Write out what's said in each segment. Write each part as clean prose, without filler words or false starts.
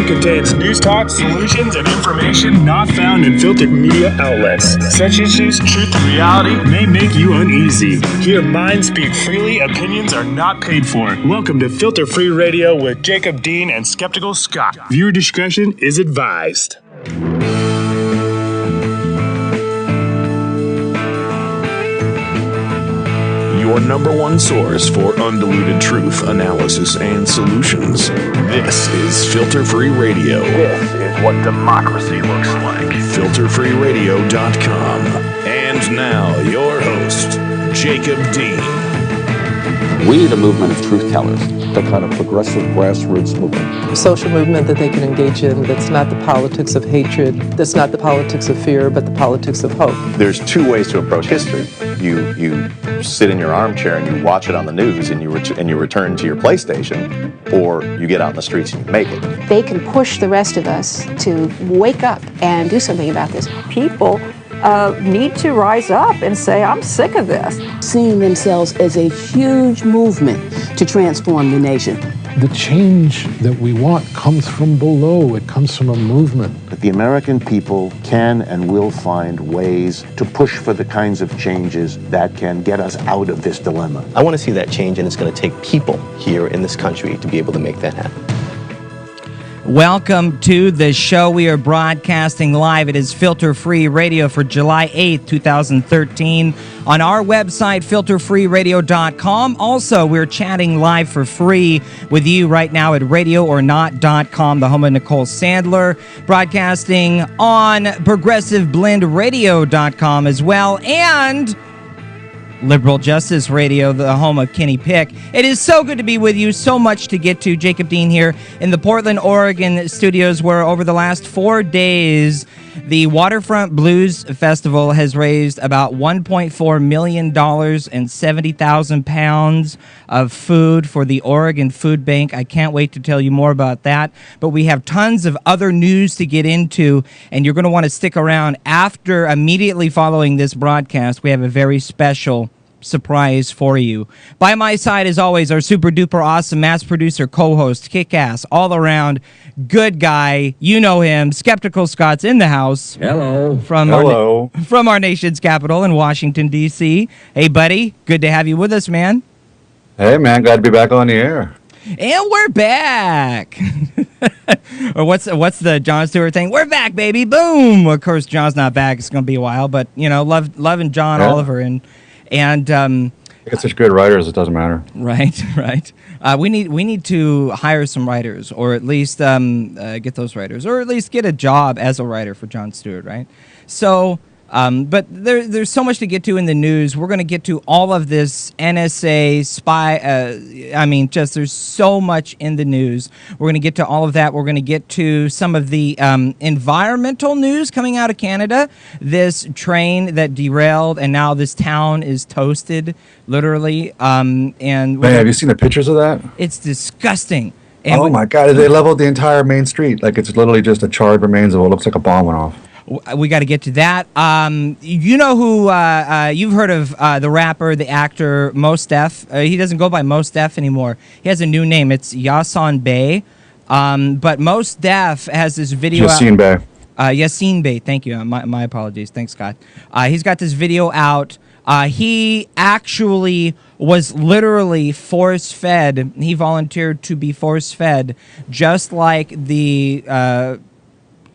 contains news talk, solutions, and information not found in filtered media outlets. Such issues, truth and reality, may make you uneasy. Here, minds speak freely, opinions are not paid for. Welcome to Filter Free Radio with Jacob Dean and Skeptical Scott. Viewer discretion is advised. Your number one source for undiluted truth, analysis, and solutions. This is Filter Free Radio. This is what democracy looks like. FilterFreeRadio.com. And now, your host, Jacob Dean. We need a movement of truth tellers. The kind of progressive grassroots movement. A social movement that they can engage in that's not the politics of hatred, that's not the politics of fear, but the politics of hope. There's two ways to approach history. You sit in your armchair and you watch it on the news and you return to your PlayStation, or you get out in the streets and you make it. They can push the rest of us to wake up and do something about this. People need to rise up and say, I'm sick of this. Seeing themselves as a huge movement to transform the nation. The change that we want comes from below. It comes from a movement. But the American people can and will find ways to push for the kinds of changes that can get us out of this dilemma. I want to see that change, and it's going to take people here in this country to be able to make that happen. Welcome to the show. We are broadcasting live. It is Filter Free Radio for July 8th, 2013. On our website, filterfreeradio.com. Also, we're chatting live for free with you right now at radioornot.com, the home of Nicole Sandler. Broadcasting on progressiveblendradio.com as well. And Liberal Justice Radio, the home of Kenny Pick. It is so good to be with you. So much to get to. Jacob Dean here in the Portland, Oregon studios, where over the last 4 days, the Waterfront Blues Festival has raised about $1.4 million and 70,000 pounds of food for the Oregon Food Bank. I can't wait to tell you more about that. But we have tons of other news to get into, and you're going to want to stick around immediately following this broadcast. We have a very special surprise for you. By my side, as always, our super duper awesome mass producer, co-host, kick-ass, all around good guy. You know him. Skeptical Scott's in the house. Hello. From our nation's capital in Washington, D.C. Hey, buddy. Good to have you with us, man. Hey, man. Glad to be back on the air. And we're back. Or what's the Jon Stewart thing? We're back, baby. Boom. Of course, John's not back. It's going to be a while, but loving John Oliver and I get such good writers, it doesn't matter. Right. We need to hire some writers, or at least get those writers, or at least get a job as a writer for Jon Stewart, right? So, but there's so much to get to in the news. We're going to get to all of this NSA spy. There's so much in the news. We're going to get to all of that. We're going to get to some of the environmental news coming out of Canada. This train that derailed, and now this town is toasted, literally. Man, have you seen the pictures of that? It's disgusting. And my God! They leveled the entire main street. Like, it's literally just a charred remains of what looks like a bomb went off. We got to get to that. You know who you've heard of the rapper, the actor Mos Def. He doesn't go by Mos Def anymore. He has a new name. It's Yasin Bey. But Mos Def has this video. Yasin Bey. Yasin Bey. Thank you. My apologies. Thanks, Scott. He's got this video out. He actually was literally force-fed. He volunteered to be force-fed, just like the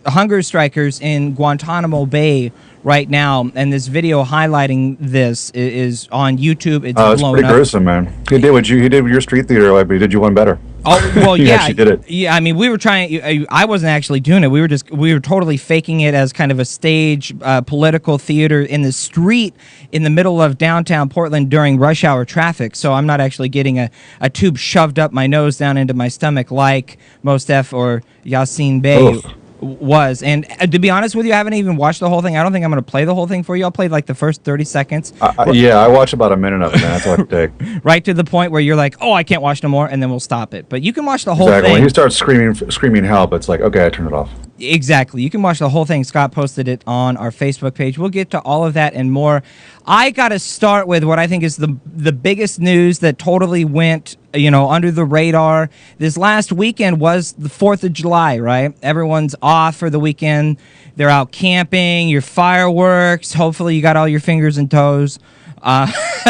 hunger strikers in Guantanamo Bay right now, and this video highlighting this is on YouTube. It's blown pretty up. gruesome, man. He did your street theater, but he did you one better. Oh well, he yeah, actually did it. Yeah, I mean, we were trying. I wasn't actually doing it. We were totally faking it as kind of a stage political theater in the street in the middle of downtown Portland during rush hour traffic. So I'm not actually getting a tube shoved up my nose down into my stomach like Mos Def or Yasin Bey was. And to be honest with you, I haven't even watched the whole thing. I don't think I'm going to play the whole thing for you. I'll play like the first 30 seconds. Yeah, I watched about a minute of it, man. That's all it take. Right to the point where you're like, oh, I can't watch no more, and then we'll stop it. But you can watch the whole thing. When he starts screaming help, it's like, okay, I turn it off. Exactly. You can watch the whole thing. Scott posted it on our Facebook page. We'll get to all of that and more. I got to start with what I think is the biggest news that totally went under the radar. This last weekend was the 4th of July, right? Everyone's off for the weekend. They're out camping, your fireworks. Hopefully you got all your fingers and toes.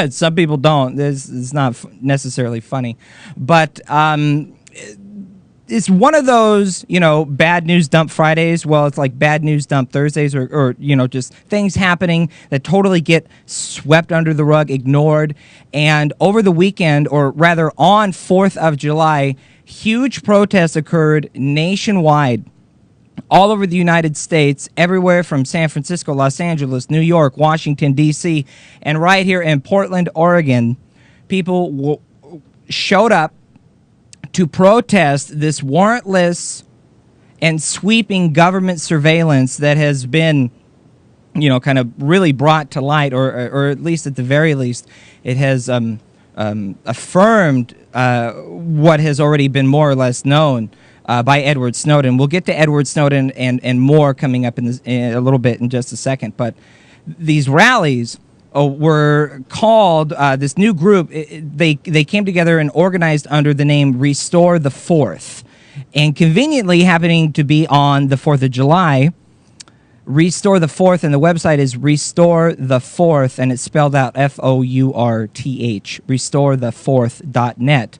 Some people don't. It's not necessarily funny. But it's one of those, bad news dump Fridays. Well, it's like bad news dump Thursdays or just things happening that totally get swept under the rug, ignored. And over the weekend, or rather on 4th of July, huge protests occurred nationwide, all over the United States, everywhere from San Francisco, Los Angeles, New York, Washington, D.C., and right here in Portland, Oregon. People showed up to protest this warrantless and sweeping government surveillance that has been, kind of really brought to light, or at least at the very least, it has affirmed what has already been more or less known by Edward Snowden. We'll get to Edward Snowden and more coming up in a little bit in just a second. But these rallies were called, this new group, they came together and organized under the name Restore the Fourth. And conveniently happening to be on the 4th of July, Restore the Fourth, and the website is Restore the Fourth, and it's spelled out F-O-U-R-T-H, restorethefourth.net.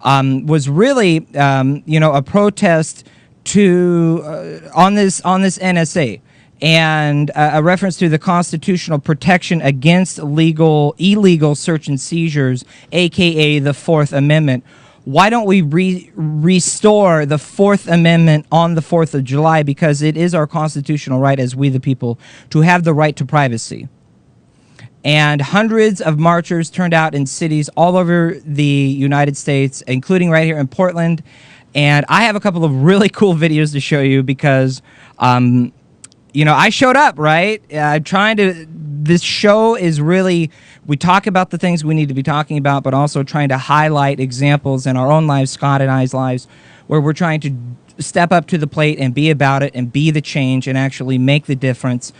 Was really, a protest to on this NSA, and a reference to the constitutional protection against illegal search and seizures, aka the Fourth Amendment. Why don't we restore the Fourth Amendment on the 4th of July? Because it is our constitutional right as we the people to have the right to privacy. And hundreds of marchers turned out in cities all over the United States, including right here in Portland. And I have a couple of really cool videos to show you because, I showed up, right? This show is really, we talk about the things we need to be talking about, but also trying to highlight examples in our own lives, Scott and I's lives, where we're trying to step up to the plate and be about it and be the change and actually make the difference.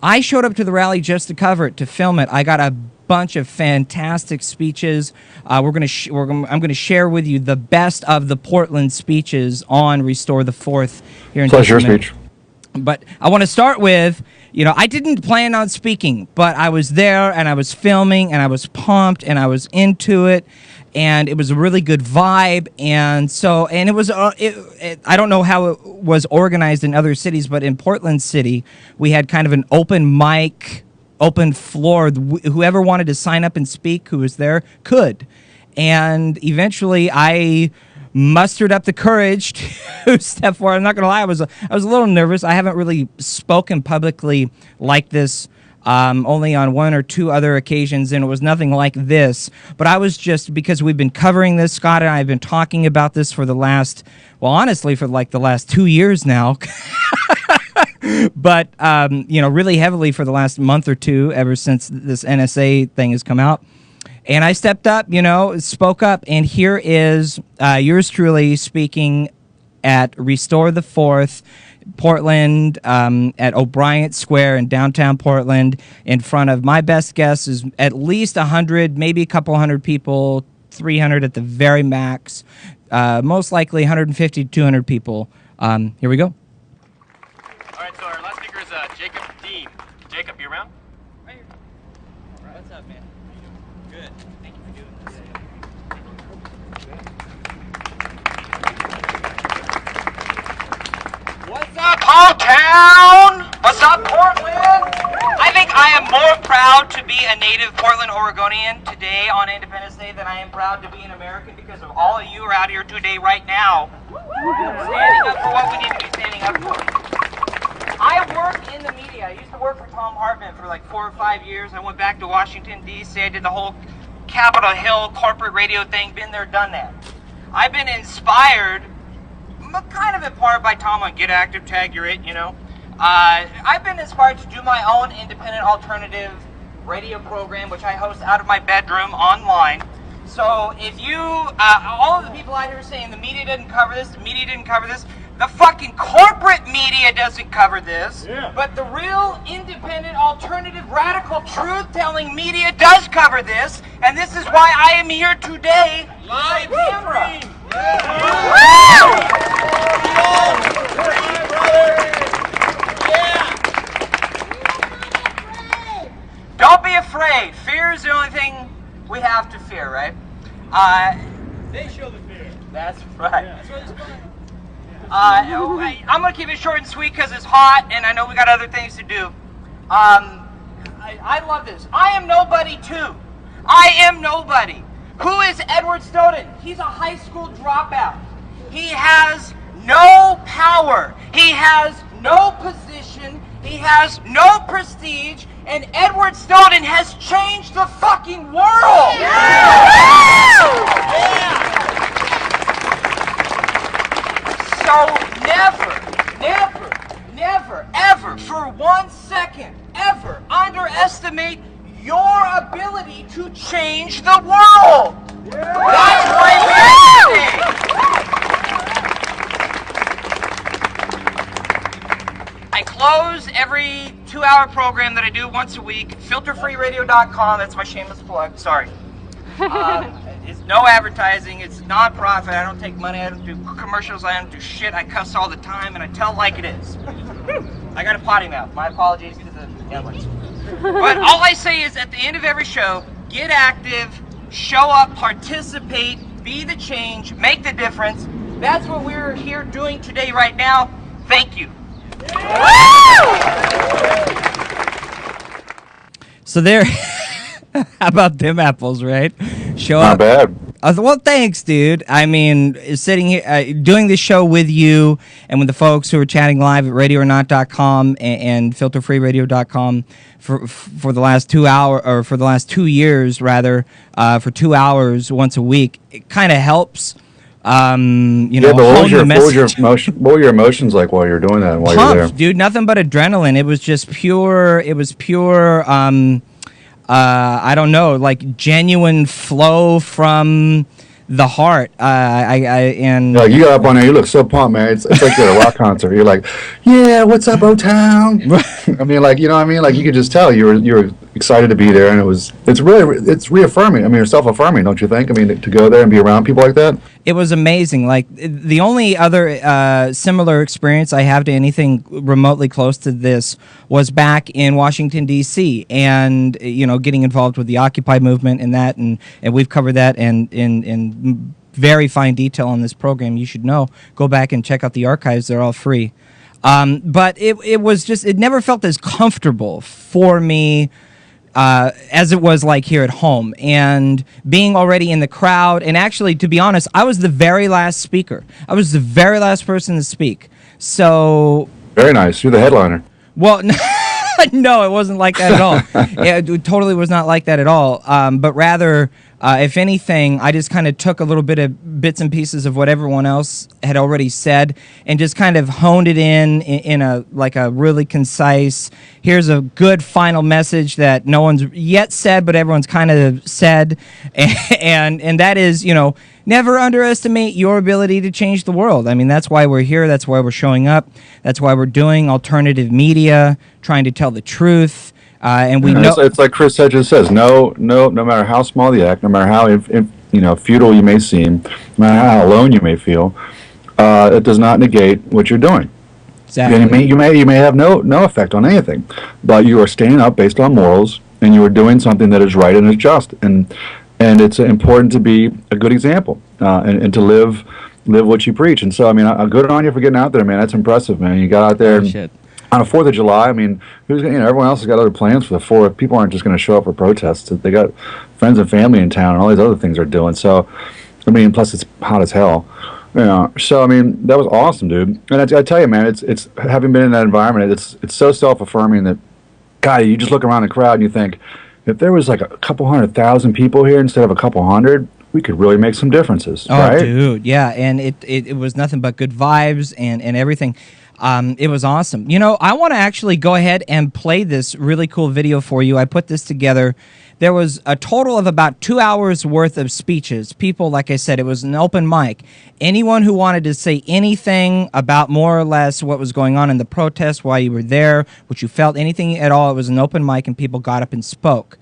I showed up to the rally just to cover it, to film it. I got a bunch of fantastic speeches. I'm going to share with you the best of the Portland speeches on Restore the Fourth here in just a minute. Speech. But I want to start with, I didn't plan on speaking, but I was there and I was filming and I was pumped and I was into it. And it was a really good vibe, and it was. I don't know how it was organized in other cities, but in Portland City, we had kind of an open mic, open floor. Whoever wanted to sign up and speak, who was there, could. And eventually, I mustered up the courage to step forward. I'm not going to lie, I was a little nervous. I haven't really spoken publicly like this. Only on one or two other occasions, and it was nothing like this. But I was just, because we've been covering this, Scott and I have been talking about this for the last, for like the last 2 years now. But, really heavily for the last month or two, ever since this NSA thing has come out. And I stepped up, spoke up, and here is yours truly speaking at Restore the Fourth, Portland, at O'Brien Square in downtown Portland, in front of, my best guess is at least 100, maybe a couple hundred people, 300 at the very max, most likely 150 to 200 people. Here we go. All right, so our last speaker is Jacob Dean. Jacob, you around? Right here. All right. What's up, man? How you doing? Good. Thank you for doing this. What's up, Hometown? What's up, Portland? I think I am more proud to be a native Portland Oregonian today on Independence Day than I am proud to be an American, because of all of you are out here today right now standing up for what we need to be standing up for. I work in the media. I used to work for Tom Hartman for like 4 or 5 years. I went back to Washington, D.C. I did the whole Capitol Hill corporate radio thing. Been there, done that. I've been inspired kind of in part by Tom on Get Active, Tag Your It, I've been inspired to do my own independent alternative radio program, which I host out of my bedroom online. So if you, all of the people out here saying the media didn't cover this, The fucking corporate media doesn't cover this, but the real independent, alternative, radical, truth-telling media does cover this, and this is why I am here today, live camera. Don't be afraid. Fear is the only thing we have to fear, right? They show the fear. That's right. I'm going to keep it short and sweet because it's hot and I know we got other things to do. I love this. I am nobody too. I am nobody. Who is Edward Snowden? He's a high school dropout. He has no power. He has no position. He has no prestige. And Edward Snowden has changed the fucking world. So never, ever, for 1 second, ever underestimate your ability to change the world. That's why we're here today. I close every 2-hour program that I do once a week. Filterfreeradio.com. That's my shameless plug. Sorry. It's no advertising. It's non-profit. I don't take money. I don't do commercials. I don't do shit. I cuss all the time, and I tell it like it is. I got a potty mouth. My apologies to the younglings. But all I say is, at the end of every show, get active, show up, participate, be the change, make the difference. That's what we're here doing today, right now. Thank you. So there, how about them apples, right? Show Not up. bad. Well, thanks, dude. I mean, sitting here, doing this show with you and with the folks who are chatting live at radioornot.com and filterfreeradio.com for the last 2 hours, or for the last 2 years, rather, for 2 hours once a week, it kind of helps. But what were your emotions like while you're doing that and while you're there? Dude, nothing but adrenaline. It was just pure. It was pure. I don't know, like genuine flow from the heart. You got up on there. You look so pumped, man. It's like you're at a rock concert. You're like, yeah, what's up, O-Town? I mean, like, you know what I mean? Like, you could just tell you were excited to be there, and it's reaffirming. I mean, it's self-affirming, don't you think? I mean, to go there and be around people like that. It was amazing. Like, the only other similar experience I have to anything remotely close to this was back in Washington, D.C., and, getting involved with the Occupy movement and that, and we've covered that in very fine detail on this program. You should know. Go back and check out the archives. They're all free. But it was just, it never felt as comfortable for me as it was like here at home, and being already in the crowd. And actually, to be honest, I was the very last speaker. I was the very last person to speak. So very nice. You're the headliner. Well, no, it wasn't like that at all. It totally was not like that at all. But rather, if anything, I just kind of took a little bit of bits and pieces of what everyone else had already said and just kind of honed it in a really concise, here's a good final message that no one's yet said, but everyone's kind of said. And that is, never underestimate your ability to change the world. I mean, that's why we're here. That's why we're showing up. That's why we're doing alternative media, trying to tell the truth. And we know it's like Chris Hedges says, no matter how small the act, no matter how futile you may seem, no matter how alone you may feel, it does not negate what you're doing. Exactly. And you may have no effect on anything, but you are standing up based on morals, and you are doing something that is right and is just, and it's important to be a good example and to live what you preach. And so, I mean, I'm good on you for getting out there, man. That's impressive, man. You got out there. On the 4th of July, I mean, everyone else has got other plans for the 4th. People aren't just going to show up for protests. They got friends and family in town and all these other things they're doing. So, I mean, plus it's hot as hell. So, I mean, that was awesome, dude. And I tell you, man, it's having been in that environment, it's so self-affirming that, God, you just look around the crowd and you think, if there was like a couple 100,000 people here instead of a couple hundred, we could really make some differences, right? Oh, dude, yeah. And it was nothing but good vibes and everything. It was awesome. You know, I want to actually go ahead and play this really cool video for you. I put this together. There was a total of about 2 hours worth of speeches. People, like I said, it was an open mic. Anyone who wanted to say anything about more or less what was going on in the protest, why you were there, what you felt, anything at all, it was an open mic and people got up and spoke.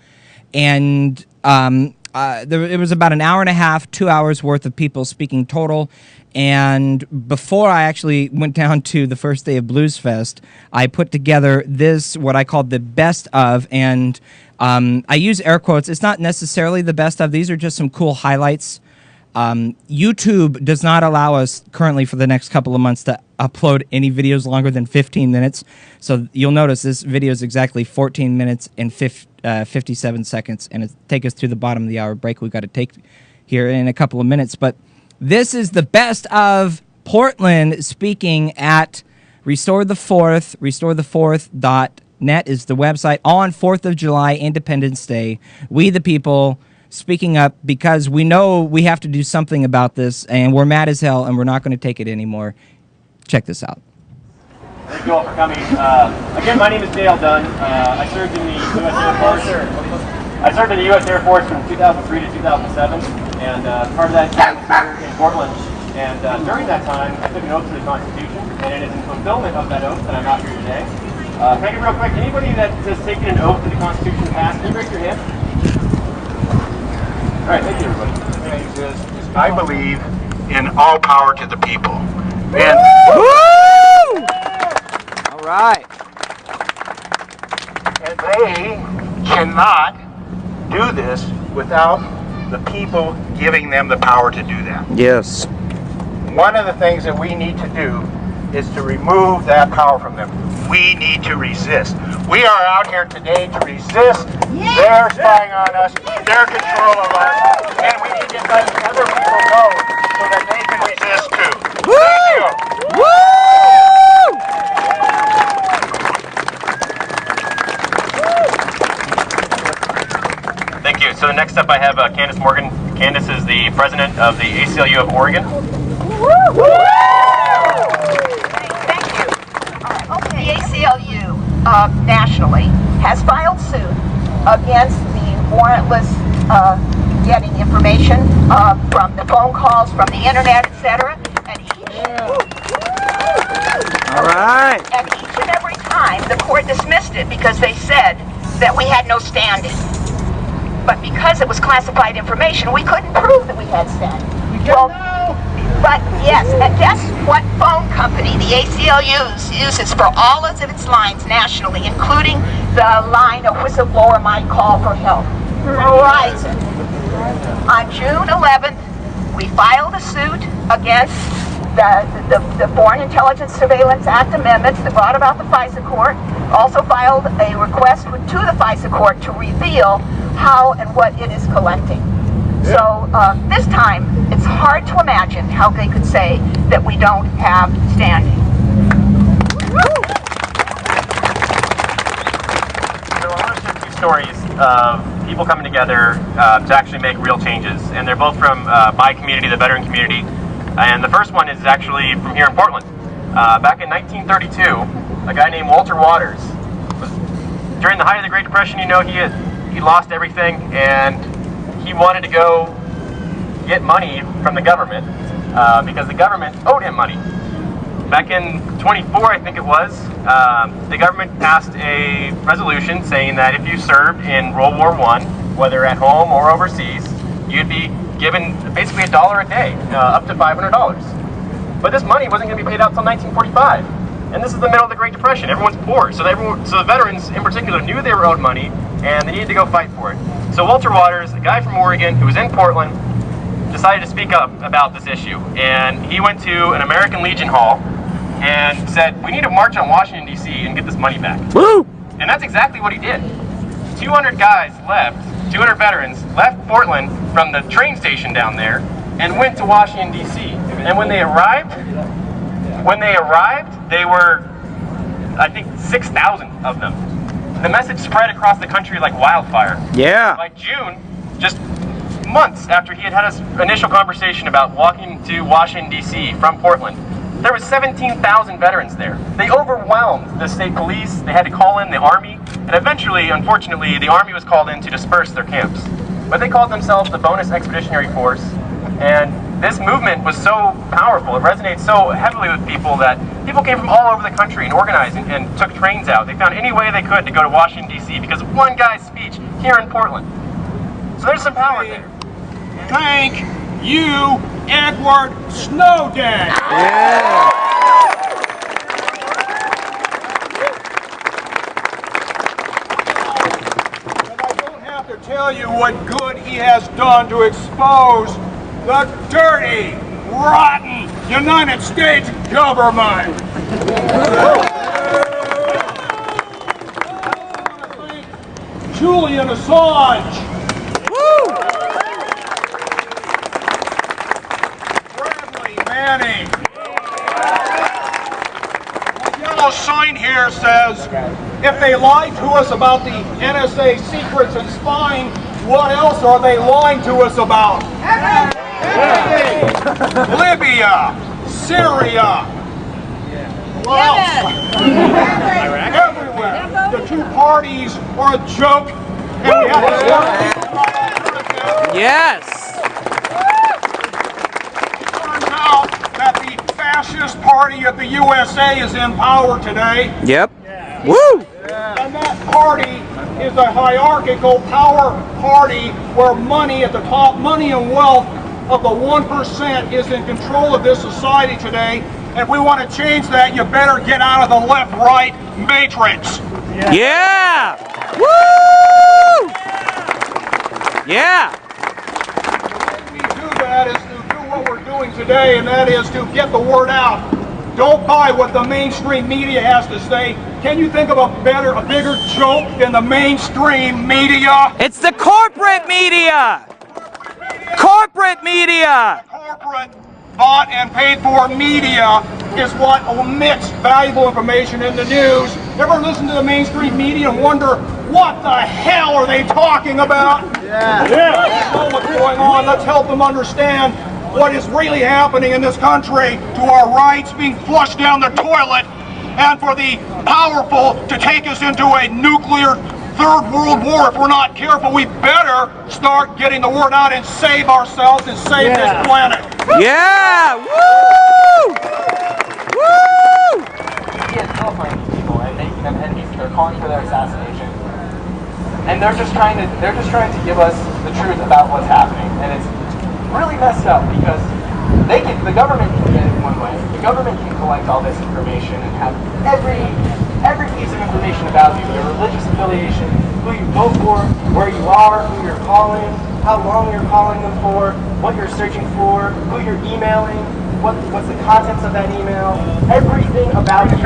And it was about an hour and a half, 2 hours worth of people speaking total. And before I actually went down to the first day of Blues Fest, I put together this, what I called the best of, and I use air quotes. It's not necessarily the best of. These are just some cool highlights. YouTube does not allow us currently for the next couple of months to upload any videos longer than 15 minutes. So you'll notice this video is exactly 14 minutes and 57 seconds, and it'll take us to the bottom of the hour break we got to take here in a couple of minutes. But this is the best of Portland speaking at Restore the Fourth. RestoreTheFourth.net is the website on 4th of July, Independence Day. We the people speaking up because we know we have to do something about this, and we're mad as hell, and we're not going to take it anymore. Check this out. Thank you all for coming. Again, my name is Dale Dunn. I served in the U.S. Air Force. I served in the U.S. Air Force from 2003 to 2007, and part of that time was here in Portland. And during that time, I took an oath to the Constitution, and it is in fulfillment of that oath that I'm out here today. Can I get real quick? Anybody that has taken an oath to the Constitution in the past, can you raise your hand? All right, thank you, everybody. I believe in all power to the people. And all right. And they cannot do this without the people giving them the power to do that. Yes. One of the things that we need to do is to remove that power from them. We need to resist. We are out here today to resist their spying on us, their control of us, and we need to let other people know so that they can resist too. Thank you. Thank you. So next up I have Candace Morgan. Candace is the president of the ACLU of Oregon. Thank you. The ACLU nationally has filed suit against the warrantless getting information from the phone calls, from the internet, etc. And each and every time the court dismissed it because they said that we had no standing. But because it was classified information, we couldn't prove that we had standing. But yes, and guess what phone company the ACLU uses for all of its lines nationally, including the line a whistleblower might call for help? Verizon. On June 11th, we filed a suit against the Foreign Intelligence Surveillance Act amendments that brought about the FISA court. Also filed a request to the FISA court to reveal how and what it is collecting. So this time, it's hard to imagine how they could say that we don't have standing. So I want to share two stories of people coming together to actually make real changes. And they're both from my community, the veteran community. And the first one is actually from here in Portland. Back in 1932, a guy named Walter Waters, during the height of the Great Depression, you know, he lost everything, and he wanted to go get money from the government because the government owed him money. Back in 24, I think it was, the government passed a resolution saying that if you served in World War I, whether at home or overseas, you'd be given basically $1 a day, up to $500. But this money wasn't going to be paid out until 1945. And this is the middle of the Great Depression. Everyone's poor. So the veterans in particular knew they were owed money, and they needed to go fight for it. So Walter Waters, a guy from Oregon who was in Portland, decided to speak up about this issue. And he went to an American Legion Hall and said, we need to march on Washington, D.C. and get this money back. Woo! And that's exactly what he did. 200 guys left, 200 veterans left Portland from the train station down there and went to Washington, D.C. And when they arrived, they were, I think, 6,000 of them. The message spread across the country like wildfire. Yeah. By June, just months after he had his initial conversation about walking to Washington, D.C. from Portland, There was 17,000 veterans there. They overwhelmed the state police. They had to call in the Army. And eventually, unfortunately, the Army was called in to disperse their camps. But they called themselves the Bonus Expeditionary Force. And this movement was so powerful, it resonated so heavily with people that people came from all over the country and organized and took trains out. They found any way they could to go to Washington, D.C. because of one guy's speech here in Portland. So there's some power there. Thank you, Edward Snowden. Yeah. And I don't have to tell you what good he has done to expose the dirty, rotten United States government. Julian Assange. Manning. The yellow sign here says, if they lied to us about the NSA secrets and spying, what else are they lying to us about? Everything. Libya, Syria. What else? Everywhere. The two parties are a joke, and we have to Yes. that the fascist party of the USA is in power today. Yep. Woo! And that party is a hierarchical power party where money at the top, money and wealth of the 1% is in control of this society today. If we want to change that, you better get out of the left-right matrix. Yeah! Woo! Yeah! The way we do that is to do what we're doing today, and that is to get the word out. Don't buy what the mainstream media has to say. Can you think of a bigger joke than the mainstream media? It's the corporate media! Corporate media! Corporate bought and paid for media is what omits valuable information in the news. Ever listen to the mainstream media and wonder, what the hell are they talking about? Yeah. Let's know what's going on. Let's help them understand what is really happening in this country, to our rights being flushed down the toilet, and for the powerful to take us into a nuclear third world war. If we're not careful, we better start getting the word out and save ourselves and save this planet. Yeah! Woo! Woo! India's pilfering these people and making them enemies. They're calling for their assassination, and they're just trying to give us the truth about what's happening, and it's really messed up because the government can get it one way. The government can collect all this information and have every piece of information about you, your religious affiliation, who you vote for, where you are, who you're calling, how long you're calling them for, what you're searching for, who you're emailing, what's the contents of that email, everything about you.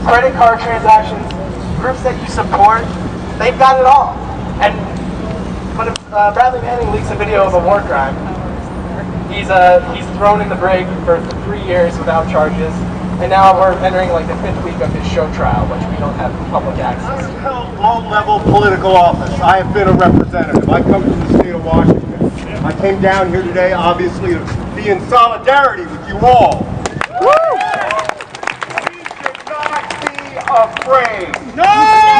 Credit card transactions, groups that you support, they've got it all. And when Bradley Manning leaks a video of a war crime, he's thrown in the brig for 3 years without charges, and now we're entering like the 5th week of his show trial, which we don't have public access to. I've held low-level political office. I have been a representative. I come from the state of Washington. I came down here today, obviously, to be in solidarity with you all. We should not be afraid. No!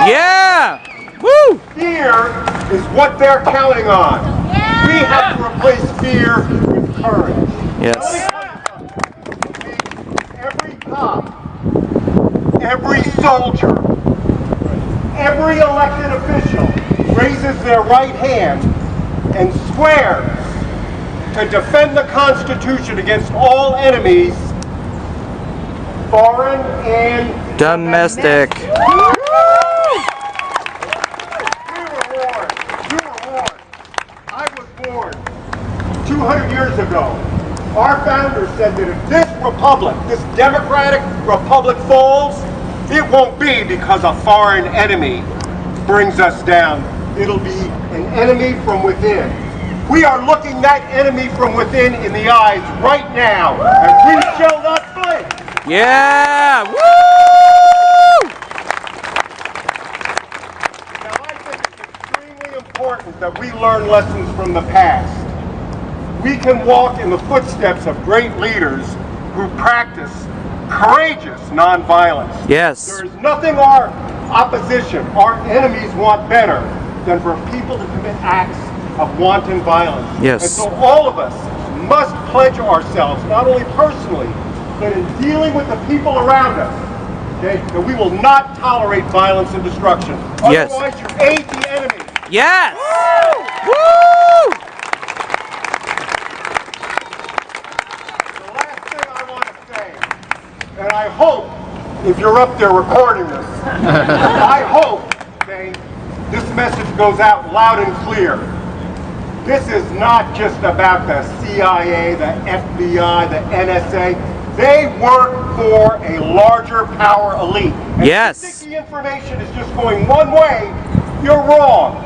Yeah! Woo! Fear is what they're counting on. Yeah! We have to replace fear with courage. Yes. Every cop, every soldier, every elected official raises their right hand and swears to defend the Constitution against all enemies, foreign and domestic. I was born 200 years ago. Our founders said that if this republic, this democratic republic falls, it won't be because a foreign enemy brings us down. It'll be an enemy from within. We are looking that enemy from within in the eyes right now, and we shall not flinch. Yeah! Woo! Now I think it's extremely important that we learn lessons from the past. We can walk in the footsteps of great leaders who practice courageous nonviolence. Yes. There is nothing our opposition, our enemies want better than for people to commit acts of wanton violence. Yes. And so all of us must pledge ourselves, not only personally, but in dealing with the people around us, okay, that we will not tolerate violence and destruction. Yes. Otherwise, you aid the enemy. Yes! Woo! Woo! The last thing I want to say, and I hope, if you're up there recording this, I hope, okay, this message goes out loud and clear. This is not just about the CIA, the FBI, the NSA. They work for a larger power elite. And yes. If you think the information is just going one way, you're wrong.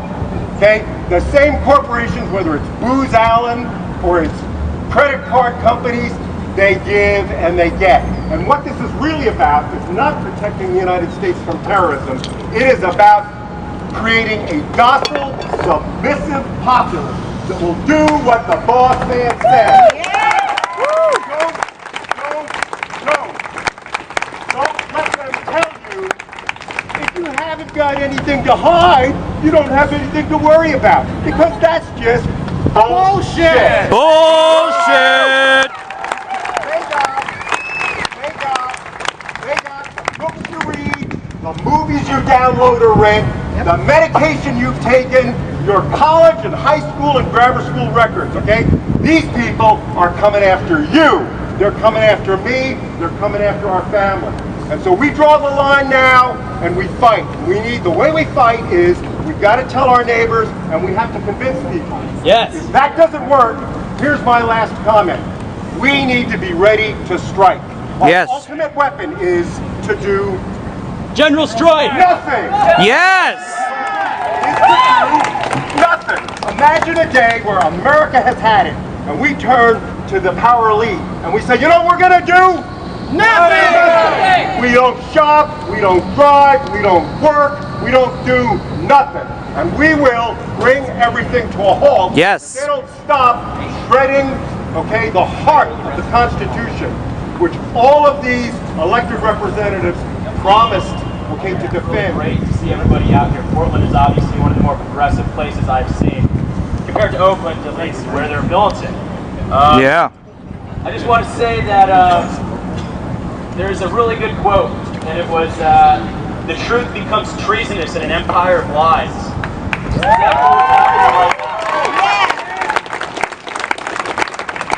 Okay? The same corporations, whether it's Booz Allen or it's credit card companies, they give and they get. And what this is really about is not protecting the United States from terrorism. It is about creating a docile, submissive populace that will do what the boss man says. Yeah. Don't let them tell you if you haven't got anything to hide, you don't have anything to worry about. Because that's just bullshit. Bullshit! They got the books you read, the movies you download or rent, the medication you've taken, your college and high school and grammar school records, okay? These people are coming after you. They're coming after me. They're coming after our family. And so we draw the line now and we fight. The way we fight is we've got to tell our neighbors and we have to convince people. Yes. If that doesn't work, here's my last comment. We need to be ready to strike. Our ultimate weapon is to do General Strike. Nothing. Yes. Nothing. Imagine a day where America has had it, and we turn to the power elite, and we say, you know what we're going to do? Nothing. We don't shop, we don't drive, we don't work, we don't do nothing. And we will bring everything to a halt. Yes. If they don't stop shredding, okay, the heart of the Constitution, which all of these elected representatives promised, okay, to defend. Great to see everybody out here. Portland is obviously one of the more progressive places I've seen, compared to Oakland, at least, where they're militant. Yeah. I just want to say that there's a really good quote, and it was, "The truth becomes treasonous in an empire of lies." Which is exactly what we're talking about.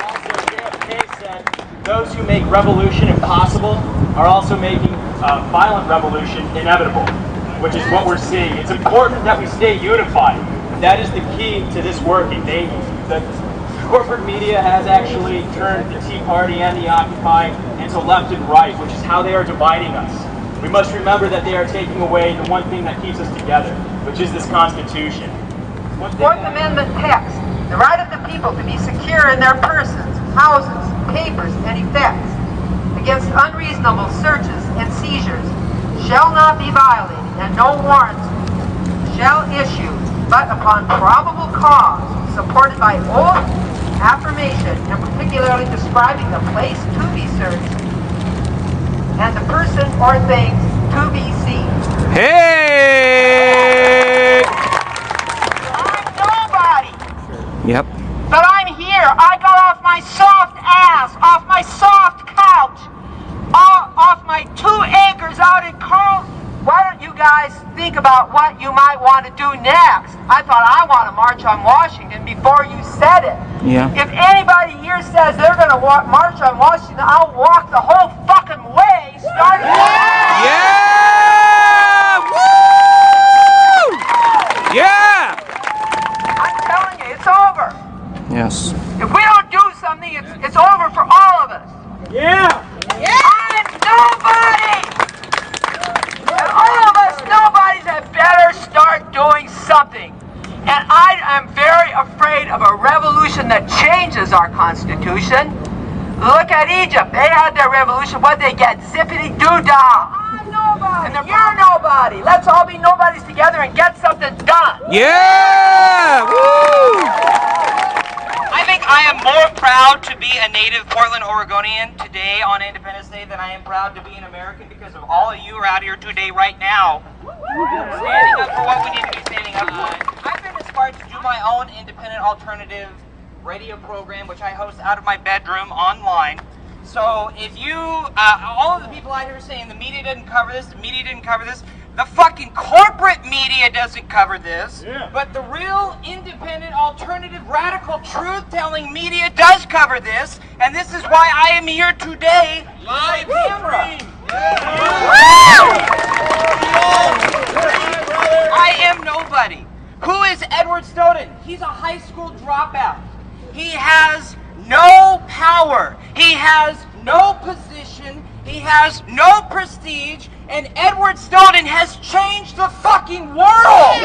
Also, JFK said, "Those who make revolution impossible are also making violent revolution inevitable," which is what we're seeing. It's important that we stay unified. That is the key to this working. The corporate media has actually turned the Tea Party and the Occupy into left and right, which is how they are dividing us. We must remember that they are taking away the one thing that keeps us together, which is this Constitution. Fourth Amendment text, the right of the people to be secure in their persons, houses, papers, and effects against unreasonable searches and seizures shall not be violated, and no warrants shall issue but upon probable cause, supported by oath, affirmation, and particularly describing the place to be searched and the person or things to be seized. Hey! I'm nobody. Yep. But I'm here. I got off my soft ass, off my soft couch, off my 2 acres out in Carl. Why don't you guys think about what you might want to do next? I thought I want to march on Washington before you said it. Yeah. If anybody here says they're going to march on Washington, I'll walk the whole fucking way, starting Yeah! Woo! Yeah! I'm telling you, it's over. Yes. If we don't do something, it's over for all of us. Yeah! I'm nobody! And all of us nobodies had better start doing something. And I am very afraid of a revolution that changes our Constitution. Look at Egypt. They had their revolution. What they get? Zippity-doo-dah. I'm nobody. And you're nobody. Let's all be nobodies together and get something done. Yeah! Woo! I think I am more proud to be a native Portland, Oregonian today on Independence Day than I am proud to be an American because of all of you are out here today right now standing up for what we need to be standing up for. I've been inspired to do my own independent alternative radio program, which I host out of my bedroom online. So if you, all of the people out here saying the media doesn't cover this, the fucking corporate media doesn't cover this, but the real independent alternative radical truth-telling media does cover this, and this is why I am here today live camera. I am nobody. Who is Edward Snowden? He's a high school dropout. He has no power. He has no position. He has no prestige. And Edward Snowden has changed the fucking world.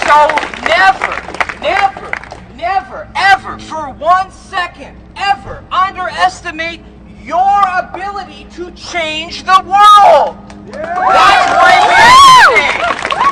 So never, ever, for 1 second, ever underestimate your ability to change the world. That's why we're here today.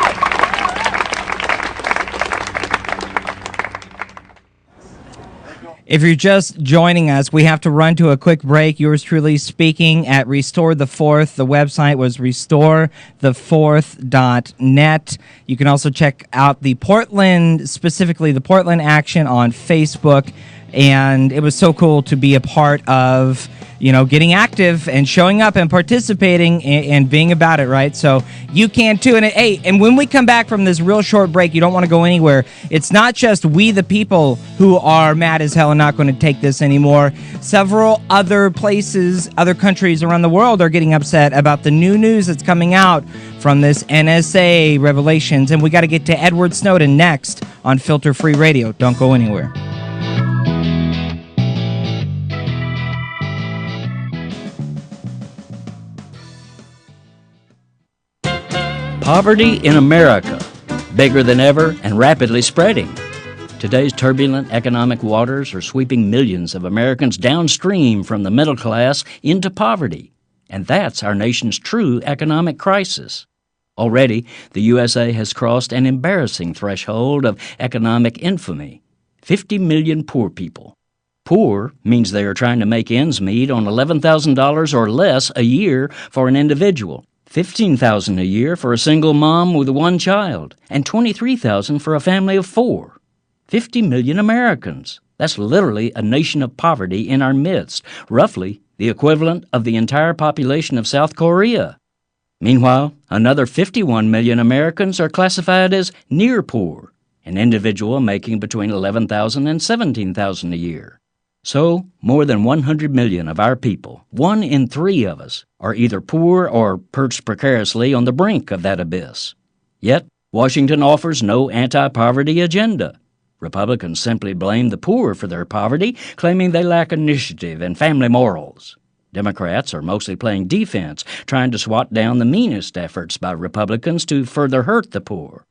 If you're just joining us, we have to run to a quick break. Yours truly speaking at Restore the Fourth. The website was restorethefourth.net. You can also check out the Portland, specifically the Portland Action on Facebook. And it was so cool to be a part of, getting active and showing up and participating and being about it, right? So you can too. And when we come back from this real short break, you don't want to go anywhere. It's not just we, the people, who are mad as hell and not going to take this anymore. Several other places, other countries around the world are getting upset about the new news that's coming out from this NSA revelations. And we got to get to Edward Snowden next on Filter Free Radio. Don't go anywhere. Poverty in America, bigger than ever and rapidly spreading. Today's turbulent economic waters are sweeping millions of Americans downstream from the middle class into poverty, and that's our nation's true economic crisis. Already, the USA has crossed an embarrassing threshold of economic infamy. 50 million poor people. Poor means they are trying to make ends meet on $11,000 or less a year for an individual. $15,000 a year for a single mom with one child, and $23,000 for a family of 4. 50 million Americans. That's literally a nation of poverty in our midst, roughly the equivalent of the entire population of South Korea. Meanwhile, another 51 million Americans are classified as near poor, an individual making between $11,000 and $17,000 a year. So, more than 100 million of our people, 1 in 3 of us, are either poor or perched precariously on the brink of that abyss. Yet, Washington offers no anti-poverty agenda. Republicans simply blame the poor for their poverty, claiming they lack initiative and family morals. Democrats are mostly playing defense, trying to swat down the meanest efforts by Republicans to further hurt the poor.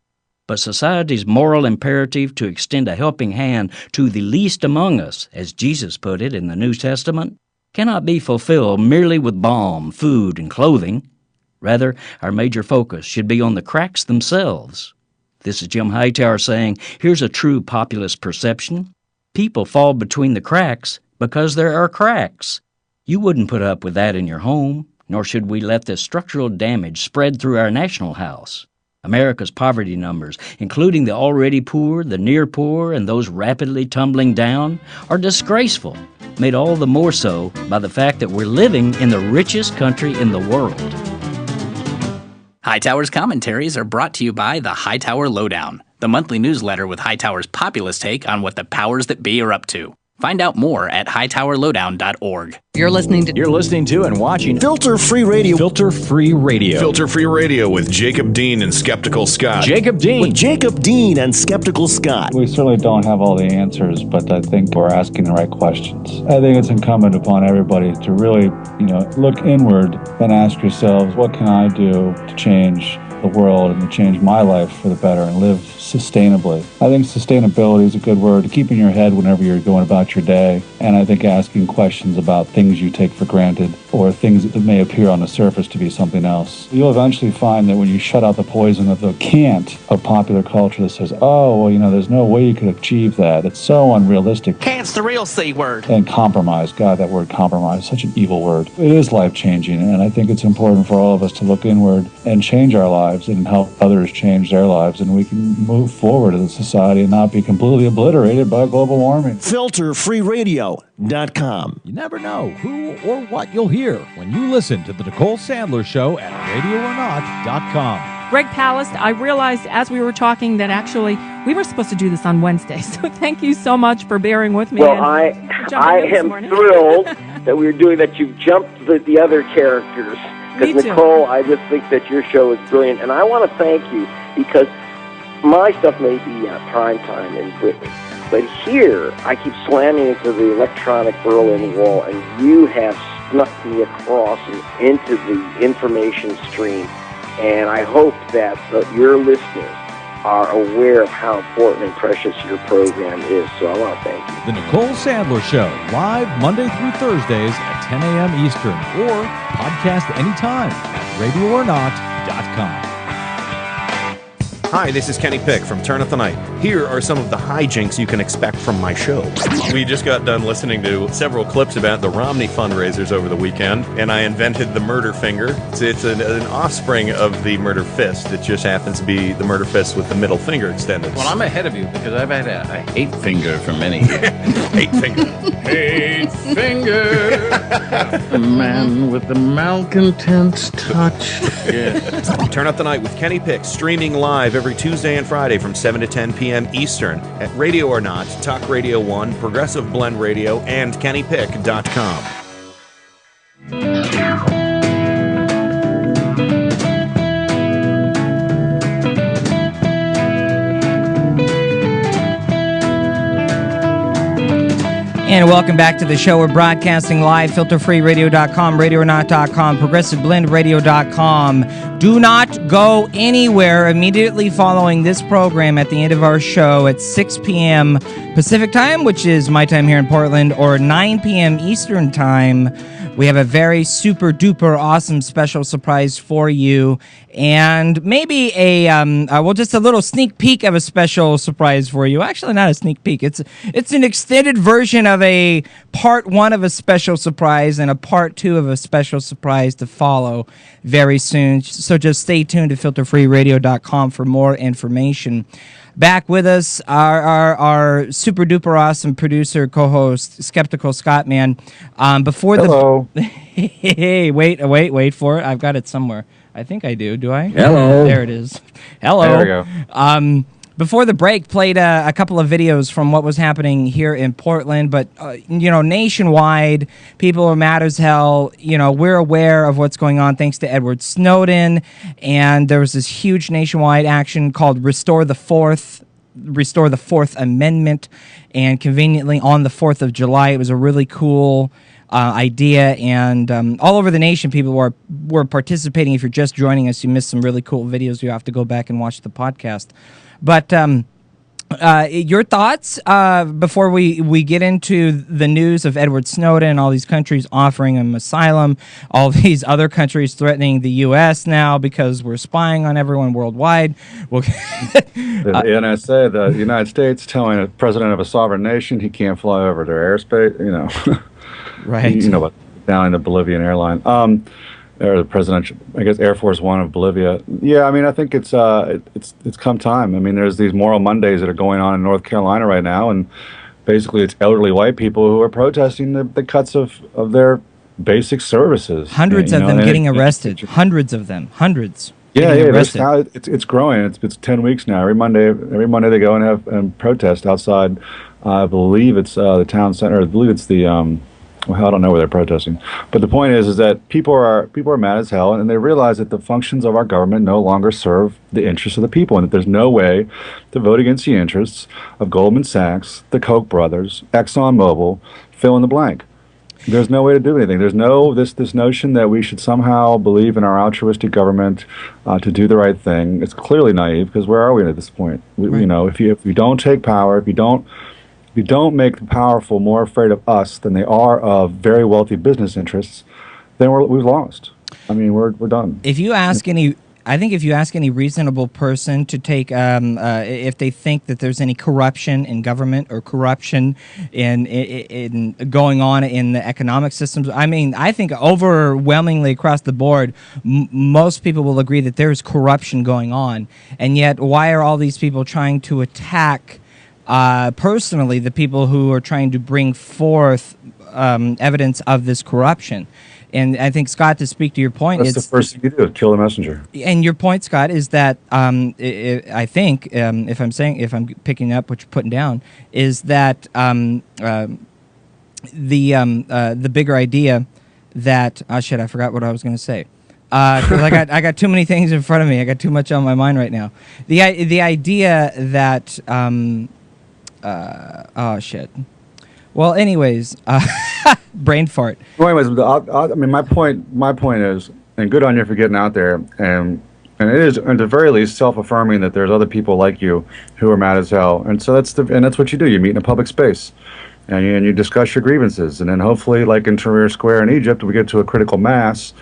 But society's moral imperative to extend a helping hand to the least among us, as Jesus put it in the New Testament, cannot be fulfilled merely with balm, food, and clothing. Rather, our major focus should be on the cracks themselves. This is Jim Hightower saying, here's a true populist perception. People fall between the cracks because there are cracks. You wouldn't put up with that in your home, nor should we let this structural damage spread through our national house. America's poverty numbers, including the already poor, the near poor, and those rapidly tumbling down, are disgraceful, made all the more so by the fact that we're living in the richest country in the world. Hightower's commentaries are brought to you by the Hightower Lowdown, the monthly newsletter with Hightower's populist take on what the powers that be are up to. Find out more at hightowerlowdown.org. You're listening to and watching Filter Free Radio. Filter Free Radio. Filter Free Radio with Jacob Dean and Skeptical Scott. Jacob Dean. With Jacob Dean and Skeptical Scott. We certainly don't have all the answers, but I think we're asking the right questions. I think it's incumbent upon everybody to really, look inward and ask yourselves, what can I do to change the world and to change my life for the better and live sustainably. I think sustainability is a good word to keep in your head whenever you're going about your day, and I think asking questions about things you take for granted or things that may appear on the surface to be something else. You'll eventually find that when you shut out the poison of the cant of popular culture that says, oh, well, there's no way you could achieve that. It's so unrealistic. Cant's the real C word. And compromise. God, that word compromise, such an evil word. It is life-changing, and I think it's important for all of us to look inward and change our lives and help others change their lives, and we can move forward as a society and not be completely obliterated by global warming. FilterFreeRadio.com. You never know who or what you'll hear when you listen to The Nicole Sandler Show at RadioOrNot.com. Greg Palast, I realized as we were talking that actually we were supposed to do this on Wednesday, so thank you so much for bearing with me. Well, I am thrilled that we're doing that. You've jumped the other characters. Because, Nicole, I just think that your show is brilliant, and I want to thank you because my stuff may be prime time in Britain, but here I keep slamming into the electronic Berlin Wall, and you have snuck me across and into the information stream. And I hope that your listeners are aware of how important and precious your program is. So I want to thank you. The Nicole Sandler Show, live Monday through Thursdays at 10 a.m. Eastern, or podcast anytime at RadioOrNot.com. Hi, this is Kenny Pick from Turn Up the Night. Here are some of the hijinks you can expect from my show. We just got done listening to several clips about the Romney fundraisers over the weekend, and I invented the murder finger. It's an offspring of the murder fist. It just happens to be the murder fist with the middle finger extended. Well, I'm ahead of you because I've had a hate finger for many years. Hate finger. Hate finger. The man with the malcontent's touch. Yeah. Turn Up the Night with Kenny Pick, streaming live every Tuesday and Friday from 7 to 10 p.m. Eastern at Radio or Not, Talk Radio 1, Progressive Blend Radio, and KennyPick.com. And welcome back to the show. We're broadcasting live, filterfreeradio.com, radioornot.com, progressiveblendradio.com. Do not go anywhere immediately following this program at the end of our show at 6 p.m. Pacific time, which is my time here in Portland, or 9 p.m. Eastern time. We have a very super duper awesome special surprise for you, and maybe just a little sneak peek of a special surprise for you. Actually, not a sneak peek. It's an extended version of a part one of a special surprise and a part two of a special surprise to follow very soon. So just stay tuned to filterfreeradio.com for more information. Back with us, our super duper awesome producer, co-host, Skeptical Scott Man. Hello. Hey, wait for it. I've got it somewhere. I think I do. Do I? Hello. There it is. Hello. There we go. Before the break, played a couple of videos from what was happening here in Portland, but nationwide, people are mad as hell. We're aware of what's going on thanks to Edward Snowden, and there was this huge nationwide action called Restore the Fourth Amendment, and conveniently on the 4th of July, it was a really cool idea, and all over the nation, people were participating. If you're just joining us, you missed some really cool videos. You have to go back and watch the podcast. But your thoughts before we get into the news of Edward Snowden, all these countries offering him asylum, all these other countries threatening the U.S. now because we're spying on everyone worldwide. The NSA, the United States, telling a president of a sovereign nation he can't fly over their airspace. Right. About down in the Bolivian airline. Or the presidential, I guess, Air Force One of Bolivia. Yeah, I think it's come time. There's these Moral Mondays that are going on in North Carolina right now, and basically it's elderly white people who are protesting the cuts of their basic services. Hundreds of them getting arrested. Hundreds of them. Hundreds. Yeah. It's growing. It's 10 weeks now. Every Monday they go and have protest outside. I believe it's the town center. I believe it's the. Well, I don't know where they're protesting, but the point is that people are mad as hell, and they realize that the functions of our government no longer serve the interests of the people, and that there's no way to vote against the interests of Goldman Sachs, the Koch brothers, ExxonMobil, fill in the blank. There's no way to do anything. There's this notion that we should somehow believe in our altruistic government to do the right thing. It's clearly naive, because where are we at this point? If you don't take power, if you don't make the powerful more afraid of us than they are of very wealthy business interests, then we've lost. I mean, we're done. If you ask any, I think if you ask any reasonable person to take, if they think that there's any corruption in government or corruption in going on in the economic systems, I mean, I think overwhelmingly across the board, most people will agree that there's corruption going on. And yet, why are all these people trying to attack personally the people who are trying to bring forth evidence of this corruption? And I think, Scott, to speak to your point, that's the first thing you do: kill the messenger. And your point, Scott, is that I think, if I'm picking up what you're putting down, is that the bigger idea that I forgot what I was going to say. Because I got too many things in front of me. I got too much on my mind right now. The idea that oh shit. Well, anyways, brain fart. Well, anyways, I mean, my point is, and good on you for getting out there, and it is, at the very least, self-affirming that there's other people like you who are mad as hell, and so that's what you do. You meet in a public space, and you discuss your grievances, and then hopefully, like in Tahrir Square in Egypt, we get to a critical mass.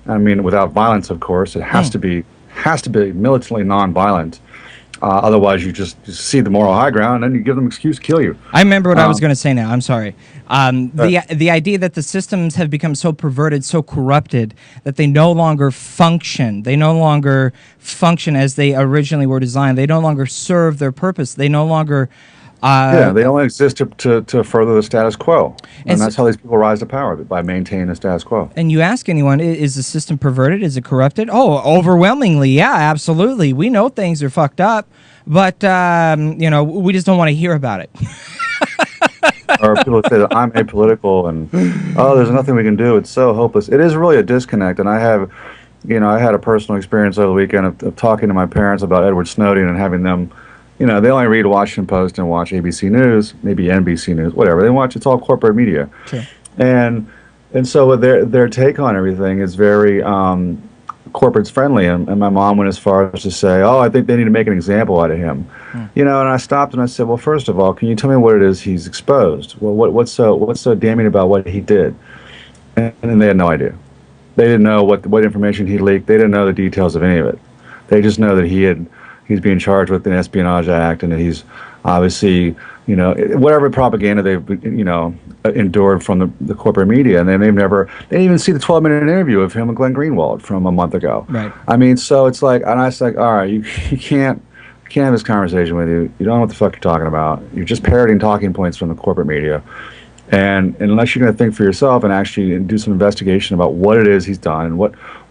I mean, without violence, of course. It has to be militantly non-violent. Otherwise, you just see the moral high ground, and then you give them an excuse to kill you. I remember what I was going to say now. I'm sorry. The idea that the systems have become so perverted, so corrupted, that they no longer function. They no longer function as they originally were designed. They no longer serve their purpose. They no longer... they only exist to further the status quo. And that's how these people rise to power, by maintaining the status quo. And you ask anyone, is the system perverted? Is it corrupted? Oh, overwhelmingly, yeah, absolutely. We know things are fucked up, but, we just don't want to hear about it. Or people say that I'm apolitical and, there's nothing we can do. It's so hopeless. It is really a disconnect. And I had a personal experience over the weekend of talking to my parents about Edward Snowden and having them... they only read Washington Post and watch ABC News, maybe NBC News, whatever. They watch, it's all corporate media. Sure. And so their take on everything is very corporate friendly. And my mom went as far as to say, I think they need to make an example out of him. And I stopped and I said, well, first of all, can you tell me what it is he's exposed? Well, what's so damning about what he did? And they had no idea. They didn't know what information he leaked. They didn't know the details of any of it. They just know that he's being charged with an Espionage Act, and that he's obviously, whatever propaganda they've, endured from the corporate media, and they didn't even see the 12-minute interview of him and Glenn Greenwald from a month ago. Right. I mean, so it's like, and I was like, all right, you can't have this conversation with you. You don't know what the fuck you're talking about. You're just parroting talking points from the corporate media. And unless you're going to think for yourself and actually do some investigation about what it is he's done and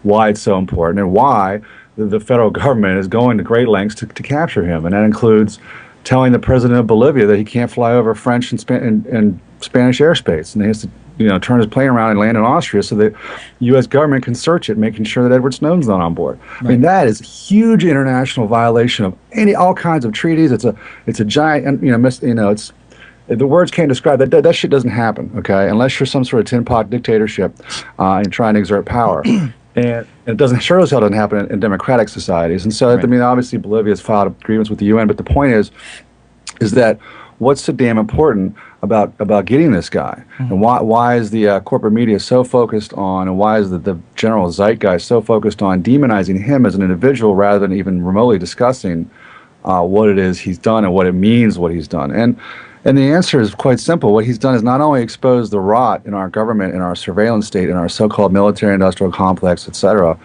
why it's so important and why the federal government is going to great lengths to capture him, and that includes telling the president of Bolivia that he can't fly over French and Spanish airspace, and he has to, turn his plane around and land in Austria so the U.S. government can search it, making sure that Edward Snowden's not on board. Right. I mean, that is a huge international violation of all kinds of treaties. It's a giant, it's. The words can't describe that. That shit doesn't happen, okay? Unless you're some sort of tin pot dictatorship and trying to exert power. And it sure as hell doesn't happen in democratic societies. And so, right. I mean, obviously Bolivia has filed a grievance with the UN, but the point is that what's so damn important about getting this guy? Mm-hmm. And why is the corporate media so focused on, and why is the general zeitgeist so focused on demonizing him as an individual rather than even remotely discussing what it is he's done and what it means what he's done? And the answer is quite simple. What he's done is not only expose the rot in our government, in our surveillance state, in our so-called military-industrial complex, etc.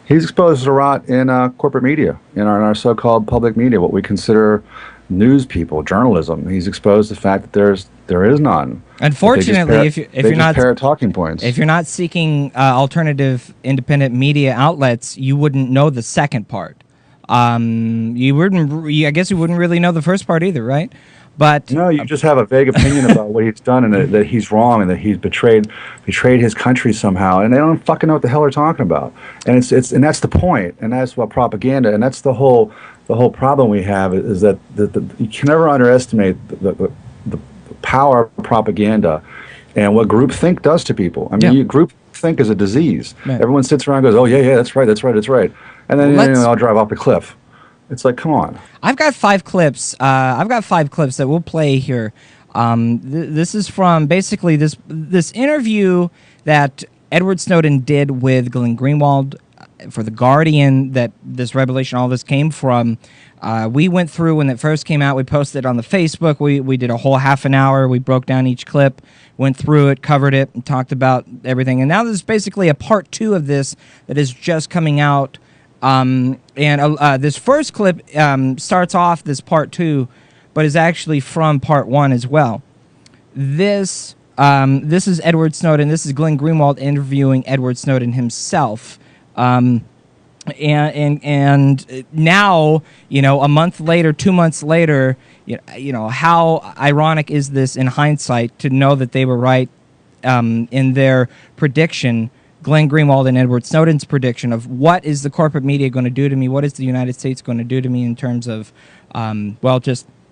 He's exposed the rot in corporate media, in our so-called public media, what we consider news people, journalism. He's exposed the fact that there is none. Unfortunately, if you're not parrot talking points, if you're not seeking alternative, independent media outlets, you wouldn't know the second part. You wouldn't. I guess you wouldn't really know the first part either, right? But no, you just have a vague opinion about what he's done, and that he's wrong, and that he's betrayed his country somehow, and they don't fucking know what the hell they're talking about. And and that's the point, and that's what propaganda, and that's the whole problem we have is that you can never underestimate the power of propaganda and what groupthink does to people. I mean, groupthink is a disease. Right. Everyone sits around and goes, "Oh yeah, that's right," and then I'll drive off the cliff. It's like, come on. I've got 5 clips. That we'll play here. This is from basically this interview that Edward Snowden did with Glenn Greenwald for The Guardian, that this revelation, all this came from. We went through when it first came out. We posted it on the Facebook. We did a whole half an hour. We broke down each clip, went through it, covered it, and talked about everything. And now there's basically a part 2 of this that is just coming out. This first clip starts off this part 2, but is actually from part 1 as well. This is Edward Snowden. This is Glenn Greenwald interviewing Edward Snowden himself. And now, a month later, 2 months later, how ironic is this in hindsight to know that they were right in their prediction, Glenn Greenwald and Edward Snowden's prediction of what is the corporate media going to do to me, what is the United States going to do to me in terms of,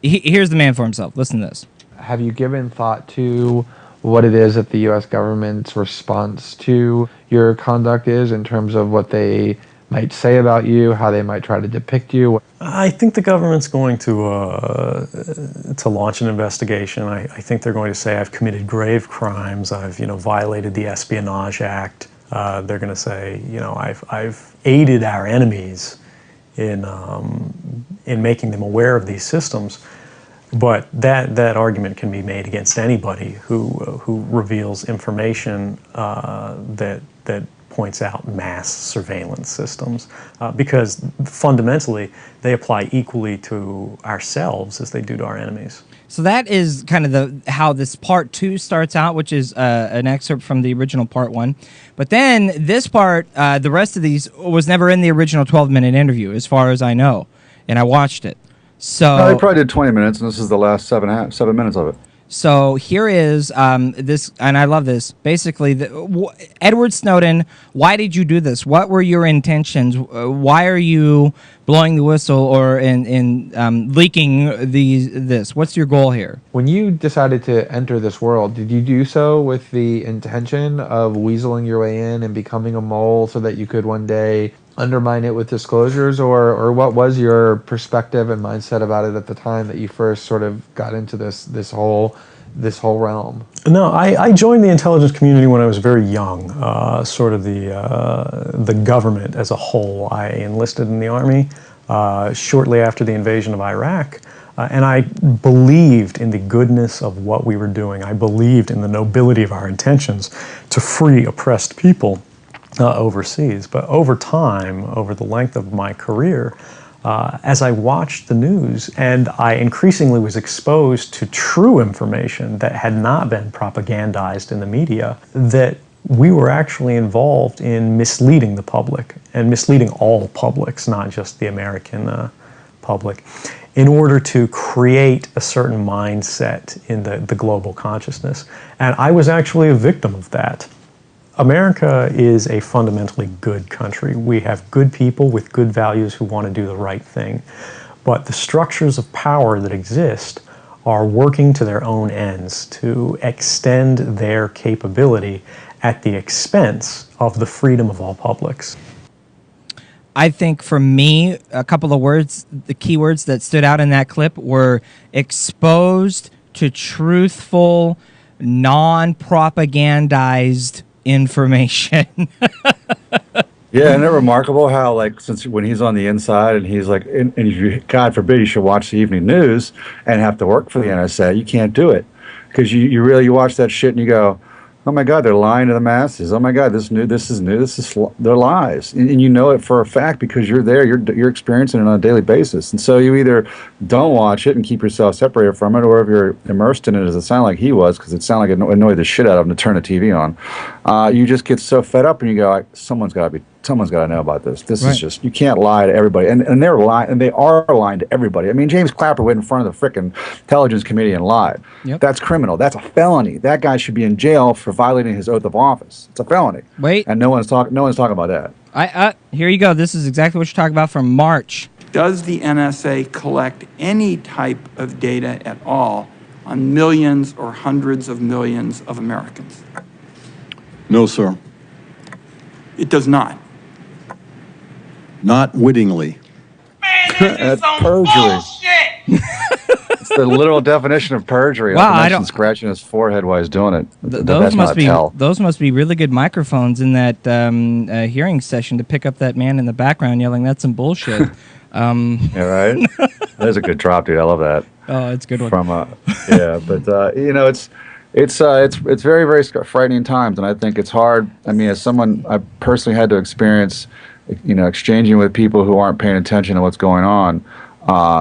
here's the man for himself. Listen to this. Have you given thought to what it is that the U.S. government's response to your conduct is in terms of what they might say about you, how they might try to depict you? I think the government's going to launch an investigation. I think they're going to say I've committed grave crimes. I've violated the Espionage Act. They're going to say I've aided our enemies in making them aware of these systems. But that argument can be made against anybody who reveals information that points out mass surveillance systems, because fundamentally they apply equally to ourselves as they do to our enemies. So that is kind of how this part 2 starts out, which is an excerpt from the original part 1. But then this part, the rest of these was never in the original 12-minute interview, as far as I know, and I watched it. So no, they probably did 20 minutes, and this is the last 7 minutes of it. So here is this, and I love this. Basically, Edward Snowden, why did you do this? What were your intentions? Why are you blowing the whistle or in leaking this? What's your goal here? When you decided to enter this world, did you do so with the intention of weaseling your way in and becoming a mole so that you could one day undermine it with disclosures, or what was your perspective and mindset about it at the time that you first sort of got into this whole realm? No, I joined the intelligence community when I was very young, sort of the government as a whole. I enlisted in the Army shortly after the invasion of Iraq, and I believed in the goodness of what we were doing. I believed in the nobility of our intentions to free oppressed people overseas. But over time, over the length of my career, as I watched the news and I increasingly was exposed to true information that had not been propagandized in the media, that we were actually involved in misleading the public and misleading all publics, not just the American public, in order to create a certain mindset in the global consciousness. And I was actually a victim of that. America is a fundamentally good country. We have good people with good values who want to do the right thing. But the structures of power that exist are working to their own ends to extend their capability at the expense of the freedom of all publics. I think for me, a couple of words, the keywords that stood out in that clip were exposed to truthful, non-propagandized information. Yeah, isn't it remarkable how, like, since when he's on the inside and he's like, and if God forbid you should watch the evening news and have to work for the NSA, you can't do it because you watch that shit and you go, oh my God, they're lying to the masses. Oh my God, this is new. They're lies, and you know it for a fact because you're there. You're experiencing it on a daily basis, and so you either don't watch it and keep yourself separated from it, or if you're immersed in it, as it sounded like he was, because it sounded like it annoyed the shit out of him to turn the TV on. You just get so fed up, and you go, someone's got to know about this. This is just, you can't lie to everybody, and they're lying, and they are lying to everybody. I mean, James Clapper went in front of the frickin' Intelligence Committee and lied. Yep. That's criminal. That's a felony. That guy should be in jail for violating his oath of office. It's a felony. Wait, and no one's talking about that. Here you go. This is exactly what you're talking about from March. Does the NSA collect any type of data at all on millions or hundreds of millions of Americans? No, sir. It does not. Not wittingly. Man, That's perjury. That's the literal definition of perjury. Wow, I don't scratching his forehead while he's doing it. Those must be really good microphones in that hearing session to pick up that man in the background yelling, "That's some bullshit." Yeah, right. There's a good drop, dude. I love that. Oh, it's a good one. From yeah, but you know, it's very, very frightening times, and I think it's hard. I mean, as someone, I personally had to experience, you know, exchanging with people who aren't paying attention to what's going on,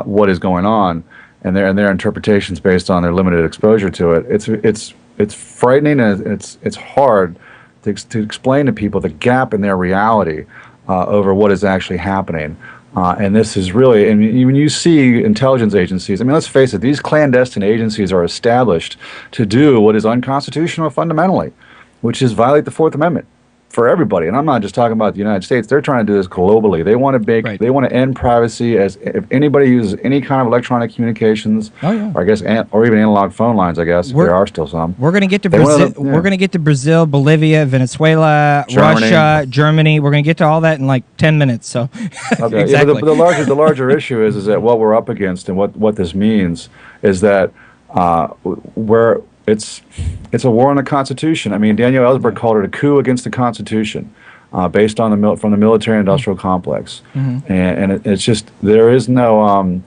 what is going on, and their interpretations based on their limited exposure to it. It's frightening, and it's hard to explain to people the gap in their reality over what is actually happening. And this is really, and when you see intelligence agencies, I mean, let's face it, these clandestine agencies are established to do what is unconstitutional fundamentally, which is violate the Fourth Amendment for everybody. And I'm not just talking about the United States. They're trying to do this globally. They want to they want to end privacy as if anybody uses any kind of electronic communications, or I guess, or even analog phone lines. I guess there are still some. We're going to get to Brazil. We're going to get to Brazil, Bolivia, Venezuela, Russia, Germany. We're going to get to all that in like 10 minutes. So, okay. Exactly. Yeah, but the larger issue is that what we're up against and what this means is that it's a war on the Constitution. I mean, Daniel Ellsberg called it a coup against the Constitution, based on from the military-industrial complex, and it's just there is no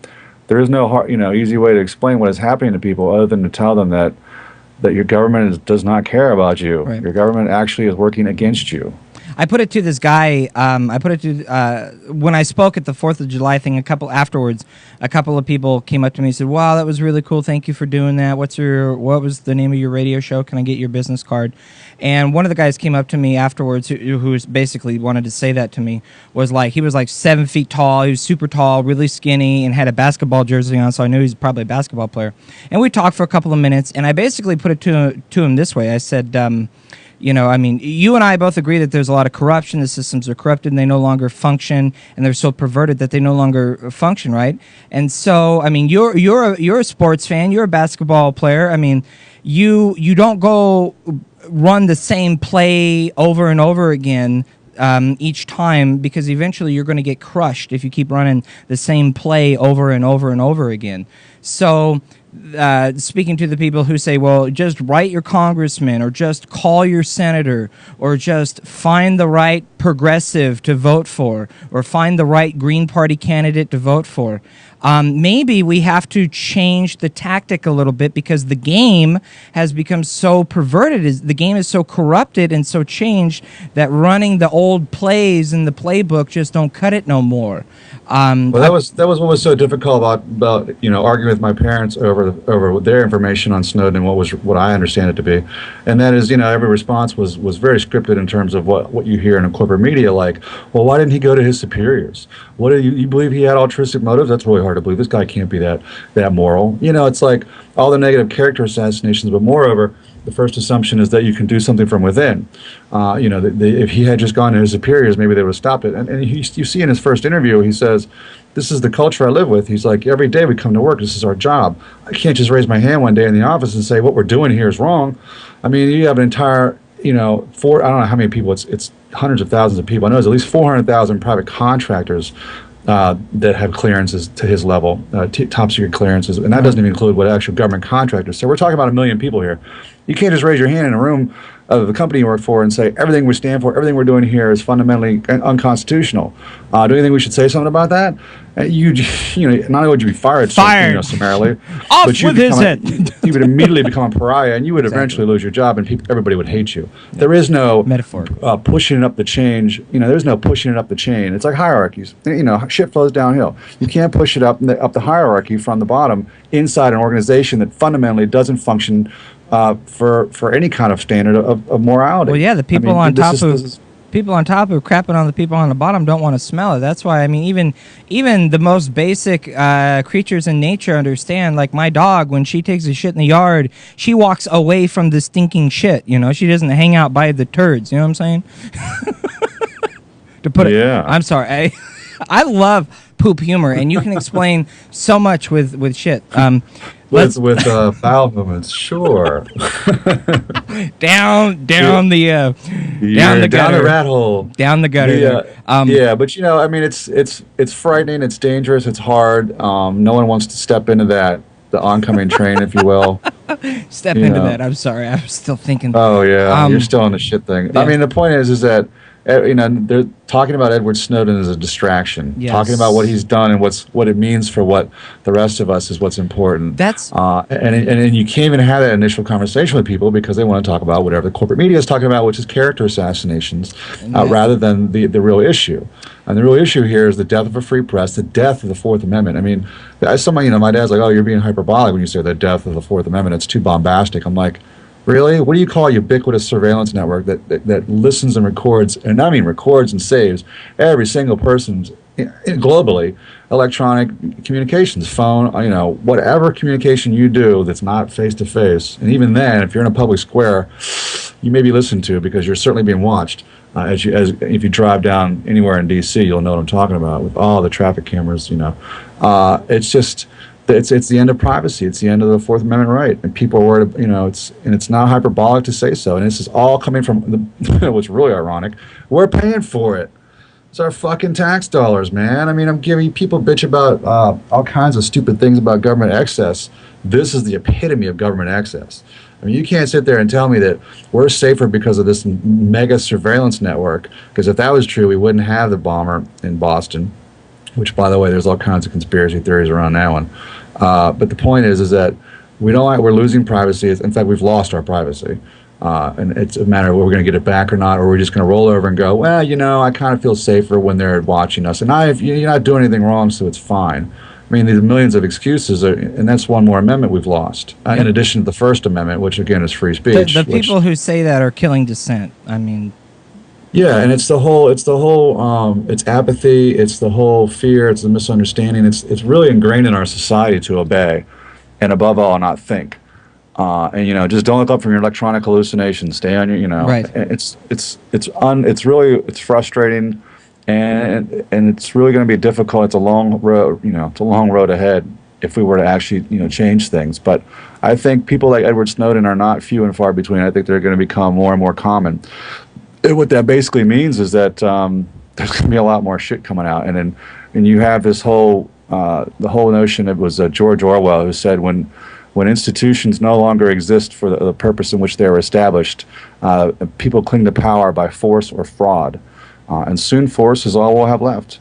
hard, easy way to explain what is happening to people other than to tell them that your government does not care about you. Right. Your government actually is working against you. I put it to this guy. When I spoke at the 4th of July thing. A couple of people came up to me and said, "Wow, that was really cool. Thank you for doing that. What was the name of your radio show? Can I get your business card?" And one of the guys came up to me afterwards, who basically wanted to say that to me. He was like 7 feet tall. He was super tall, really skinny, and had a basketball jersey on. So I knew he was probably a basketball player. And we talked for a couple of minutes. And I basically put it to him this way. I said, I mean, you and I both agree that there's a lot of corruption. The systems are corrupted and they no longer function, and they're so perverted that they no longer function, right? And so, I mean, you're a sports fan. You're a basketball player. I mean, you don't go run the same play over and over again each time, because eventually you're going to get crushed if you keep running the same play over and over and over again. So, speaking to the people who say, well, just write your congressman, or just call your senator, or just find the right progressive to vote for, or find the right Green Party candidate to vote for. Maybe we have to change the tactic a little bit, because the game has become so perverted. The game is so corrupted and so changed that running the old plays in the playbook just don't cut it no more. Well, that was what was so difficult about arguing with my parents over their information on Snowden and what I understand it to be, and that is every response was very scripted in terms of what you hear in a corporate media, like, well, why didn't he go to his superiors? What do you believe he had altruistic motives? That's really hard to believe. This guy can't be that moral. It's like all the negative character assassinations, but moreover, the first assumption is that you can do something from within. If he had just gone to his superiors, maybe they would have stopped it. And you see in his first interview, he says, "This is the culture I live with." He's like, every day we come to work, this is our job. I can't just raise my hand one day in the office and say, what we're doing here is wrong. I mean, you have an entire, I don't know how many people, it's hundreds of thousands of people. I know there's at least 400,000 private contractors that have clearances to his level, top secret clearances, and that doesn't even include what actual government contractors. So we're talking about 1 million people here. You can't just raise your hand in a room of the company you work for and say everything we stand for, everything we're doing here is fundamentally unconstitutional. Do you think we should say something about that? Not only would you be fired. Summarily, off but with his head. You would immediately become a pariah, and you would eventually lose your job, and everybody would hate you. Yeah. There is no metaphor pushing it up the change. There's no pushing it up the chain. It's like hierarchies. Shit flows downhill. You can't push it up the hierarchy from the bottom inside an organization that fundamentally doesn't function for any kind of standard of morality. Well, yeah, the people people on top of crapping on the people on the bottom don't want to smell it. That's why, I mean, even the most basic creatures in nature understand. Like my dog, when she takes a shit in the yard, she walks away from the stinking shit. She doesn't hang out by the turds. You know what I'm saying? I'm sorry. I love poop humor, and you can explain so much with shit. With bowel movements, sure. down the gutter, down the rat hole, down the gutter. But it's frightening. It's dangerous. It's hard. No one wants to step into that oncoming train, if you will. Step into that. I'm sorry. I was still thinking. Oh yeah, you're still on the shit thing. Yeah. I mean, the point is that they're talking about Edward Snowden as a distraction. Yes. Talking about what he's done and what it means for what the rest of us is what's important. That's and you can't even have that initial conversation with people because they want to talk about whatever the corporate media is talking about, which is character assassinations, rather than the real issue. And the real issue here is the death of a free press, the death of the Fourth Amendment. I mean, as somebody, my dad's like, "Oh, you're being hyperbolic when you say the death of the Fourth Amendment. It's too bombastic." I'm like, really? What do you call a ubiquitous surveillance network that listens and records, and I mean records and saves every single person's globally electronic communications, phone, whatever communication you do that's not face to face, and even then, if you're in a public square, you may be listened to because you're certainly being watched. As if you drive down anywhere in D.C., you'll know what I'm talking about with all the traffic cameras. It's just. It's the end of privacy. It's the end of the Fourth Amendment right, and people are worried. It's not hyperbolic to say so. And this is all coming from what's really ironic. We're paying for it. It's our fucking tax dollars, man. I mean, I'm giving people bitch about all kinds of stupid things about government excess. This is the epitome of government excess. I mean, you can't sit there and tell me that we're safer because of this mega surveillance network. Because if that was true, we wouldn't have the bomber in Boston. Which, by the way, there's all kinds of conspiracy theories around that one. But the point is that we're losing privacy. In fact, we've lost our privacy. And it's a matter of whether we're going to get it back or not, or we're just going to roll over and go, well, I kind of feel safer when they're watching us. And you're not doing anything wrong, so it's fine. I mean, there's millions of excuses, and that's one more amendment we've lost. In addition to the First Amendment, which, again, is free speech. The people who say that are killing dissent. I mean... Yeah, and it's apathy, it's the whole fear, it's the misunderstanding. It's really ingrained in our society to obey, and above all, not think. And just don't look up from your electronic hallucinations. Stay on your, Right. It's frustrating, and it's really going to be difficult. It's a long road. It's a long road ahead if we were to actually change things. But I think people like Edward Snowden are not few and far between. I think they're going to become more and more common. What that basically means is that there's going to be a lot more shit coming out, and you have this whole the whole notion. It was George Orwell who said when institutions no longer exist for the purpose in which they were established, people cling to power by force or fraud, and soon force is all we'll have left.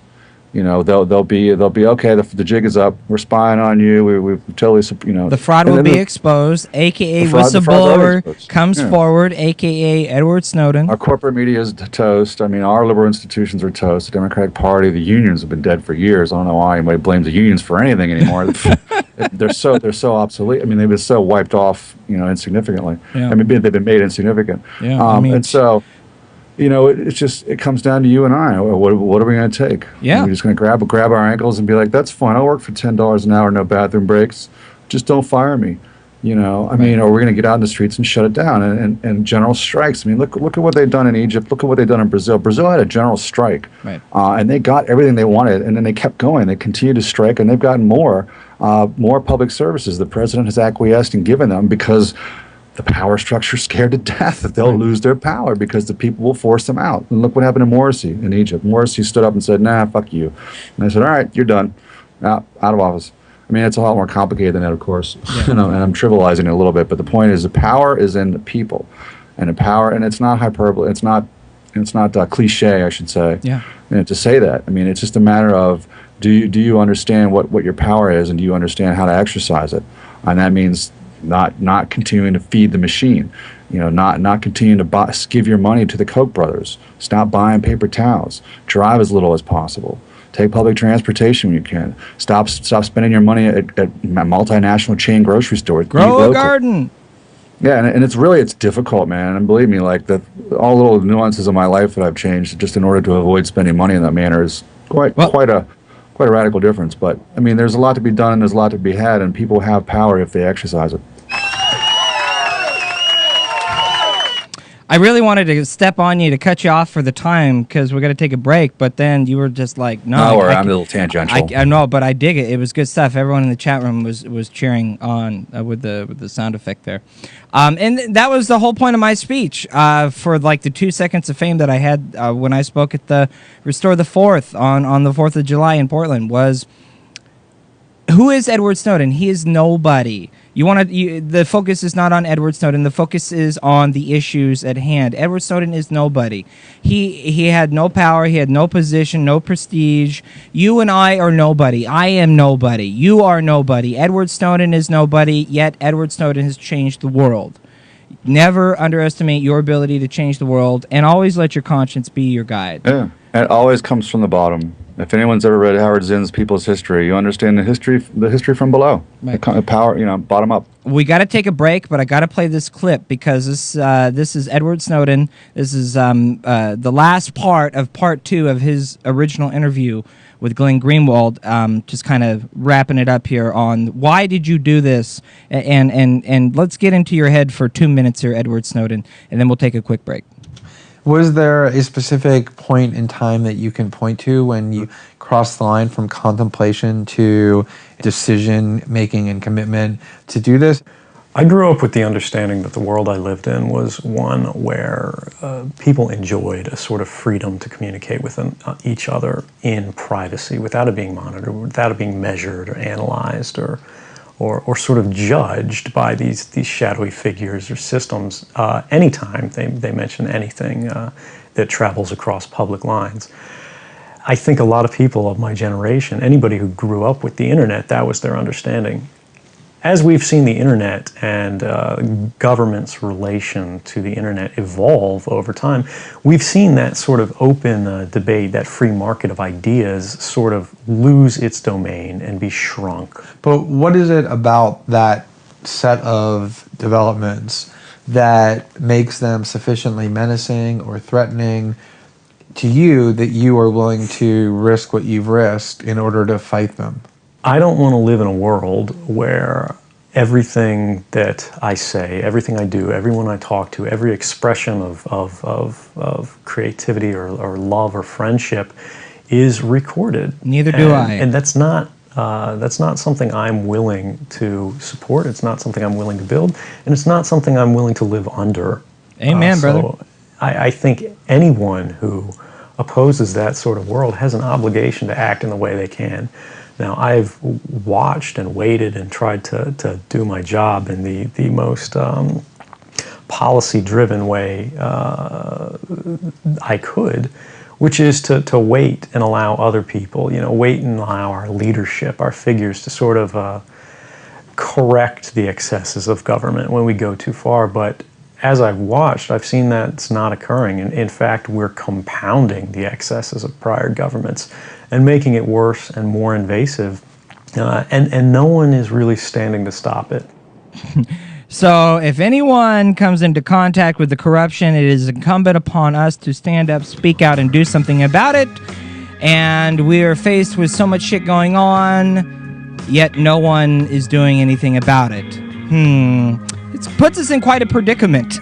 They'll be okay. The jig is up. We're spying on you. We've totally the fraud will be exposed. AKA whistleblower comes forward. AKA Edward Snowden. Our corporate media is toast. I mean, our liberal institutions are toast. The Democratic Party, the unions have been dead for years. I don't know why anybody blames the unions for anything anymore. They're so obsolete. I mean, they've been so wiped off. Insignificantly. Yeah. I mean, they've been made insignificant. Yeah. And so. It comes down to you and I. What are we going to take? Yeah. We're just going to grab our ankles and be like, that's fine. I'll work for $10 an hour, no bathroom breaks. Just don't fire me. Or we're going to get out in the streets and shut it down and general strikes. I mean, look at what they've done in Egypt. Look at what they've done in Brazil. Brazil had a general strike. Right. And they got everything they wanted, and then they kept going. They continued to strike, and they've gotten more public services. The president has acquiesced and given them because the power structure is scared to death that they'll lose their power because the people will force them out. And look what happened to Morsi in Egypt. Morsi stood up and said, nah, fuck you. And they said, all right, you're done. Out of office. I mean, it's a lot more complicated than that, of course. Yeah. And I'm trivializing it a little bit. But the point is the power is in the people. And it's not hyperbole. It's not cliche, I should say. Yeah. To say that. I mean, it's just a matter of do you understand what your power is, and do you understand how to exercise it? And that means not continuing to feed the machine, not continuing to give your money to the Koch brothers. Stop buying paper towels. Drive as little as possible. Take public transportation when you can. Stop spending your money at multinational chain grocery stores. Grow a garden. Yeah, and it's difficult, man. And believe me, like all little nuances of my life that I've changed just in order to avoid spending money in that manner is quite a radical difference. But I mean, there's a lot to be done and there's a lot to be had, and people have power if they exercise it. I really wanted to step on you to cut you off for the time because we're going to take a break, but then you were just like, no. I'm a little tangential. I know, but I dig it. It was good stuff. Everyone in the chat room was cheering on with the sound effect there. And that was the whole point of my speech for like the 2 seconds of fame that I had when I spoke at the Restore the Fourth on the 4th of July in Portland was Who is Edward Snowden? He is nobody. The focus is not on Edward Snowden. The focus is on the issues at hand. Edward Snowden is nobody. He had no power. He had no position, no prestige. You and I are nobody. I am nobody. You are nobody. Edward Snowden is nobody, yet Edward Snowden has changed the world. Never underestimate your ability to change the world, and always let your conscience be your guide. Yeah, and it always comes from the bottom. If anyone's ever read Howard Zinn's People's History, you understand the history from below. Right. The power, bottom up. We got to take a break, but I got to play this clip because this is Edward Snowden. This is the last part of part 2 of his original interview with Glenn Greenwald. Just kind of wrapping it up here on why did you do this, and let's get into your head for 2 minutes here, Edward Snowden, and then we'll take a quick break. Was there a specific point in time that you can point to when you crossed the line from contemplation to decision making and commitment to do this? I grew up with the understanding that the world I lived in was one where people enjoyed a sort of freedom to communicate with each other in privacy without it being monitored, without it being measured or analyzed or sort of judged by these shadowy figures or systems anytime they mention anything that travels across public lines. I think a lot of people of my generation, anybody who grew up with the internet, that was their understanding. As we've seen the internet and government's relation to the internet evolve over time, we've seen that sort of open debate, that free market of ideas sort of lose its domain and be shrunk. But what is it about that set of developments that makes them sufficiently menacing or threatening to you that you are willing to risk what you've risked in order to fight them? I don't want to live in a world where everything that I say, everything I do, everyone I talk to, every expression of creativity or love or friendship is recorded. Neither do I. And that's not something I'm willing to support. It's not something I'm willing to build, and it's not something I'm willing to live under. Amen, brother. So I think anyone who opposes that sort of world has an obligation to act in the way they can. Now, I've watched and waited and tried to do my job in the most policy-driven way I could, which is to wait and allow other people, wait and allow our leadership, our figures to sort of correct the excesses of government when we go too far. But as I've watched, I've seen that's not occurring. And in fact, we're compounding the excesses of prior governments and making it worse and more invasive. And no one is really standing to stop it. So if anyone comes into contact with the corruption, it is incumbent upon us to stand up, speak out, and do something about it. And we are faced with so much shit going on, yet no one is doing anything about it. It puts us in quite a predicament.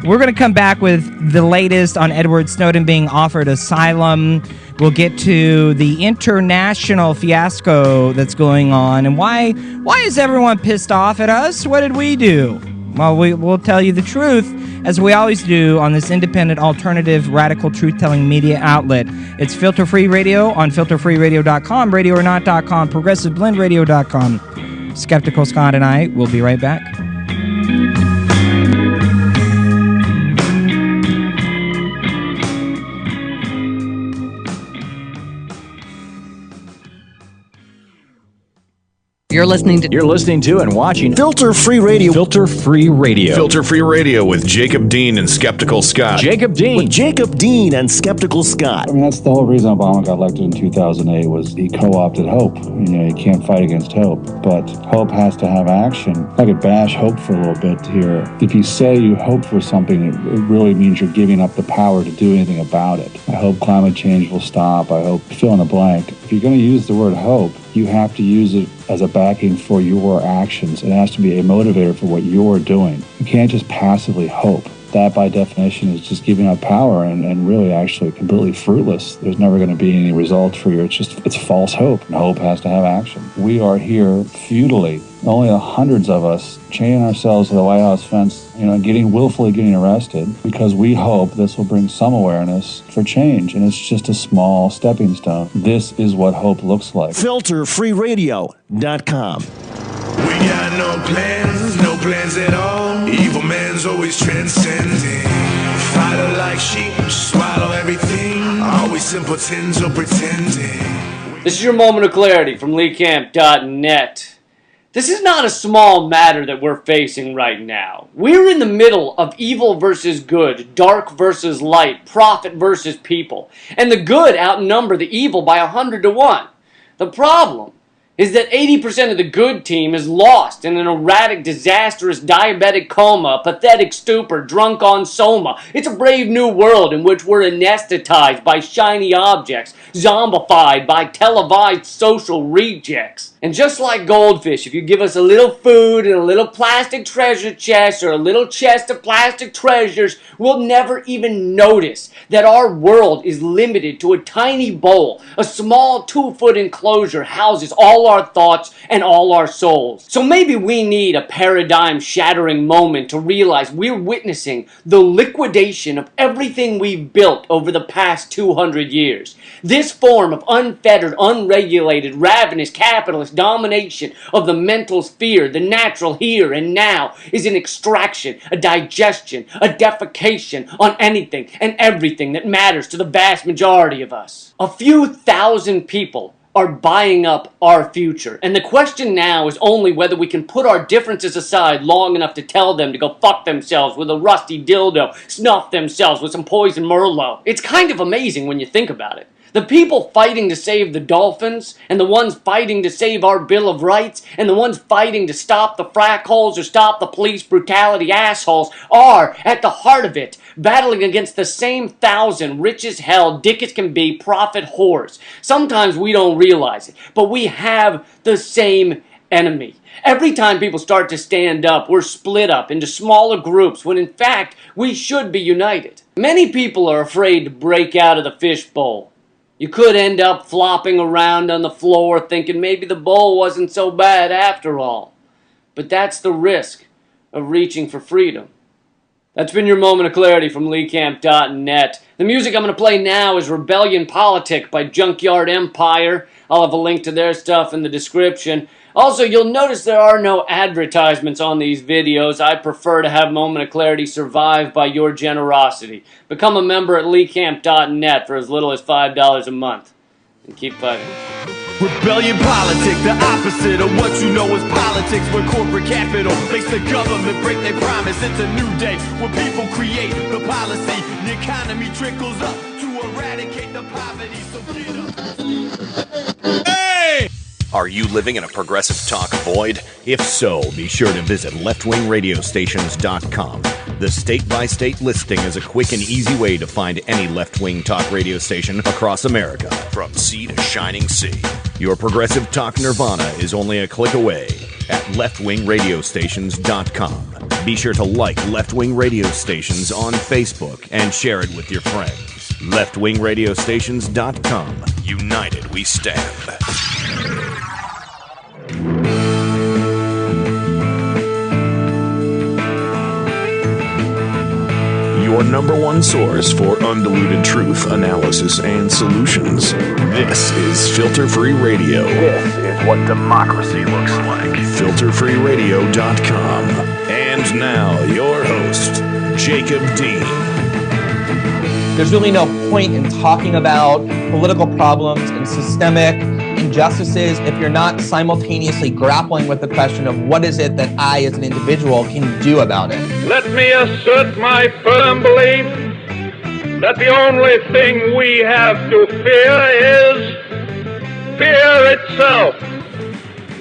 We're going to come back with the latest on Edward Snowden being offered asylum. We'll get to the international fiasco that's going on and why is everyone pissed off at us? What did we do? Well, we'll tell you the truth, as we always do on this independent, alternative, radical, truth-telling media outlet. It's Filter Free Radio on filterfreeradio.com, radioornot.com, progressiveblendradio.com. Skeptical Scott and I will be right back. You're listening to and watching Filter Free Radio. Filter Free Radio. Filter Free Radio with Jacob Dean and Skeptical Scott. Jacob Dean and Skeptical Scott. I mean, that's the whole reason Obama got elected in 2008 was he co-opted hope. You can't fight against hope, but hope has to have action. I could bash hope for a little bit here. If you say you hope for something, it really means you're giving up the power to do anything about it. I hope climate change will stop. I hope fill in the blank. If you're going to use the word hope, you have to use it as a backing for your actions. It has to be a motivator for what you're doing. You can't just passively hope. That, by definition, is just giving up power and really actually completely fruitless. There's never going to be any results for you. It's false hope. And hope has to have action. We are here futilely only hundreds of us chaining ourselves to the White House fence, willfully getting arrested because we hope this will bring some awareness for change. And it's just a small stepping stone. This is what hope looks like. FilterFreeRadio.com. We got no plans at all. Evil man's always transcending. Follow like sheep, swallow everything. Always simpletons or pretending. This is your moment of clarity from LeeCamp.net. This is not a small matter that we're facing right now. We're in the middle of evil versus good, dark versus light, prophet versus people. And the good outnumber the evil by 100 to 1. The problem is that 80% of the good team is lost in an erratic, disastrous, diabetic coma, pathetic stupor, drunk on soma. It's a brave new world in which we're anesthetized by shiny objects, zombified by televised social rejects. And just like goldfish, if you give us a little food and a little plastic treasure chest or a little chest of plastic treasures, we'll never even notice that our world is limited to a tiny bowl. A small 2-foot enclosure houses all our thoughts and all our souls. So maybe we need a paradigm-shattering moment to realize we're witnessing the liquidation of everything we've built over the past 200 years. This form of unfettered, unregulated, ravenous, capitalist domination of the mental sphere, the natural here and now, is an extraction, a digestion, a defecation on anything and everything that matters to the vast majority of us. A few thousand people are buying up our future, and the question now is only whether we can put our differences aside long enough to tell them to go fuck themselves with a rusty dildo, snuff themselves with some poison Merlot. It's kind of amazing when you think about it. The people fighting to save the dolphins, and the ones fighting to save our Bill of Rights, and the ones fighting to stop the frack holes or stop the police brutality assholes are, at the heart of it, battling against the same 1,000 rich as hell, dick as can be, profit whores. Sometimes we don't realize it, but we have the same enemy. Every time people start to stand up, we're split up into smaller groups when in fact we should be united. Many people are afraid to break out of the fishbowl. You could end up flopping around on the floor thinking maybe the bowl wasn't so bad after all. But that's the risk of reaching for freedom. That's been your moment of clarity from LeeCamp.net. The music I'm going to play now is Rebellion Politic by Junkyard Empire. I'll have a link to their stuff in the description. Also, you'll notice there are no advertisements on these videos. I prefer to have Moment of Clarity survive by your generosity. Become a member at LeeCamp.net for as little as $5 a month. And keep fighting. Rebellion politic, the opposite of what you know is politics. Where corporate capital makes the government break their promise. It's a new day where people create the policy. The economy trickles up to eradicate the poverty. So get up. Hey! Are you living in a progressive talk void? If so, be sure to visit leftwingradiostations.com. The state-by-state listing is a quick and easy way to find any left-wing talk radio station across America, from sea to shining sea. Your progressive talk nirvana is only a click away at leftwingradiostations.com. Be sure to like Left Wing Radio Stations on Facebook and share it with your friends. leftwingradiostations.com. United we stand. Your number one source for undiluted truth, analysis, and solutions. This is Filter Free Radio. This is what democracy looks like. FilterFreeRadio.com. And now, your host, Jacob Dean. There's really no point in talking about political problems and systemic injustices if you're not simultaneously grappling with the question of what is it that I as an individual can do about it. Let me assert my firm belief that the only thing we have to fear is fear itself.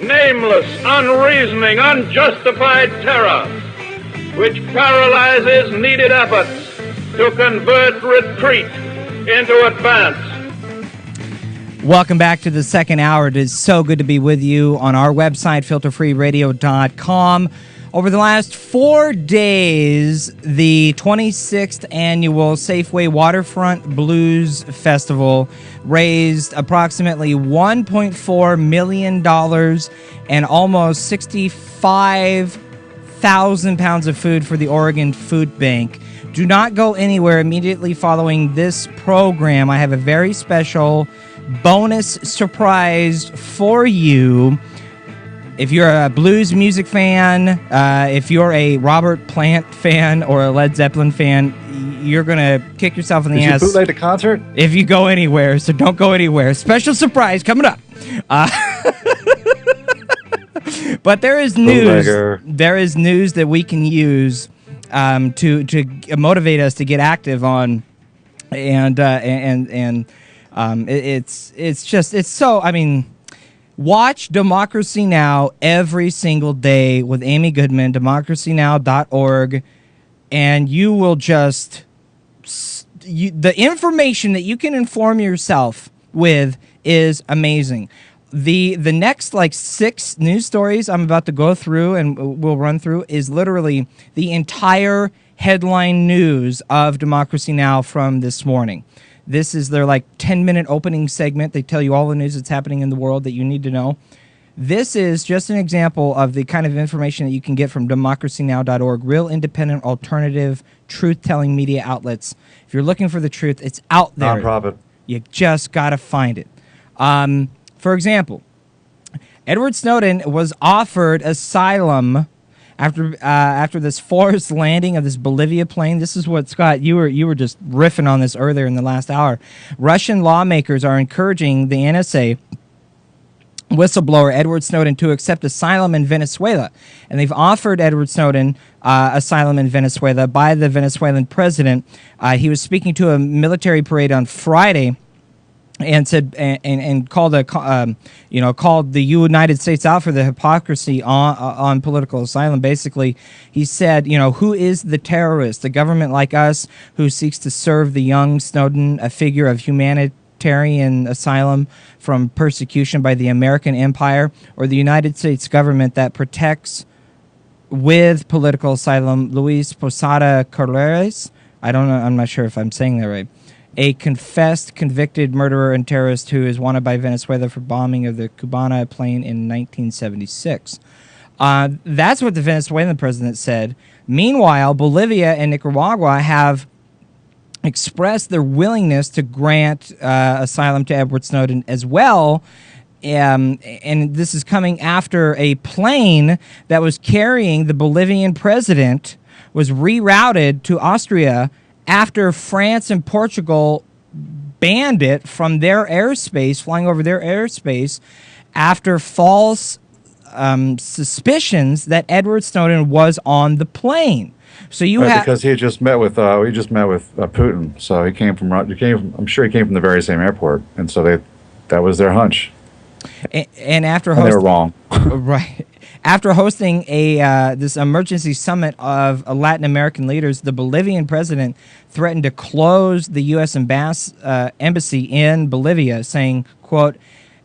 Nameless, unreasoning, unjustified terror which paralyzes needed efforts to convert retreat into advance. Welcome back to the second hour. It is so good to be with you on our website, filterfreeradio.com. Over the last 4 days, the 26th annual Safeway Waterfront Blues Festival raised approximately $1.4 million and almost 65,000 pounds of food for the Oregon Food Bank. Do not go anywhere. Immediately following this program, I have a very special bonus surprise for you. If you're a blues music fan, if you're a Robert Plant fan or a Led Zeppelin fan, you're going to kick yourself in the ass. Did you bootleg the concert? If you go anywhere, so don't go anywhere. Special surprise coming up. But there is news. Bootlegger. There is news that we can use to motivate us to get active on, and it's so. I mean, watch Democracy Now! Every single day with Amy Goodman, democracynow.org, and you will just the information that you can inform yourself with is amazing. The next 6 news stories I'm about to go through and we'll run through is literally the entire headline news of Democracy Now! From this morning. This is their 10-minute opening segment. They tell you all the news that's happening in the world that you need to know. This is just an example of the kind of information that you can get from democracynow.org, real independent, alternative, truth-telling media outlets. If you're looking for the truth, it's out there. Nonprofit. You just got to find it. For example, Edward Snowden was offered asylum after this forced landing of this Bolivia plane. This is what, Scott, you were just riffing on this earlier in the last hour. Russian lawmakers are encouraging the NSA whistleblower Edward Snowden to accept asylum in Venezuela. And they've offered Edward Snowden asylum in Venezuela by the Venezuelan president. He was speaking to a military parade on Friday and said and called called the United States out for the hypocrisy on political asylum. Basically, he said, who is the terrorist? The government like us who seeks to serve the young Snowden, a figure of humanitarian asylum from persecution by the American empire, or the United States government that protects with political asylum Luis Posada Carreras? I don't know. I'm not sure if I'm saying that right. A confessed, convicted murderer and terrorist who is wanted by Venezuela for bombing of the Cubana plane in 1976. That's what the Venezuelan president said. Meanwhile, Bolivia and Nicaragua have expressed their willingness to grant asylum to Edward Snowden as well. And this is coming after a plane that was carrying the Bolivian president was rerouted to Austria after France and Portugal banned it from their airspace, flying over their airspace, after false suspicions that Edward Snowden was on the plane. So because he just met with Putin, so he came from. I'm sure he came from the very same airport, and so that was their hunch. And after they were wrong, right? After hosting this emergency summit of Latin American leaders, the Bolivian president threatened to close the U.S. embassy in Bolivia, saying, quote,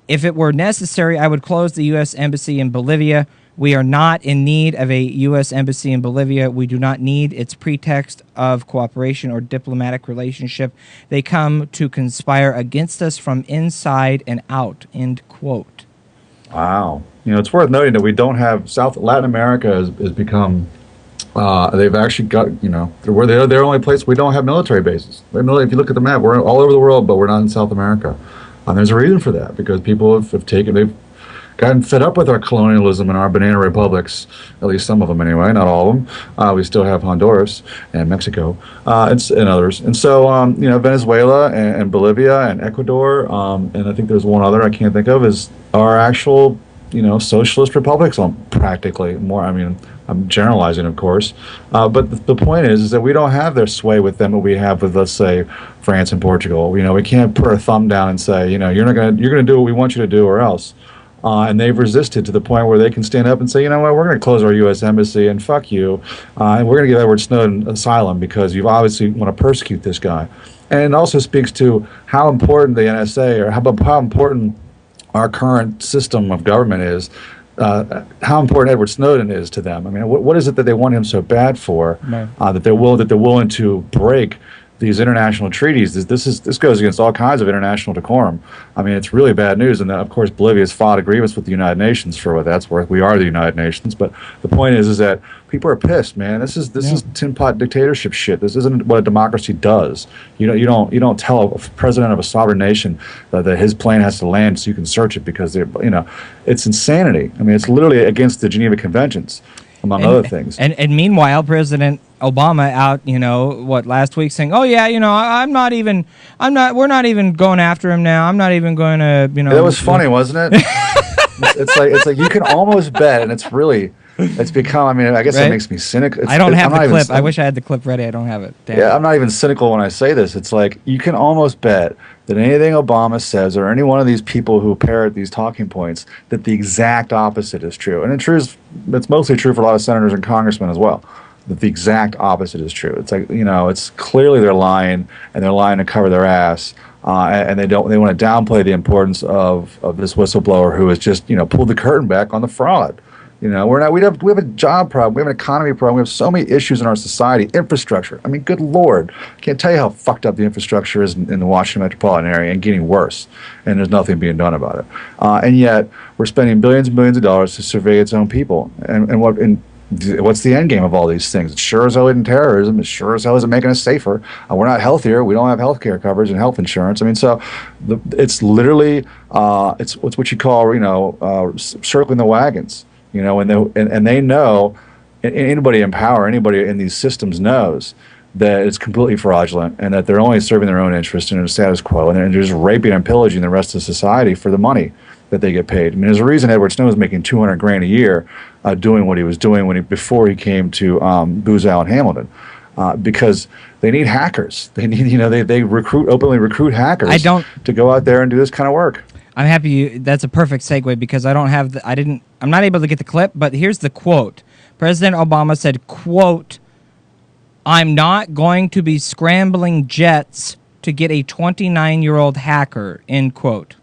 "If it were necessary, I would close the U.S. embassy in Bolivia. We are not in need of a U.S. embassy in Bolivia. We do not need its pretext of cooperation or diplomatic relationship. They come to conspire against us from inside and out," end quote. Wow. It's worth noting that we don't have Latin America has become, they've actually got, they're the only place we don't have military bases. If you look at the map, we're all over the world, but we're not in South America. And there's a reason for that, because people they've gotten fed up with our colonialism and our banana republics, at least some of them anyway, not all of them. We still have Honduras and Mexico and others. And so, Venezuela and Bolivia and Ecuador, and I think there's one other I can't think of, are actual, socialist republics practically. More, I'm generalizing, of course. But the point is that we don't have their sway with them that we have with, let's say, France and Portugal. We can't put our thumb down and say, you're going to do what we want you to do or else. And they've resisted to the point where they can stand up and say, we're going to close our U.S. embassy and fuck you. And we're going to give Edward Snowden asylum because you obviously want to persecute this guy. And it also speaks to how important the NSA or how important our current system of government is. how important Edward Snowden is to them. I mean, what is it that they want him so bad for? Right. That they're willing to break these international treaties. This goes against all kinds of international decorum. I mean, it's really bad news. And of course, Bolivia's filed agreements with the United Nations for what that's worth. We are the United Nations, but the point is that people are pissed, man. This is tin pot dictatorship shit. This isn't what a democracy does. You don't tell a president of a sovereign nation that his plane has to land so you can search it because it's insanity. I mean, it's literally against the Geneva Conventions, among other things. And meanwhile, President Obama out, last week saying, "Oh yeah, we're not even going after him now. I'm not even going to, That was funny, wasn't it? it's like you can almost bet, and it's become. I mean, I guess Right? it makes me cynical. I don't have the clip. I wish I had the clip ready. I don't have it. Damn. Yeah, I'm not even cynical when I say this. It's like you can almost bet that anything Obama says or any one of these people who parrot these talking points, that the exact opposite is true. And it's mostly true for a lot of senators and congressmen as well, that the exact opposite is true. It's like, it's clearly they're lying, and they're lying to cover their ass. And they want to downplay the importance of this whistleblower who has just, pulled the curtain back on the fraud. We have a job problem, we have an economy problem, we have so many issues in our society. Infrastructure. I mean, good Lord, can't tell you how fucked up the infrastructure is in the Washington metropolitan area, and getting worse. And there's nothing being done about it. And yet we're spending billions and billions of dollars to survey its own people. And what's the end game of all these things? It sure as hell isn't terrorism. It sure as hell isn't making us safer. We're not healthier. We don't have health care coverage and health insurance. I mean, so it's literally it's what you call circling the wagons. And they know, and anybody in power, anybody in these systems knows that it's completely fraudulent, and that they're only serving their own interest in a status quo, and they're just raping and pillaging the rest of society for the money that they get paid. I mean, there's a reason Edward Snowden was making $200,000 a year doing what he was doing before he came to Boozow and Hamilton, because they need hackers. They need, they openly recruit hackers to go out there and do this kind of work. I'm happy that's a perfect segue because I'm not able to get the clip, but here's the quote. President Obama said, quote, "I'm not going to be scrambling jets to get a 29-year-old hacker," end quote.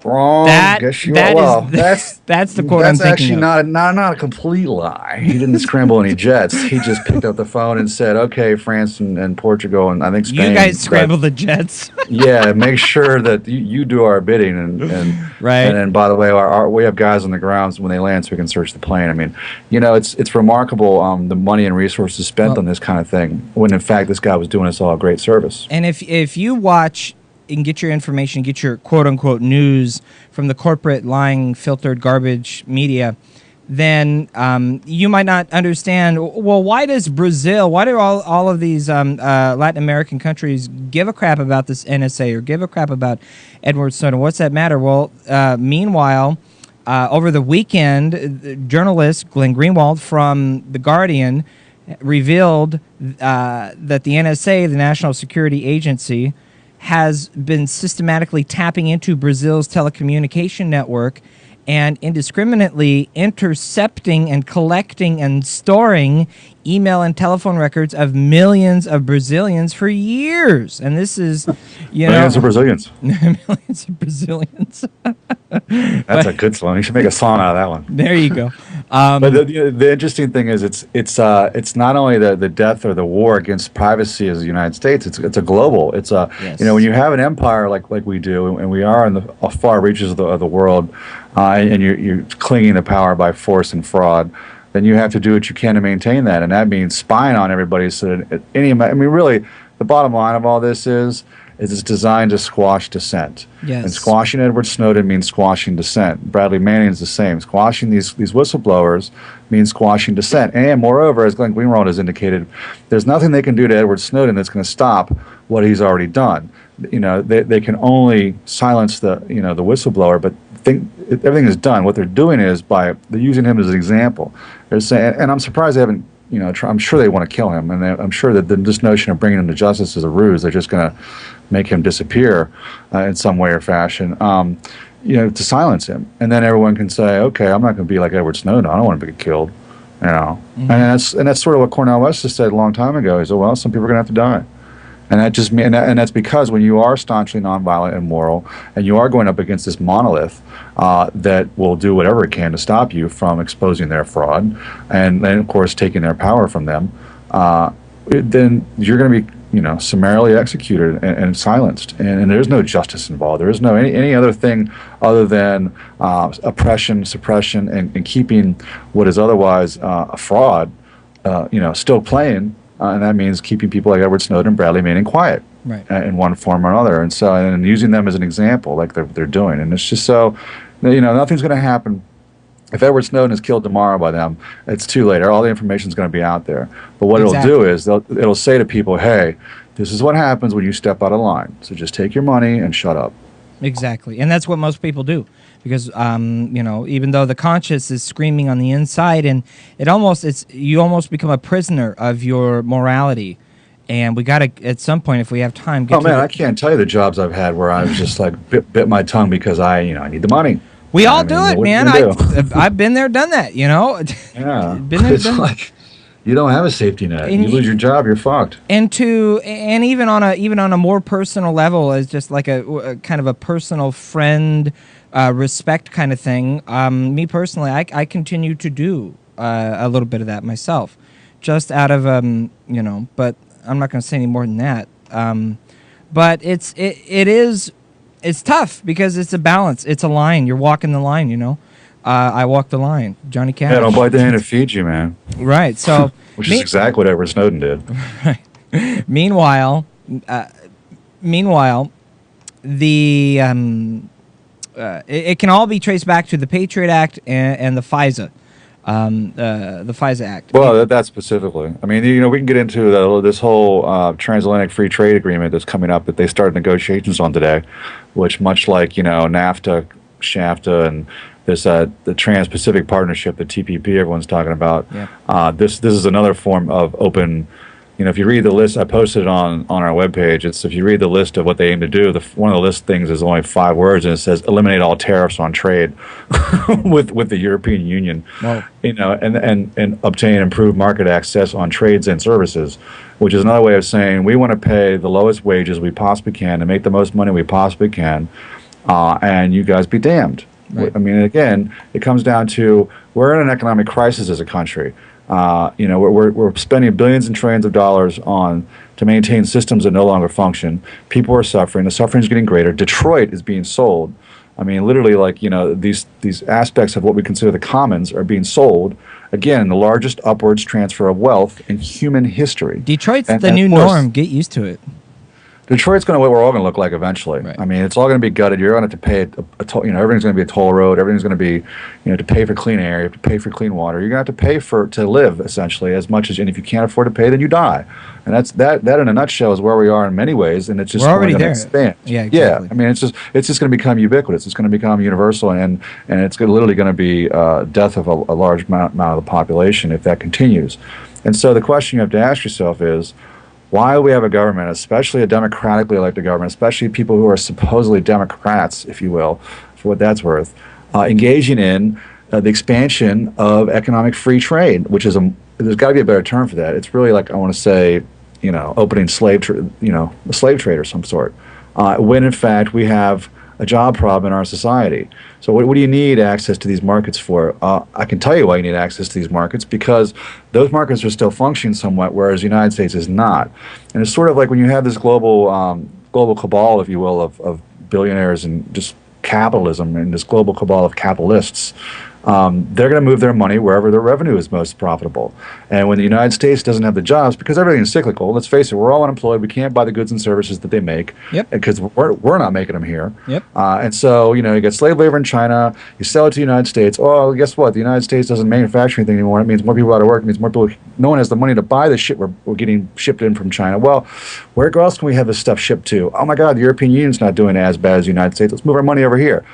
Wrong. That's the quote I'm thinking That's actually not a complete lie. He didn't scramble any jets. He just picked up the phone and said, "Okay, France and Portugal and I think Spain. You guys scramble the jets." Yeah, make sure that you do our bidding and right. And then, by the way, we have guys on the ground when they land, so we can search the plane. I mean, it's remarkable the money and resources spent on this kind of thing, when in fact this guy was doing us all a great service. And if you watch and get your information, get your quote-unquote news from the corporate lying, filtered garbage media, then you might not understand, well, why do all of these Latin American countries give a crap about this NSA or give a crap about Edward Snowden? What's that matter? Well, meanwhile, over the weekend, journalist Glenn Greenwald from The Guardian revealed that the NSA, the National Security Agency, has been systematically tapping into Brazil's telecommunication network and indiscriminately intercepting and collecting and storing email and telephone records of millions of Brazilians for years. And this is, millions of Brazilians. Millions of Brazilians. That's a good song. You should make a song out of that one. There you go. But the interesting thing is, it's not only the death or the war against privacy as the United States. It's a global. It's yes. When you have an empire like we do, and we are in the far reaches of the world, and you're clinging to power by force and fraud, then you have to do what you can to maintain that, and that means spying on everybody. So that really, the bottom line of all this is it's designed to squash dissent. Yes. And squashing Edward Snowden means squashing dissent. Bradley Manning's the same. Squashing these whistleblowers means squashing dissent. And moreover, as Glenn Greenwald has indicated, there's nothing they can do to Edward Snowden that's going to stop what he's already done. They can only silence the whistleblower, but everything is done. What they're doing is they're using him as an example. They're saying, and I'm surprised they haven't. I'm sure they want to kill him, and I'm sure that this notion of bringing him to justice is a ruse. They're just going to make him disappear in some way or fashion, to silence him, and then everyone can say, "Okay, I'm not going to be like Edward Snowden. I don't want to be killed," Mm-hmm. And that's sort of what Cornel West has said a long time ago. He said, "Well, some people are going to have to die." And that's because when you are staunchly nonviolent and moral, and you are going up against this monolith that will do whatever it can to stop you from exposing their fraud, and then of course taking their power from them, then you're going to be summarily executed and silenced, and there's no justice involved. There is no any other thing other than oppression, suppression, and keeping what is otherwise a fraud, still playing. And that means keeping people like Edward Snowden and Bradley Manning quiet, right, in one form or another, and using them as an example, like they're doing. And it's just so, nothing's going to happen. If Edward Snowden is killed tomorrow by them, it's too late. All the information is going to be out there. But what it'll do is it'll say to people, "Hey, this is what happens when you step out of line. So just take your money and shut up." Exactly, and that's what most people do. Because even though the conscience is screaming on the inside, and you almost become a prisoner of your morality, and we got to at some point, if we have time. I can't tell you the jobs I've had where I've just like bit my tongue because I need the money. We all do it, man. I've been there, done that. Yeah, been there, it's done like you don't have a safety net. You lose your job, you're fucked. And even on a more personal level, as just like a kind of a personal friend. Respect kind of thing. Me personally, I continue to do a little bit of that myself, just out of But I'm not going to say any more than that. But it's tough because it's a balance. It's a line. You're walking the line. I walk the line. Johnny Cash. Yeah, don't bite the hand that feeds you, man. Right. So which is exactly what Edward Snowden did. Right. Meanwhile, the it can all be traced back to the Patriot Act and the FISA, the FISA Act. Well, that specifically. I mean, we can get into this whole transatlantic free trade agreement that's coming up that they started negotiations on today, which much like NAFTA, SHAFTA, and this the Trans-Pacific Partnership, the TPP, everyone's talking about. Yeah. This is another form of open. If you read the list, I posted on our webpage. If you read the list of what they aim to do, one of the list things is only 5 words, and it says eliminate all tariffs on trade with the European Union. Wow. And obtain improved market access on trades and services, which is another way of saying we want to pay the lowest wages we possibly can and make the most money we possibly can, and you guys be damned. Right. I mean, again, it comes down to we're in an economic crisis as a country. We're spending billions and trillions of dollars to maintain systems that no longer function. People are suffering. The suffering is getting greater. Detroit is being sold. I mean, literally, these aspects of what we consider the commons are being sold. Again, the largest upwards transfer of wealth in human history. Detroit's the new norm. Get used to it. Detroit's going to what we're all going to look like eventually. Right. I mean, it's all going to be gutted. You're going to have to pay a toll. Everything's going to be a toll road. Everything's going to be, to pay for clean air. You have to pay for clean water. You're going to have to pay to live essentially as much as. And if you can't afford to pay, then you die. And that in a nutshell is where we are in many ways. And it's just we're already going to there. expand. Yeah, exactly. Yeah. I mean, it's just going to become ubiquitous. It's going to become universal, and it's literally going to be death of a large amount of the population if that continues. And so the question you have to ask yourself is, why do we have a government, especially a democratically elected government, especially people who are supposedly Democrats, if you will, for what that's worth, engaging in the expansion of economic free trade, which is there's got to be a better term for that. It's really like, I want to say, opening a slave trade or some sort, when in fact we have a job problem in our society. So what do you need access to these markets for? I can tell you why you need access to these markets, because those markets are still functioning somewhat, whereas the United States is not. And it's sort of like when you have this global cabal, if you will, of billionaires and just capitalism, and this global cabal of capitalists. They're going to move their money wherever their revenue is most profitable. And when the United States doesn't have the jobs, because everything is cyclical, let's face it, we're all unemployed. We can't buy the goods and services that they make because we're not making them here. Yep. And so, you get slave labor in China, you sell it to the United States. Oh, guess what? The United States doesn't manufacture anything anymore. It means more people out of work. It means more people, no one has the money to buy the shit we're getting shipped in from China. Well, where else can we have this stuff shipped to? Oh my God, the European Union's not doing as bad as the United States. Let's move our money over here.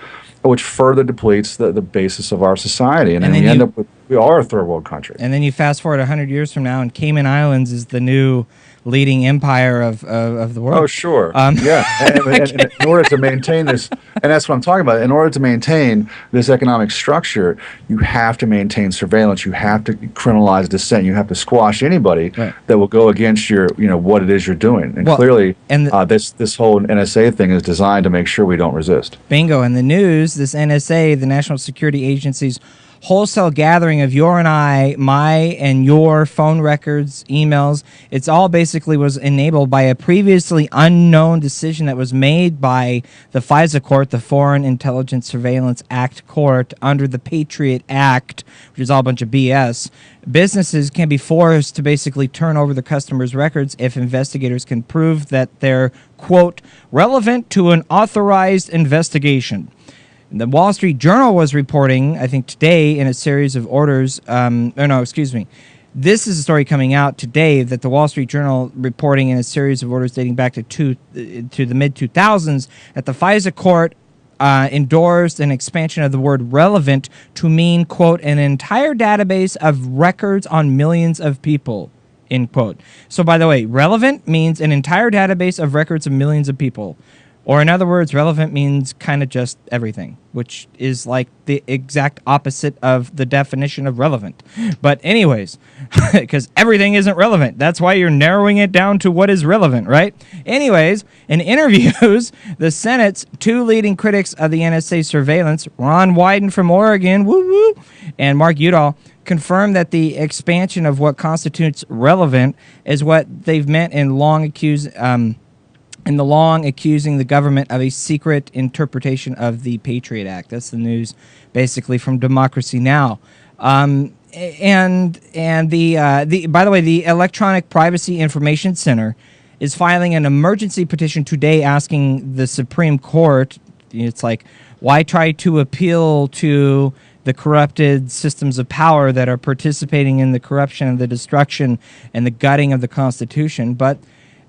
Which further depletes the basis of our society, and then we end up with We are a third world country. And then you fast forward 100 years from now, and Cayman Islands is the new leading empire of the world. Oh, sure. Yeah. And in order to maintain this, and that's what I'm talking about, in order to maintain this economic structure, you have to maintain surveillance. You have to criminalize dissent. You have to squash anybody that will go against your, what it is you're doing. And clearly, this whole NSA thing is designed to make sure we don't resist. Bingo. In the news, this NSA, the National Security Agency's wholesale gathering of my and your phone records, emails, it's all basically was enabled by a previously unknown decision that was made by the FISA court, the Foreign Intelligence Surveillance Act court, under the Patriot Act, which is all a bunch of BS. Businesses can be forced to basically turn over the customers' records if investigators can prove that they're, quote, relevant to an authorized investigation. The Wall Street Journal was reporting, I think today, in a series of orders, This is a story coming out today that the Wall Street Journal reporting in a series of orders dating back to the mid-2000s that the FISA court endorsed an expansion of the word relevant to mean, quote, an entire database of records on millions of people, end quote. So, by the way, relevant means an entire database of records of millions of people. Or in other words, relevant means kind of just everything, which is like the exact opposite of the definition of relevant. But anyways, because everything isn't relevant. That's why you're narrowing it down to what is relevant, right? Anyways, in interviews, the Senate's two leading critics of the NSA surveillance, Ron Wyden from Oregon, woo-woo, and Mark Udall, confirmed that the expansion of what constitutes relevant is what they've meant in the long accusing the government of a secret interpretation of the Patriot Act. That's the news, basically, from Democracy Now! And by the way, the Electronic Privacy Information Center is filing an emergency petition today asking the Supreme Court, it's like, why try to appeal to the corrupted systems of power that are participating in the corruption and the destruction and the gutting of the Constitution, but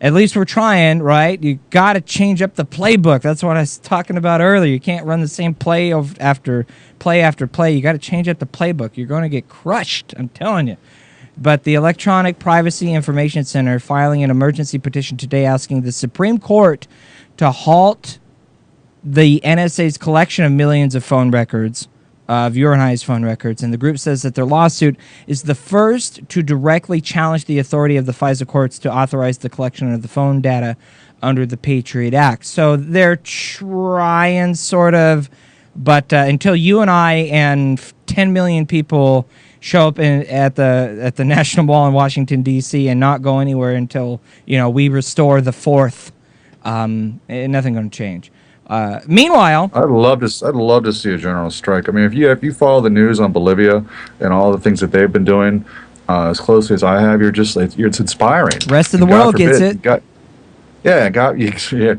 at least we're trying, right? You got to change up the playbook. That's what I was talking about earlier. You can't run the same play after play. You got to change up the playbook. You're going to get crushed, I'm telling you. But the Electronic Privacy Information Center filing an emergency petition today asking the Supreme Court to halt the NSA's collection of millions of phone records, of your and I's phone records, and the group says that their lawsuit is the first to directly challenge the authority of the FISA courts to authorize the collection of the phone data under the Patriot Act. So they're trying, sort of, but until you and I and 10 million people show up at the National Mall in Washington, D.C. and not go anywhere until we restore the fourth, nothing going to change. Meanwhile, I'd love to see a general strike. I mean, if you follow the news on Bolivia and all the things that they've been doing as closely as I have, it's inspiring. Rest of the world gets it.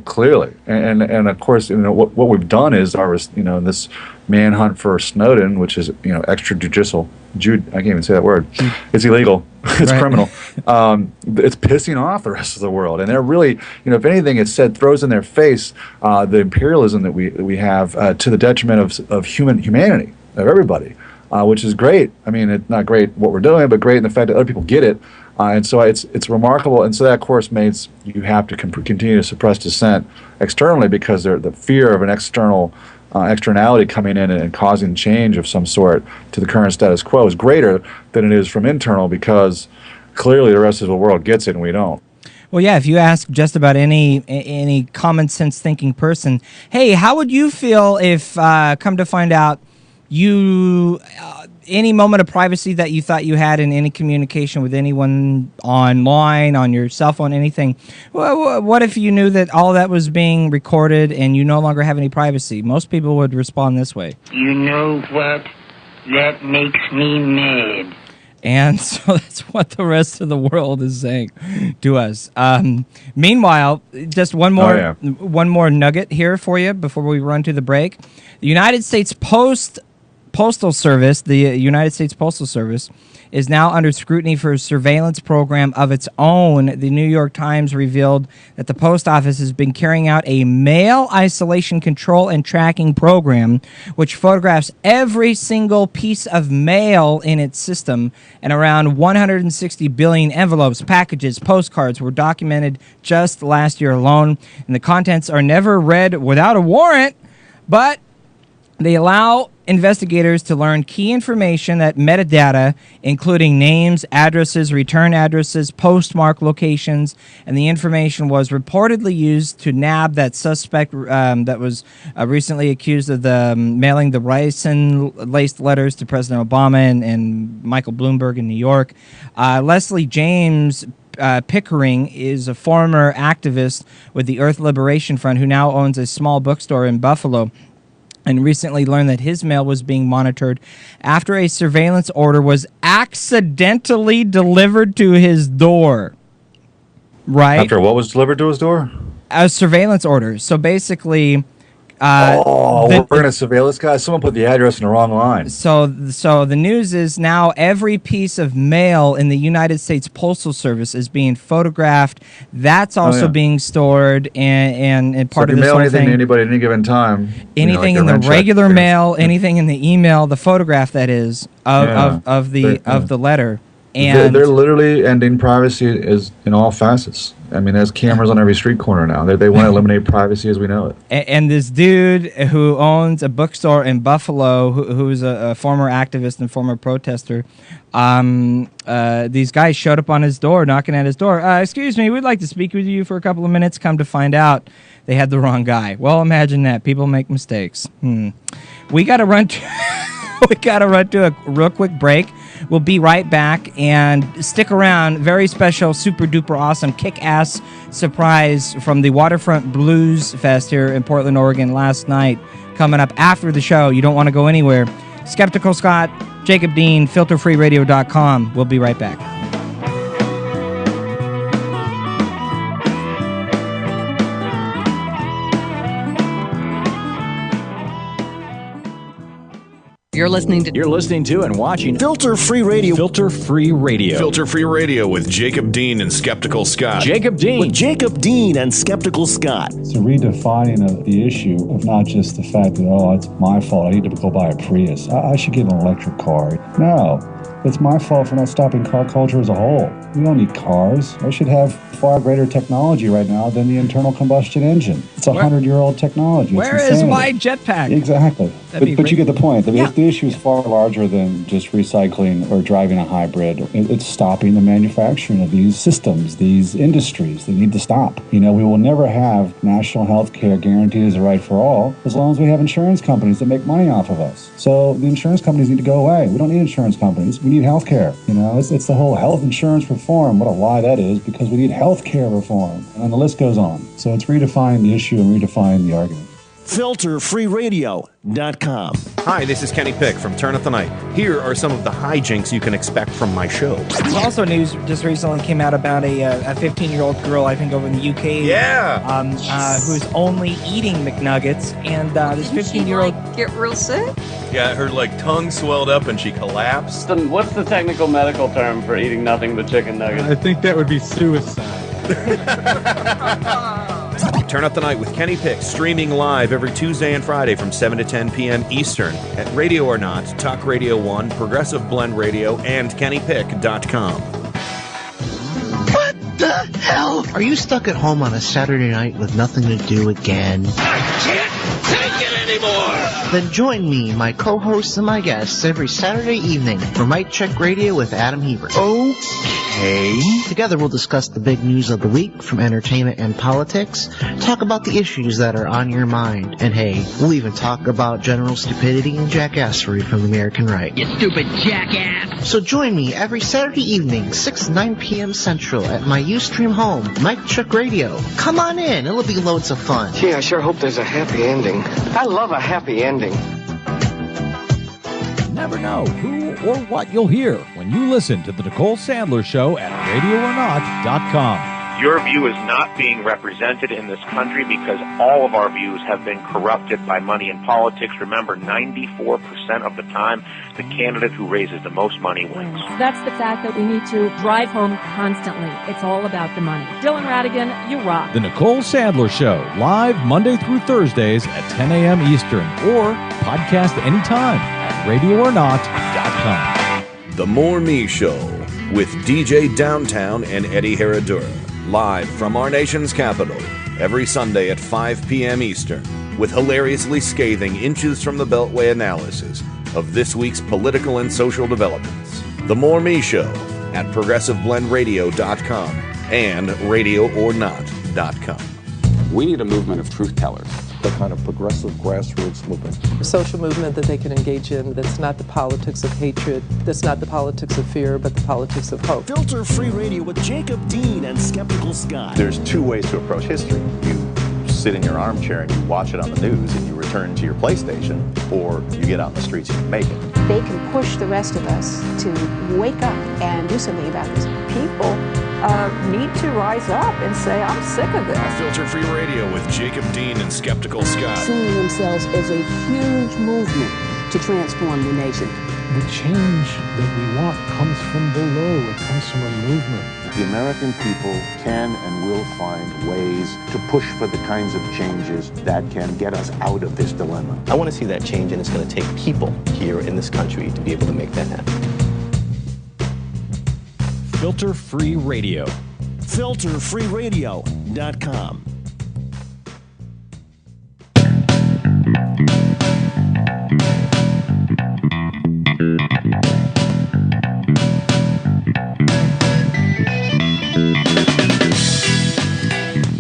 Clearly, and of course, what we've done is this manhunt for Snowden, which is extrajudicial. I can't even say that word. It's illegal. It's criminal. It's pissing off the rest of the world, and they're really, if anything, throws in their face the imperialism that we have to the detriment of humanity, of everybody, which is great. I mean, it's not great what we're doing, but great in the fact that other people get it, and so it's remarkable. And so that, of course, means you have to continue to suppress dissent externally because the fear of an externality coming in and causing change of some sort to the current status quo is greater than it is from internal, because clearly the rest of the world gets it and we don't. Well, yeah, if you ask just about any common sense thinking person, hey, how would you feel if, come to find out, any moment of privacy that you thought you had in any communication with anyone online, on your cell phone, anything, what if you knew that all that was being recorded and you no longer have any privacy? Most people would respond this way. You know what? That makes me mad. And so that's what the rest of the world is saying to us. Meanwhile, just one more nugget here for you before we run to the break. The United States Postal Service, the United States Postal Service, is now under scrutiny for a surveillance program of its own. The New York Times revealed that the post office has been carrying out a mail isolation control and tracking program, which photographs every single piece of mail in its system, and around 160 billion envelopes, packages, postcards were documented just last year alone. And the contents are never read without a warrant, but they allow investigators to learn key information, that metadata, including names, addresses, return addresses, postmark locations, and the information was reportedly used to nab that suspect that was recently accused of mailing the ricin-laced letters to President Obama and Michael Bloomberg in New York. Leslie James Pickering is a former activist with the Earth Liberation Front who now owns a small bookstore in Buffalo, and recently learned that his mail was being monitored after a surveillance order was accidentally delivered to his door. Right? After what was delivered to his door? A surveillance order. So basically... we're in a surveillance guy. Someone put the address in the wrong line. So the news is now every piece of mail in the United States Postal Service is being photographed. That's also being stored and part of this whole thing. Anything to anybody at any given time. Anything in the regular mail, anything in the email, the photograph that is of the letter. And they're literally ending privacy is in all facets. I mean, there's cameras on every street corner now. They want to eliminate privacy as we know it. And this dude who owns a bookstore in Buffalo, who's a former activist and former protester, these guys showed up on his door, knocking at his door. Excuse me, we'd like to speak with you for a couple of minutes. Come to find out, they had the wrong guy. Well, imagine that. People make mistakes. We got to run to a real quick break. We'll be right back, and stick around. Very special, super duper awesome, kick-ass surprise from the Waterfront Blues Fest here in Portland, Oregon last night. Coming up after the show. You don't want to go anywhere. Skeptical Scott, Jacob Dean, filterfreeradio.com. We'll be right back. You're listening to and watching Filter Free Radio. Filter Free Radio. Filter Free Radio with Jacob Dean and Skeptical Scott. Jacob Dean. With Jacob Dean and Skeptical Scott. It's a redefining of the issue of not just the fact that, it's my fault, I need to go buy a Prius. I should get an electric car. No, it's my fault for not stopping car culture as a whole. We don't need cars. I should have far greater technology right now than the internal combustion engine. It's 100-year-old technology. Where is my jetpack? Exactly. But you get the point. The issue is far larger than just recycling or driving a hybrid. It's stopping the manufacturing of these systems, these industries. They need to stop. We will never have national health care guaranteed as a right for all as long as we have insurance companies that make money off of us. So the insurance companies need to go away. We don't need insurance companies. We need health care. It's the whole health insurance reform. What a lie that is, because we need health care reform. And the list goes on. So it's redefining the issue and redefining the argument. FilterFreeRadio.com. Hi, this is Kenny Pick from Turn Up the Night. Here are some of the hijinks you can expect from my show. Also, news just recently came out about a 15-year-old girl, I think, over in the UK. Yeah. Who's only eating McNuggets, and this 15-year-old get real sick. Yeah, her tongue swelled up and she collapsed. What's the technical medical term for eating nothing but chicken nuggets? I think that would be suicide. Turn Up the Night with Kenny Pick, streaming live every Tuesday and Friday from 7 to 10 p.m. Eastern at Radio or Not, Talk Radio 1, Progressive Blend Radio, and KennyPick.com. What the hell? Are you stuck at home on a Saturday night with nothing to do again? I can't take it anymore! Then join me, my co-hosts, and my guests every Saturday evening for Mic Check Radio with Adam Hebert. Okay. Together we'll discuss the big news of the week from entertainment and politics, talk about the issues that are on your mind, and hey, we'll even talk about general stupidity and jackassery from the American right. You stupid jackass! So join me every Saturday evening, 6 to 9 p.m. Central at my Ustream home, Mic Check Radio. Come on in, it'll be loads of fun. Gee, I sure hope there's a happy ending. I love a happy ending. Never know who or what you'll hear when you listen to The Nicole Sandler Show at RadioOrNot.com. Your view is not being represented in this country because all of our views have been corrupted by money and politics. Remember, 94% of the time, the candidate who raises the most money wins. That's the fact that we need to drive home constantly. It's all about the money. Dylan Radigan, you rock. The Nicole Sadler Show, live Monday through Thursdays at 10 a.m. Eastern, or podcast anytime at radioornot.com. The More Me Show with DJ Downtown and Eddie Herradura, live from our nation's capital, every Sunday at 5 p.m. Eastern, with hilariously scathing inches from the Beltway analysis of this week's political and social developments. The More Me Show at ProgressiveBlendRadio.com and RadioOrNot.com. We need a movement of truth tellers. The kind of progressive grassroots movement. A social movement that they can engage in that's not the politics of hatred, that's not the politics of fear, but the politics of hope. Filter Free Radio with Jacob Dean and Skeptical Scott. There's two ways to approach history. You sit in your armchair and you watch it on the news and you return to your PlayStation, or you get out in the streets and you make it. They can push the rest of us to wake up and do something about this. People need to rise up and say, I'm sick of this. Filter Free Radio with Jacob Dean and Skeptical Scott. Seeing themselves as a huge movement to transform the nation. The change that we want comes from below. It comes from a movement. The American people can and will find ways to push for the kinds of changes that can get us out of this dilemma. I want to see that change, and it's going to take people here in this country to be able to make that happen. Filter Free Radio. FilterFreeRadio.com.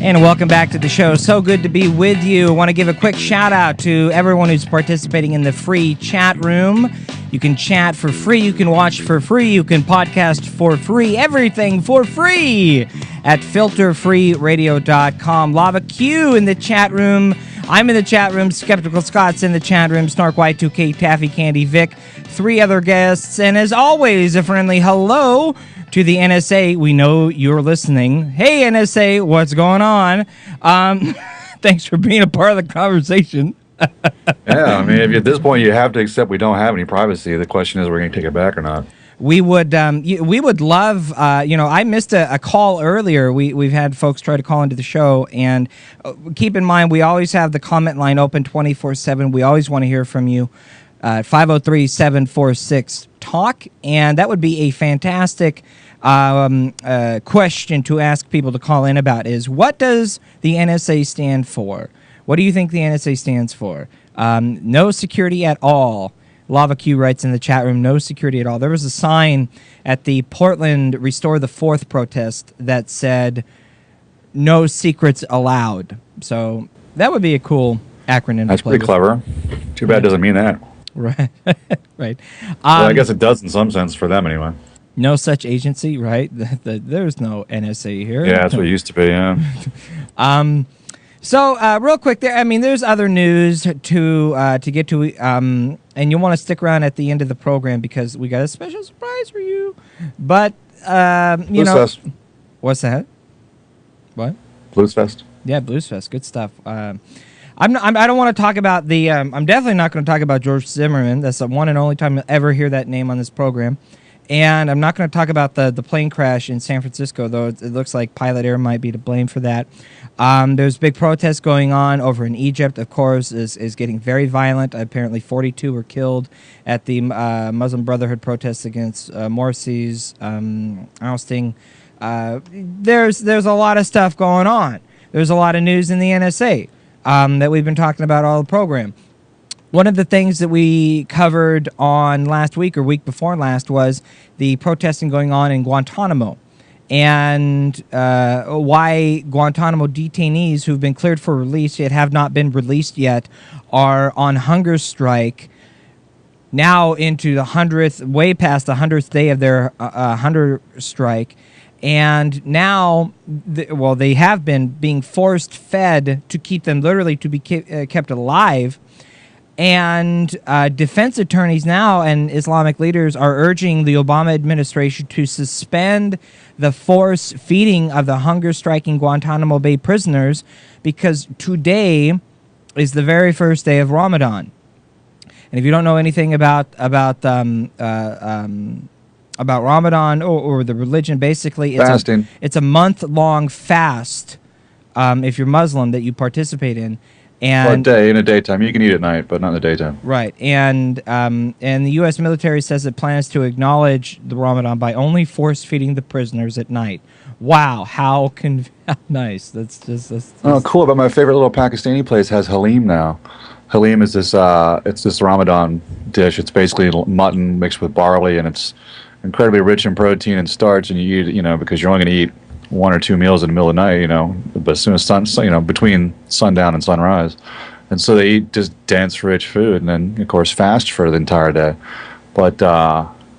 And welcome back to the show. So good to be with you. I want to give a quick shout out to everyone who's participating in the free chat room. You can chat for free, you can watch for free, you can podcast for free, everything for free at filterfreeradio.com. Lava Q in the chat room. I'm in the chat room. Skeptical Scott's in the chat room. Snark Y2K, Taffy Candy, Vic, 3 other guests. And as always, a friendly hello to the NSA. We know you're listening. Hey, NSA, what's going on? Thanks for being a part of the conversation. Yeah, I mean, if at this point you have to accept we don't have any privacy, the question is, we're going to take it back or not? We would love, I missed a call earlier. We've had folks try to call into the show, and keep in mind, we always have the comment line open 24/7. We always want to hear from you. 503-746-TALK, and that would be a fantastic question to ask people to call in about is, what does the NSA stand for? What do you think the NSA stands for? No security at all. Lava Q writes in the chat room, no security at all. There was a sign at the Portland Restore the Fourth protest that said, no secrets allowed. So that would be a cool acronym. That's pretty clever. Too bad it doesn't mean that. Right. Right. Well, I guess it does in some sense for them anyway. No such agency, right? There's no NSA here. Yeah, that's what it used to be, yeah. So, real quick, there's other news to get to, and you'll want to stick around at the end of the program because we got a special surprise for you. But, Blues Fest. What's that? What? Blues Fest. Yeah, Blues Fest. Good stuff. I don't want to talk about the, I'm definitely not going to talk about George Zimmerman. That's the one and only time you'll ever hear that name on this program. And I'm not going to talk about the plane crash in San Francisco, though it looks like Pilot Air might be to blame for that. There's big protests going on over in Egypt, of course, is getting very violent. Apparently 42 were killed at the Muslim Brotherhood protests against Morsi's ousting. There's a lot of stuff going on. There's a lot of news in the NSA that we've been talking about all the program. One of the things that we covered on last week or week before last was the protesting going on in Guantanamo and why Guantanamo detainees who've been cleared for release yet have not been released yet are on hunger strike now into the 100th, way past the 100th day of their hunger strike. And now, they have been being forced fed to keep them literally to be kept alive. And defense attorneys now and Islamic leaders are urging the Obama administration to suspend the force feeding of the hunger-striking Guantanamo Bay prisoners because today is the very first day of Ramadan. And if you don't know anything about Ramadan or the religion, basically it's a month-long fast if you're Muslim that you participate in. And in the daytime. You can eat at night, but not in the daytime. Right. And the U.S. military says it plans to acknowledge the Ramadan by only force-feeding the prisoners at night. Wow, how nice. That's Oh, cool. But my favorite little Pakistani place has halim now. Halim is this it's this Ramadan dish. It's basically mutton mixed with barley, and it's incredibly rich in protein and starch, and you eat it, because you're only going to eat 1 or 2 meals in the middle of the night, but as soon as between sundown and sunrise. And so they eat just dense, rich food, and then, of course, fast for the entire day. But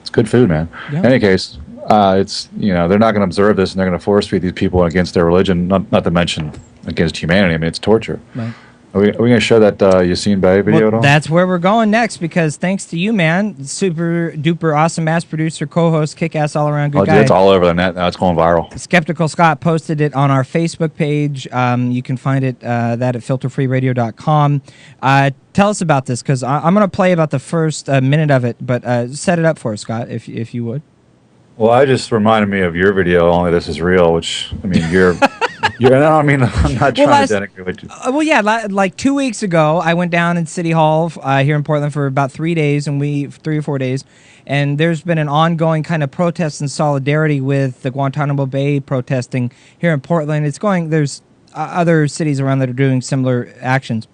it's good food, man. Yeah. In any case, it's, they're not going to observe this, and they're going to force feed these people against their religion, not to mention against humanity. I mean, it's torture. Right. Are we going to show that Yassine Bey video at all? That's where we're going next, because thanks to you, man, super duper awesome ass producer, co-host, kick-ass all-around good guy. It's all over the net now. It's going viral. Skeptical Scott posted it on our Facebook page. You can find it that at filterfreeradio.com. Tell us about this, because I'm going to play about the first minute of it, but set it up for us, Scott, if you would. Well, I just reminded me of your video, Only This Is Real, which, I mean, I'm not trying to denigrate you. Well, yeah, like 2 weeks ago, I went down in City Hall here in Portland for about 3 days, 3 or 4 days, and there's been an ongoing kind of protest and solidarity with the Guantanamo Bay protesting here in Portland. There's other cities around that are doing similar actions.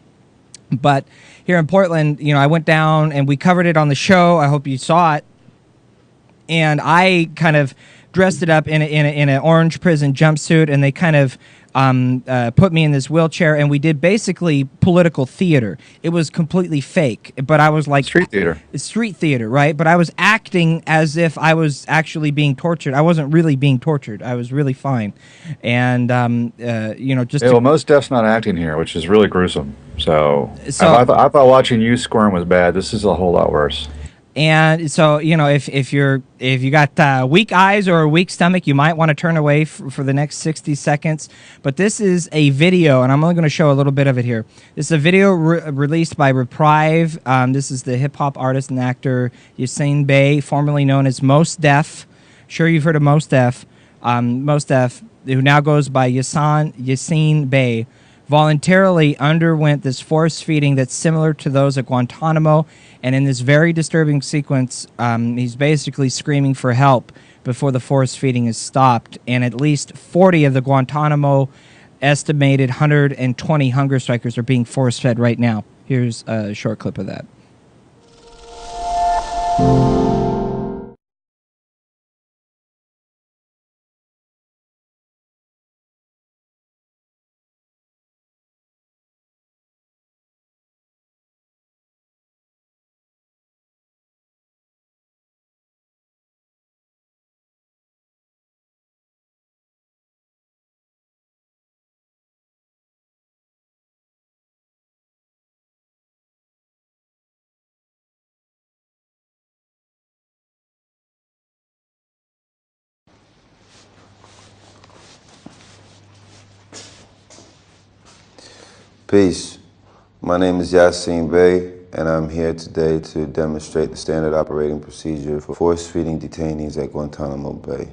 But here in Portland, I went down and we covered it on the show. I hope you saw it. And I kind of dressed it up in an orange prison jumpsuit, and they kind of put me in this wheelchair, and we did basically political theater. It was completely fake, but I was like... Street theater. Street theater, right? But I was acting as if I was actually being tortured. I wasn't really being tortured. I was really fine. And, just... Yeah, well, most death's not acting here, which is really gruesome. So I thought watching you squirm was bad. This is a whole lot worse. And so, if you got weak eyes or a weak stomach, you might want to turn away for the next 60 seconds. But this is a video, and I'm only going to show a little bit of it here. This is a video released by Reprieve. This is the hip-hop artist and actor Yassine Bey, formerly known as Mos Def. Sure you've heard of Mos Def. Mos Def, who now goes by Yassine Bey, voluntarily underwent this force feeding that's similar to those at Guantanamo. And in this very disturbing sequence, he's basically screaming for help before the force feeding is stopped. And at least 40 of the Guantanamo estimated 120 hunger strikers are being force fed right now. Here's a short clip of that. Peace. My name is Yassine Bey, and I'm here today to demonstrate the standard operating procedure for force-feeding detainees at Guantanamo Bay.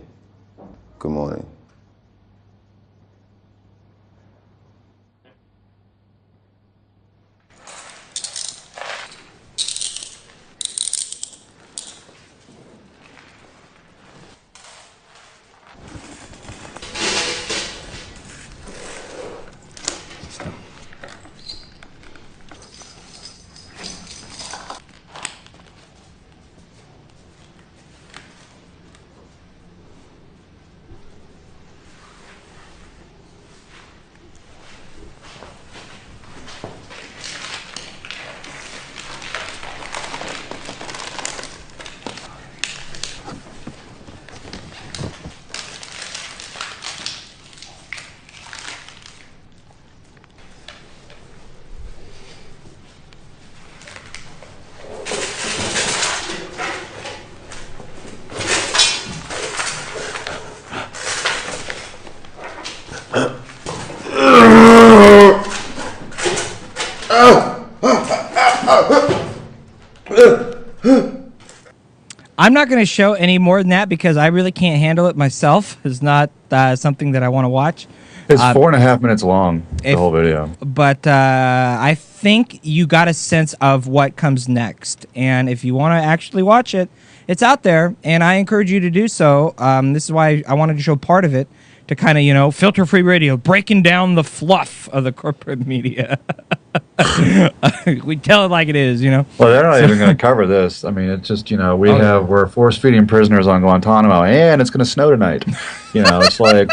Good morning. I'm not going to show any more than that because I really can't handle it myself. It's not something that I want to watch. It's 4.5 minutes long, the whole video. But I think you got a sense of what comes next. And if you want to actually watch it, it's out there, and I encourage you to do so. This is why I wanted to show part of it to kind of, filter-free radio, breaking down the fluff of the corporate media. We tell it like it is, Well, they're not even going to cover this. I mean, it's just, we're force-feeding prisoners on Guantanamo, and it's going to snow tonight. It's like...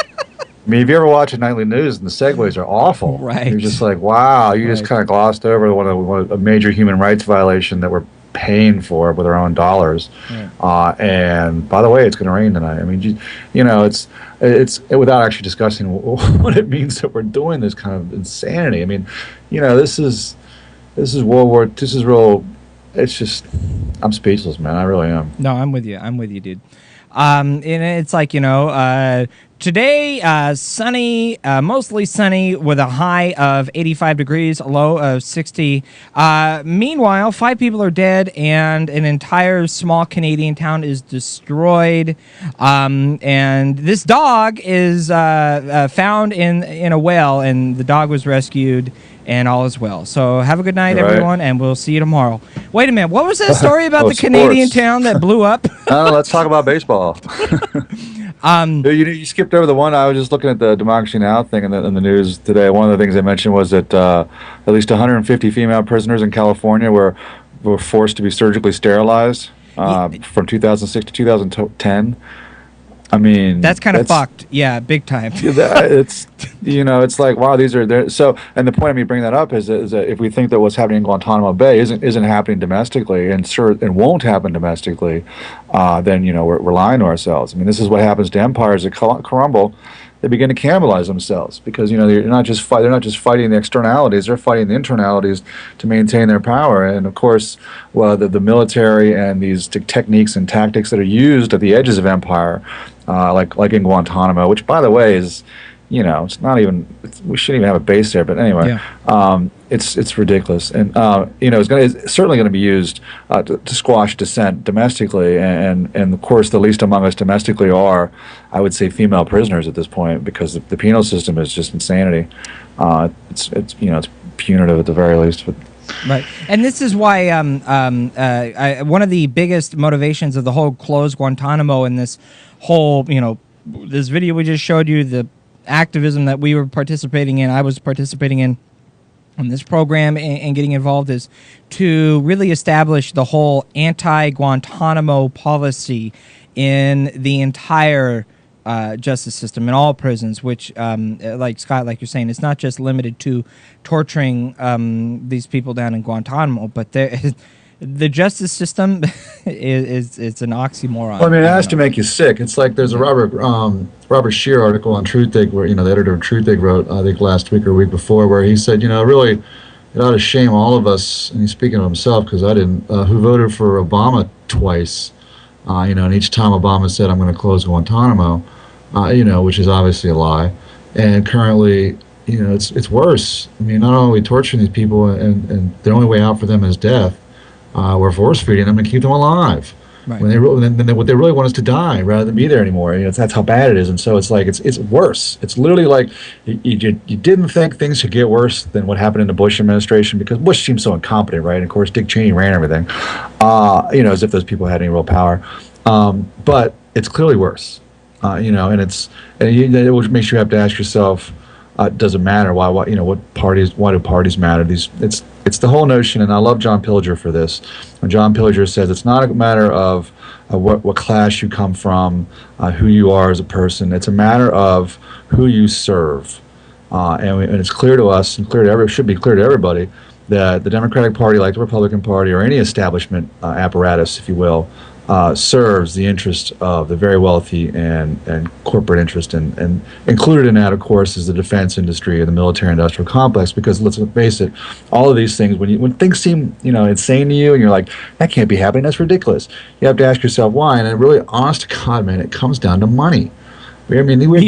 I mean, if you ever watch a nightly news, and the segues are awful. Right. You're just like, wow, you just kind of glossed over a major human rights violation that we're paying for with our own dollars. Yeah. And by the way, it's going to rain tonight. I mean, it's without actually discussing what it means that we're doing this kind of insanity. I mean, this is World War. This is real. It's just, I'm speechless, man. I really am. No, I'm with you. I'm with you, dude. And it's like, today, sunny, mostly sunny with a high of 85 degrees, a low of 60. Meanwhile, 5 people are dead and an entire small Canadian town is destroyed. And this dog is found in a well, and the dog was rescued. And all is well. So have a good night, everyone, and we'll see you tomorrow. Wait a minute. What was that story about the Canadian town that blew up? Let's talk about baseball. You skipped over the one. I was just looking at the Democracy Now! Thing in the news today. One of the things they mentioned was that at least 150 female prisoners in California were forced to be surgically sterilized from 2006 to 2010. I mean, that's kind of fucked. Yeah, big time. It's it's like, wow, these are there. So, and the point of me bringing that up is that if we think that what's happening in Guantanamo Bay isn't happening domestically and won't happen domestically, then we're lying to ourselves. I mean, this is what happens to empires that crumble. They begin to cannibalize themselves because they're not just fighting the externalities; they're fighting the internalities to maintain their power. And of course, the military and these techniques and tactics that are used at the edges of empire, like in Guantanamo, which by the way is, it's not even. We shouldn't even have a base there. But anyway, it's ridiculous, and it's certainly going to be used to squash dissent domestically, and of course the least among us domestically are, I would say, female prisoners at this point, because the penal system is just insanity. It's punitive at the very least. But. Right, and this is why one of the biggest motivations of the whole closed Guantanamo and this whole, this video we just showed you, the activism that we were participating in, I was participating in this program and getting involved, is to really establish the whole anti-Guantanamo policy in the entire justice system, in all prisons, which, like Scott, like you're saying, it's not just limited to torturing these people down in Guantanamo, but the justice system is an oxymoron. Well, I mean, it has to make you sick. It's like there's a Robert Scheer article on Truthdig, where the editor of Truthdig wrote, I think last week or a week before, where he said, really, it ought to shame all of us, and he's speaking of himself because I didn't, who voted for Obama twice, and each time Obama said, I'm going to close Guantanamo, which is obviously a lie, and currently, it's worse. I mean, not only are we torturing these people, and the only way out for them is death. We're force feeding them and keep them alive. Right. When what they really want is to die rather than be there anymore. That's how bad it is, and so it's like it's worse. It's literally like you didn't think things could get worse than what happened in the Bush administration, because Bush seemed so incompetent, right? And of course, Dick Cheney ran everything, as if those people had any real power. But it's clearly worse, and it makes you have to ask yourself, does it matter? Why do parties matter? It's the whole notion, and I love John Pilger for this. When John Pilger says it's not a matter of what class you come from, who you are as a person. It's a matter of who you serve, and it's clear to us, and should be clear to everybody, that the Democratic Party, like the Republican Party, or any establishment apparatus, if you will, serves the interest of the very wealthy and corporate interest, and included in that, of course, is the defense industry and the military-industrial complex. Because let's face it, all of these things, when things seem insane to you, and you're like, that can't be happening, that's ridiculous, you have to ask yourself why. And it really, honest to God, man, it comes down to money. I mean, we're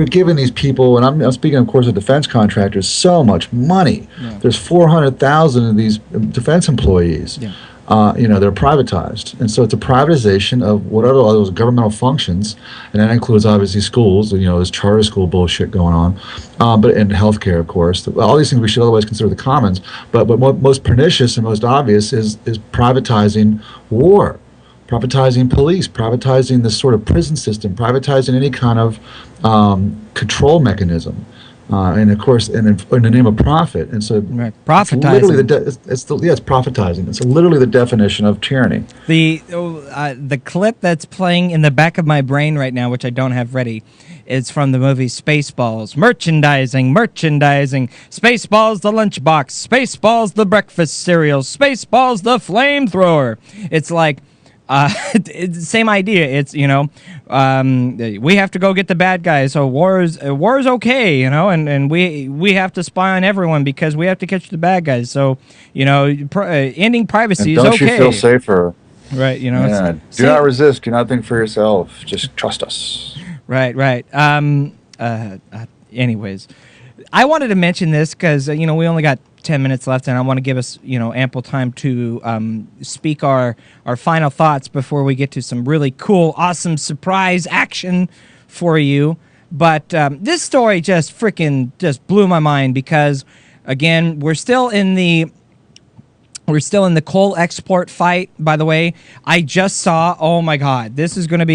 giving these people, and I'm speaking, of course, of defense contractors, so much money. Yeah. There's 400,000 of these defense employees. Yeah. They're privatized, and so it's a privatization of what are all those governmental functions, and that includes obviously schools. There's charter school bullshit going on, but and healthcare, of course. All these things we should otherwise consider the commons. But most pernicious and most obvious is privatizing war, privatizing police, privatizing this sort of prison system, privatizing any kind of control mechanism. And of course, in the name of profit, and so profitizing. Literally, it's profitizing. It's literally the definition of tyranny. The clip that's playing in the back of my brain right now, which I don't have ready, is from the movie Spaceballs. Merchandising. Spaceballs the lunchbox. Spaceballs the breakfast cereal. Spaceballs the flamethrower. It's like. It's the same idea. It's we have to go get the bad guys. So war is okay, and we have to spy on everyone because we have to catch the bad guys. So ending privacy is okay. Don't you feel safer? Right. Do not resist. Do not think for yourself. Just trust us. Right. Anyways, I wanted to mention this because we only got 10 minutes left, and I want to give us, ample time to speak our final thoughts before we get to some really cool, awesome surprise action for you. But this story just blew my mind because, again, we're still in the coal export fight. By the way, I just saw. Oh my God, this is going to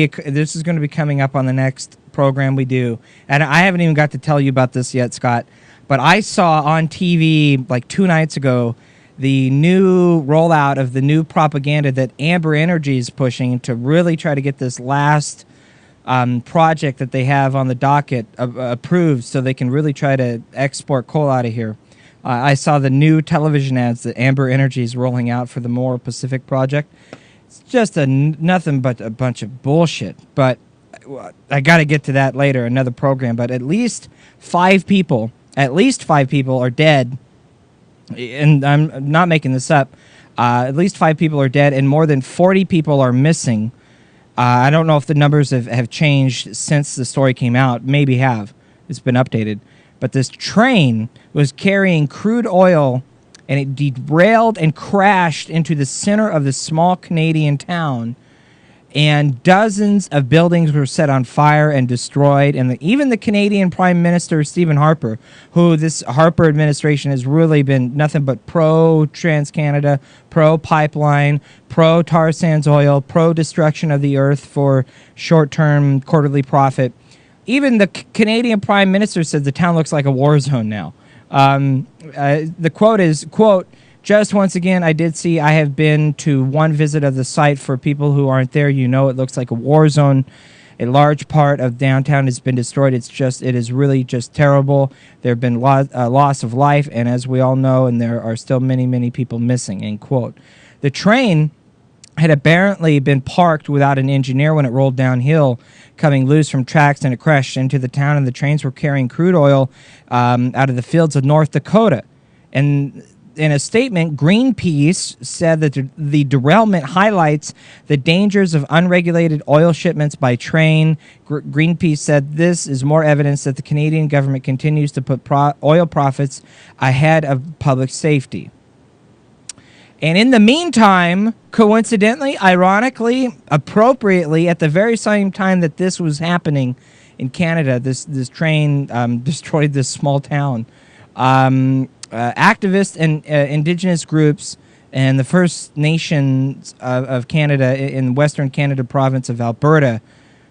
be coming up on the next program we do, and I haven't even got to tell you about this yet, Scott. But I saw on TV like 2 nights ago the new rollout of the new propaganda that Amber Energy is pushing to really try to get this last project that they have on the docket approved so they can really try to export coal out of here. I saw the new television ads that Amber Energy is rolling out for the Moral Pacific project. It's just nothing but a bunch of bullshit. But I got to get to that later, another program. But at least 5 people are dead, and I'm not making this up. At least 5 people are dead, and more than 40 people are missing. I don't know if the numbers have changed since the story came out. Maybe have. It's been updated. But this train was carrying crude oil, and it derailed and crashed into the center of this small Canadian town. And dozens of buildings were set on fire and destroyed. And even the Canadian Prime Minister, Stephen Harper, who this Harper administration has really been nothing but pro-Trans-Canada, pro-pipeline, pro-tar sands oil, pro-destruction of the earth for short-term quarterly profit. Even the Canadian Prime Minister said the town looks like a war zone now. The quote is, quote, "Just once again, I have been to one visit of the site. For people who aren't there, it looks like a war zone. A large part of downtown has been destroyed. It is really just terrible. There have been loss of life, and as we all know, and there are still many, many people missing," end quote. The train had apparently been parked without an engineer when it rolled downhill, coming loose from tracks, and it crashed into the town, and the trains were carrying crude oil out of the fields of North Dakota. And in a statement, Greenpeace said that the derailment highlights the dangers of unregulated oil shipments by train. Greenpeace said this is more evidence that the Canadian government continues to put oil profits ahead of public safety. And in the meantime, coincidentally, ironically, appropriately, at the very same time that this was happening in Canada, this train destroyed this small town. Activists and indigenous groups and the First Nations of Canada in Western Canada province of Alberta,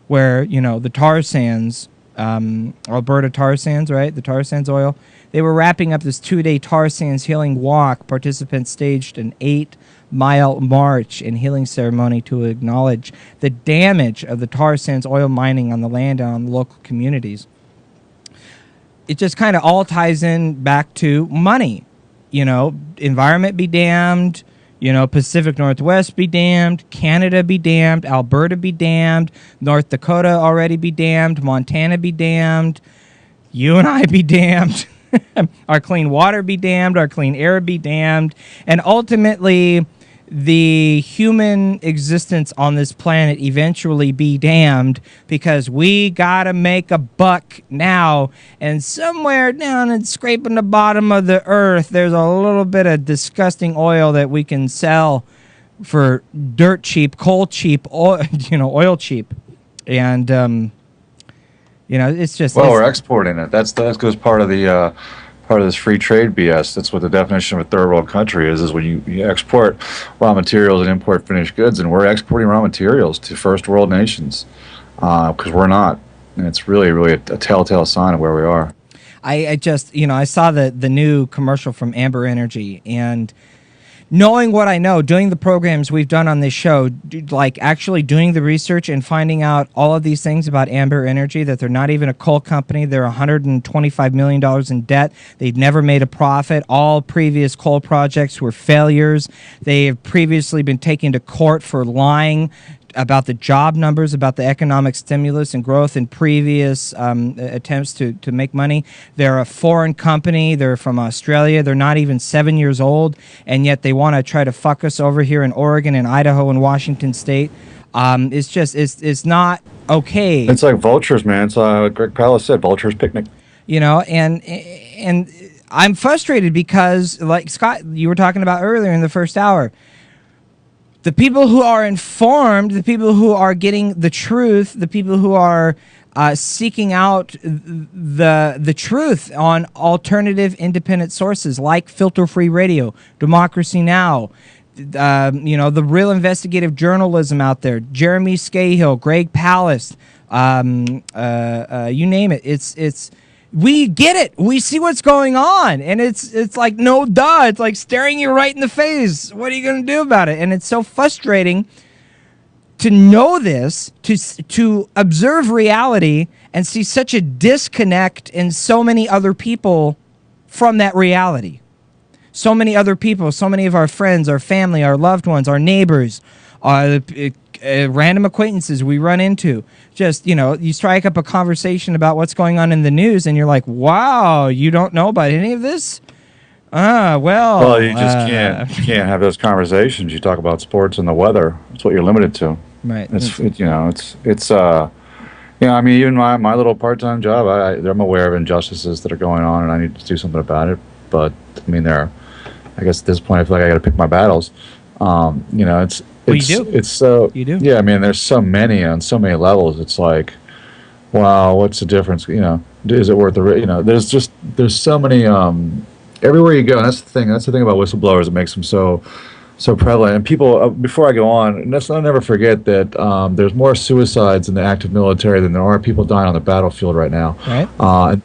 where, the tar sands, Alberta tar sands, right? The tar sands oil. They were wrapping up this 2-day tar sands healing walk. Participants staged an 8-mile march and healing ceremony to acknowledge the damage of the tar sands oil mining on the land and on the local communities. It just kind of all ties in back to money. Environment be damned, Pacific Northwest be damned, Canada be damned, Alberta be damned, North Dakota already be damned, Montana be damned, you and I be damned, our clean water be damned, our clean air be damned, and ultimately the human existence on this planet eventually be damned, because we gotta make a buck now, and somewhere down and scraping the bottom of the earth there's a little bit of disgusting oil that we can sell for dirt cheap, coal cheap, oil cheap. And it's just we're exporting it. That goes part of the part of this free trade BS. That's what the definition of a third world country is when you export raw materials and import finished goods, and we're exporting raw materials to first world nations because we're not. And it's really, really a telltale sign of where we are. I just, I saw the new commercial from Amber Energy, and knowing what I know, doing the programs we've done on this show, like actually doing the research and finding out all of these things about Amber Energy, that they're not even a coal company. They're $125 million in debt. They've never made a profit. All previous coal projects were failures. They have previously been taken to court for lying about the job numbers, about the economic stimulus and growth in previous attempts to make money. They're a foreign company. They're from Australia. They're not even 7 years old, and yet they want to try to fuck us over here in Oregon and Idaho and Washington State. It's just, it's not okay. It's like vultures, man. It's like Greg Pallas said, vultures picnic. And I'm frustrated because, like Scott, you were talking about earlier in the first hour, the people who are informed, the people who are getting the truth, the people who are seeking out the truth on alternative independent sources like Filter-Free Radio, Democracy Now!, the real investigative journalism out there, Jeremy Scahill, Greg Pallas, you name it. It's we get it. We see what's going on, and it's like, no duh. It's like staring you right in the face. What are you going to do about it? And it's so frustrating to know this, to observe reality and see such a disconnect in so many other people from that reality. So many other people, so many of our friends, our family, our loved ones, our neighbors, random acquaintances we run into. Just, you strike up a conversation about what's going on in the news, and you're like, wow, you don't know about any of this? Well, you just can't have those conversations. You talk about sports and the weather. That's what you're limited to. Right. I mean, even my little part-time job, I'm aware of injustices that are going on, and I need to do something about it. But I mean, I guess at this point, I feel like I got to pick my battles. You do. It's so. You do. Yeah, I mean, there's so many on so many levels. It's like, wow, what's the difference? Is it worth the? There's so many. Everywhere you go, and that's the thing. That's the thing about whistleblowers that makes them so prevalent. And people, before I go on, let's not never forget that there's more suicides in the active military than there are people dying on the battlefield right now. Right.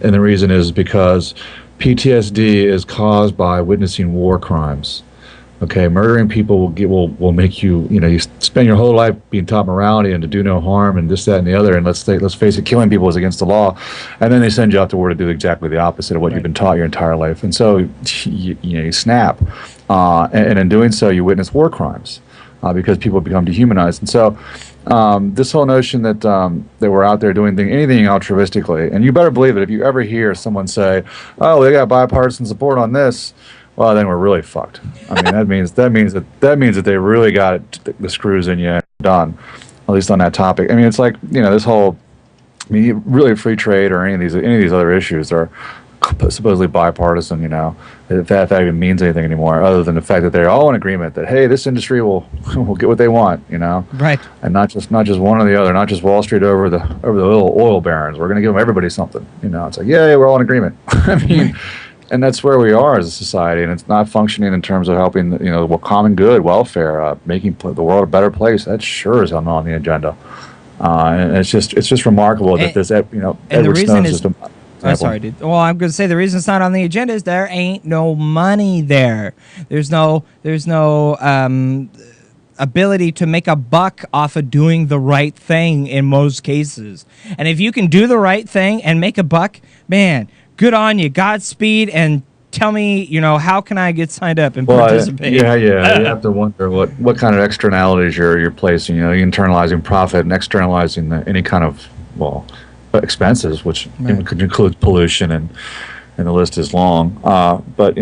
And the reason is because PTSD is caused by witnessing war crimes. Okay, murdering people will make you, you spend your whole life being taught morality and to do no harm and this, that, and the other. And let's face it, killing people is against the law. And then they send you out to war to do exactly the opposite of what you've been taught your entire life. And so you snap. And in doing so, you witness war crimes because people become dehumanized. And so this whole notion that we're out there doing anything altruistically, and you better believe it, if you ever hear someone say, oh, they got bipartisan support on this, well, then we're really fucked. I mean, that means that they really got the screws in you and done, at least on that topic. I mean, it's like, this whole, really free trade or any of these other issues are supposedly bipartisan. If that even means anything anymore, other than the fact that they're all in agreement that, hey, this industry will get what they want. Right. And not just one or the other, not just Wall Street over the little oil barons. We're going to give them everybody something. It's like, yeah, we're all in agreement. I mean. And that's where we are as a society, and it's not functioning in terms of helping, common good, welfare, making the world a better place. That sure is not on the agenda, and it's just remarkable that this, Edward Snowden system. I'm sorry, dude. Well, I'm going to say the reason it's not on the agenda is there ain't no money there. There's no ability to make a buck off of doing the right thing in most cases. And if you can do the right thing and make a buck, man, good on you. Godspeed, and tell me, how can I get signed up and participate? Yeah. You have to wonder what kind of externalities you're placing. Internalizing profit and externalizing any kind of expenses, which could include pollution, and the list is long. But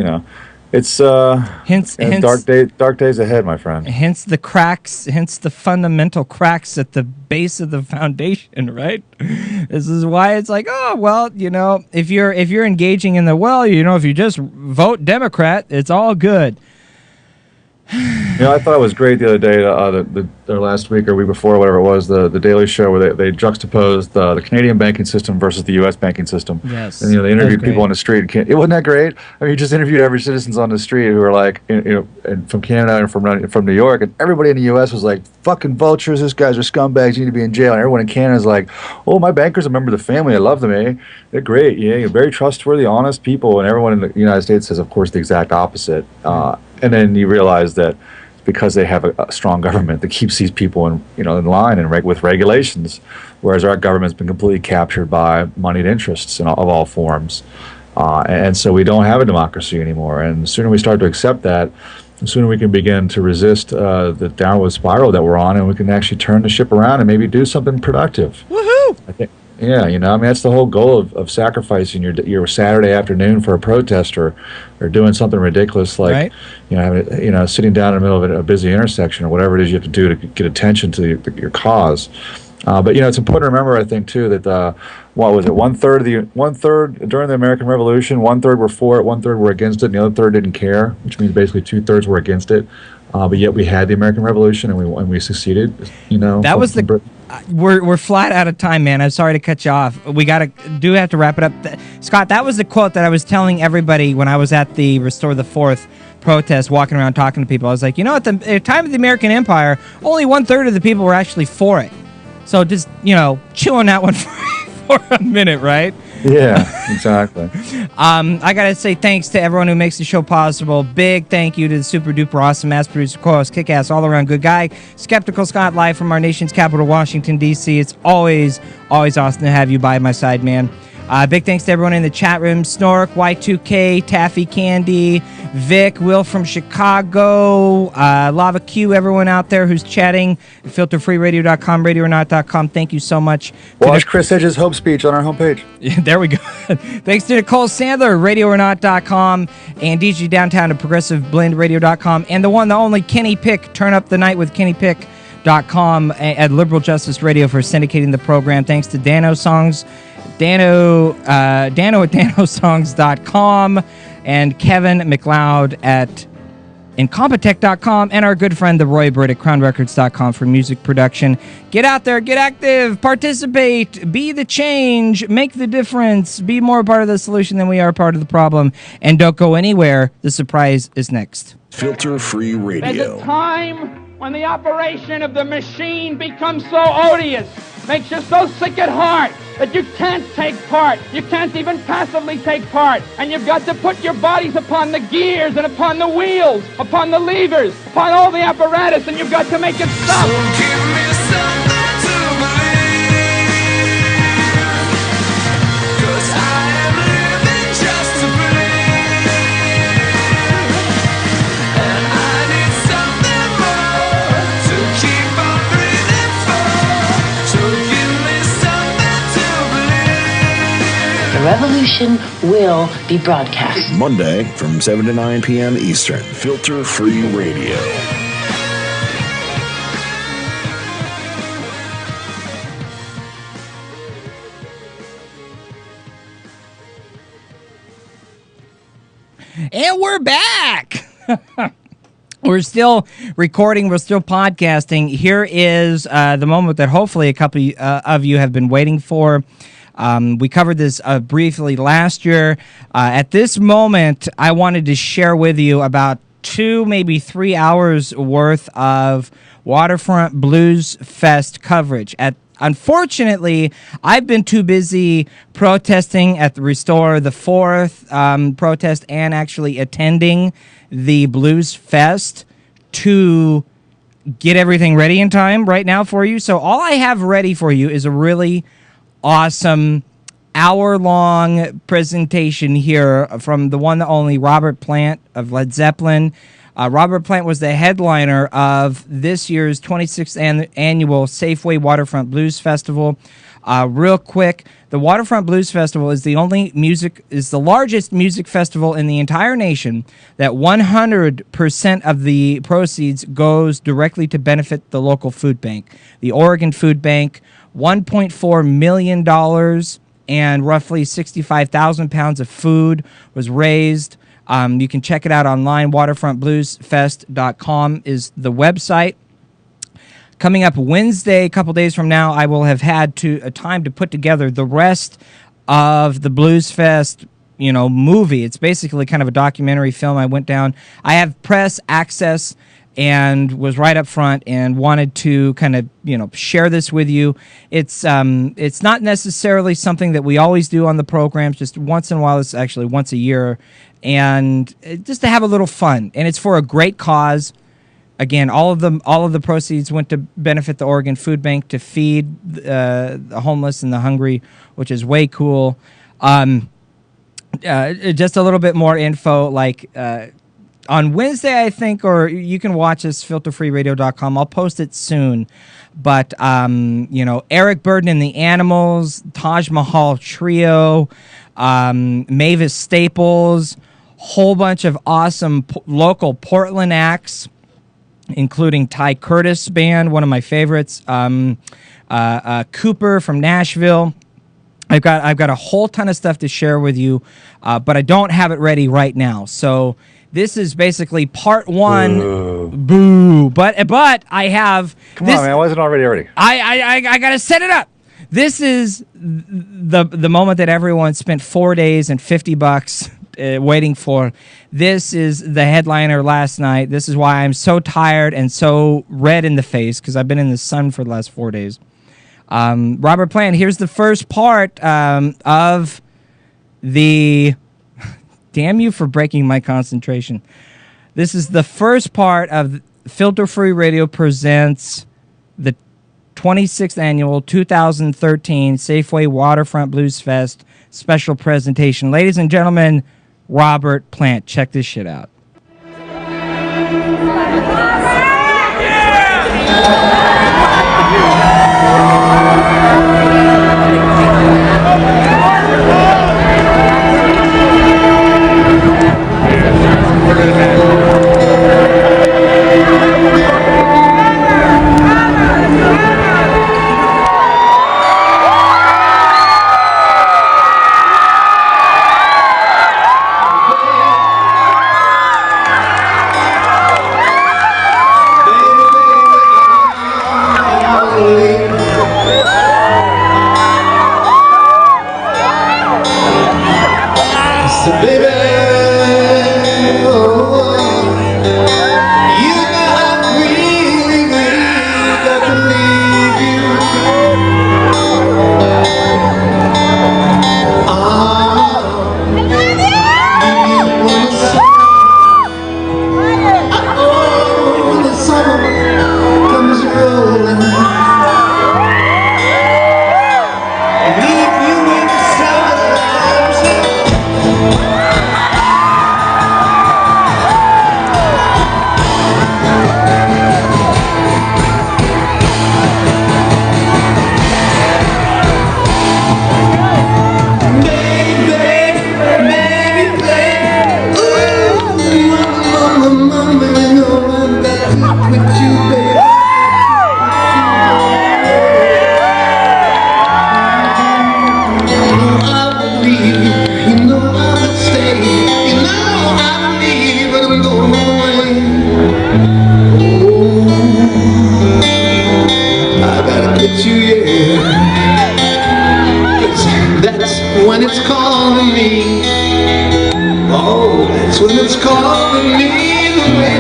It's hence dark days ahead, my friend. Hence the cracks, hence the fundamental cracks at the base of the foundation, right? This is why it's like, oh well, if you're engaging in if you just vote Democrat, it's all good. I thought it was great the other day, the last week or week before, whatever it was, the Daily Show, where they juxtaposed the Canadian banking system versus the U.S. banking system. Yes. And, they interviewed people on the street. It wasn't that great? I mean, you just interviewed every citizens on the street who were like, and from Canada and from New York, and everybody in the U.S. was like, fucking vultures, these guys are scumbags, you need to be in jail. And everyone in Canada is like, oh, my banker's a member of the family, I love them, eh? They're great, yeah, very trustworthy, honest people. And everyone in the United States says, of course, the exact opposite. And then you realize that because they have a strong government that keeps these people in line and with regulations, whereas our government's been completely captured by moneyed interests of all forms, and so we don't have a democracy anymore. And the sooner we start to accept that, the sooner we can begin to resist the downward spiral that we're on, and we can actually turn the ship around and maybe do something productive. Woohoo! I think. Yeah, that's the whole goal of sacrificing your Saturday afternoon for a protest or doing something ridiculous like, right. Sitting down in the middle of a busy intersection or whatever it is you have to do to get attention to your cause. But it's important to remember, I think, too, that what was it? One third during the American Revolution, 1/3 were for it, 1/3 were against it, and the other third didn't care, which means basically 2/3 were against it. But yet we had the American Revolution and we succeeded. That was we're flat out of time, man. I'm sorry to cut you off. We have to wrap it up. Scott, that was the quote that I was telling everybody when I was at the Restore the Fourth protest, walking around talking to people. I was like, at the time of the American Empire, only 1/3 of the people were actually for it. So just, chew on that one for a minute, right? Yeah, exactly. I got to say thanks to everyone who makes the show possible. Big thank you to the super duper awesome mass producer, co-host, kick-ass, all-around good guy, Skeptical Scott, live from our nation's capital, Washington, D.C. It's always awesome to have you by my side, man. Big thanks to everyone in the chat room. Snork, Y2K, Taffy Candy, Vic, Will from Chicago, Lava Q, everyone out there who's chatting, filterfreeradio.com, radioornot.com. Thank you so much. Watch Chris Hedges' Hope speech on our homepage. Yeah, there we go. Thanks to Nicole Sandler, radioornot.com, and DJ Downtown at progressiveblendradio.com, and the one, the only Kenny Pick, Turn Up the Night with Kenny Pick.com at Liberal Justice Radio for syndicating the program. Thanks to Dano Songs, Dano at danosongs.com, and Kevin McLeod at Incompetech.com, and our good friend the Roy Britt at CrownRecords.com for music production. Get out there, get active, participate, be the change, make the difference, be more a part of the solution than we are part of the problem, and don't go anywhere. The surprise is next. Filter Free Radio. There's a time when the operation of the machine becomes so odious, makes you so sick at heart that you can't take part. You can't even passively take part. And you've got to put your bodies upon the gears and upon the wheels, upon the levers, upon all the apparatus, and you've got to make it stop. So give me something to believe, 'cause I am living just to believe, and I need something more to keep on breathing for. So give me something to believe. The revolution will be broadcast Monday from 7 to 9 p.m. Eastern. Filter Free Radio. And we're back. We're still recording. We're still podcasting. Here is the moment that hopefully a couple of you have been waiting for. We covered this briefly last year. At this moment, I wanted to share with you about 2, maybe 3 hours worth of Waterfront Blues Fest coverage. Unfortunately, I've been too busy protesting at the Restore the Fourth protest and actually attending the Blues Fest to get everything ready in time right now for you. So all I have ready for you is a really awesome hour-long presentation here from the one and only Robert Plant of Led Zeppelin. Robert Plant was the headliner of this year's 26th annual Safeway Waterfront Blues Festival. Real quick, the Waterfront Blues Festival is the largest music festival in the entire nation that 100% of the proceeds goes directly to benefit the local food bank. The Oregon Food Bank, $1.4 million and roughly 65,000 pounds of food was raised. You can check it out online. Waterfrontbluesfest.com is the website. Coming up Wednesday, a couple days from now, I will have had time to put together the rest of the Blues Fest, movie. It's basically kind of a documentary film. I went down. I have press access and was right up front and wanted to kind of, share this with you. It's not necessarily something that we always do on the programs. Just once in a while. It's actually once a year, and just to have a little fun. And it's for a great cause. Again, all of the proceeds went to benefit the Oregon Food Bank to feed the homeless and the hungry, which is way cool. Just a little bit more info, on Wednesday, I think, or you can watch us, filterfreeradio.com. I'll post it soon. But, Eric Burden and the Animals, Taj Mahal Trio, Mavis Staples, whole bunch of awesome local Portland acts, including Ty Curtis Band, one of my favorites, Cooper from Nashville. I've got a whole ton of stuff to share with you, but I don't have it ready right now. So this is basically part one. Boo! But I have. Come on, man! Why is it already ready? I gotta set it up. This is the moment that everyone spent 4 days and $50 waiting for. This is the headliner last night. This is why I'm so tired and so red in the face, because I've been in the sun for the last 4 days. Robert Plant, here's the first part of the... Damn you for breaking my concentration. This is the first part of Filter Free Radio presents the 26th annual 2013 Safeway Waterfront Blues Fest special presentation. Ladies and gentlemen, Robert Plant. Check this shit out. When it's calling me the way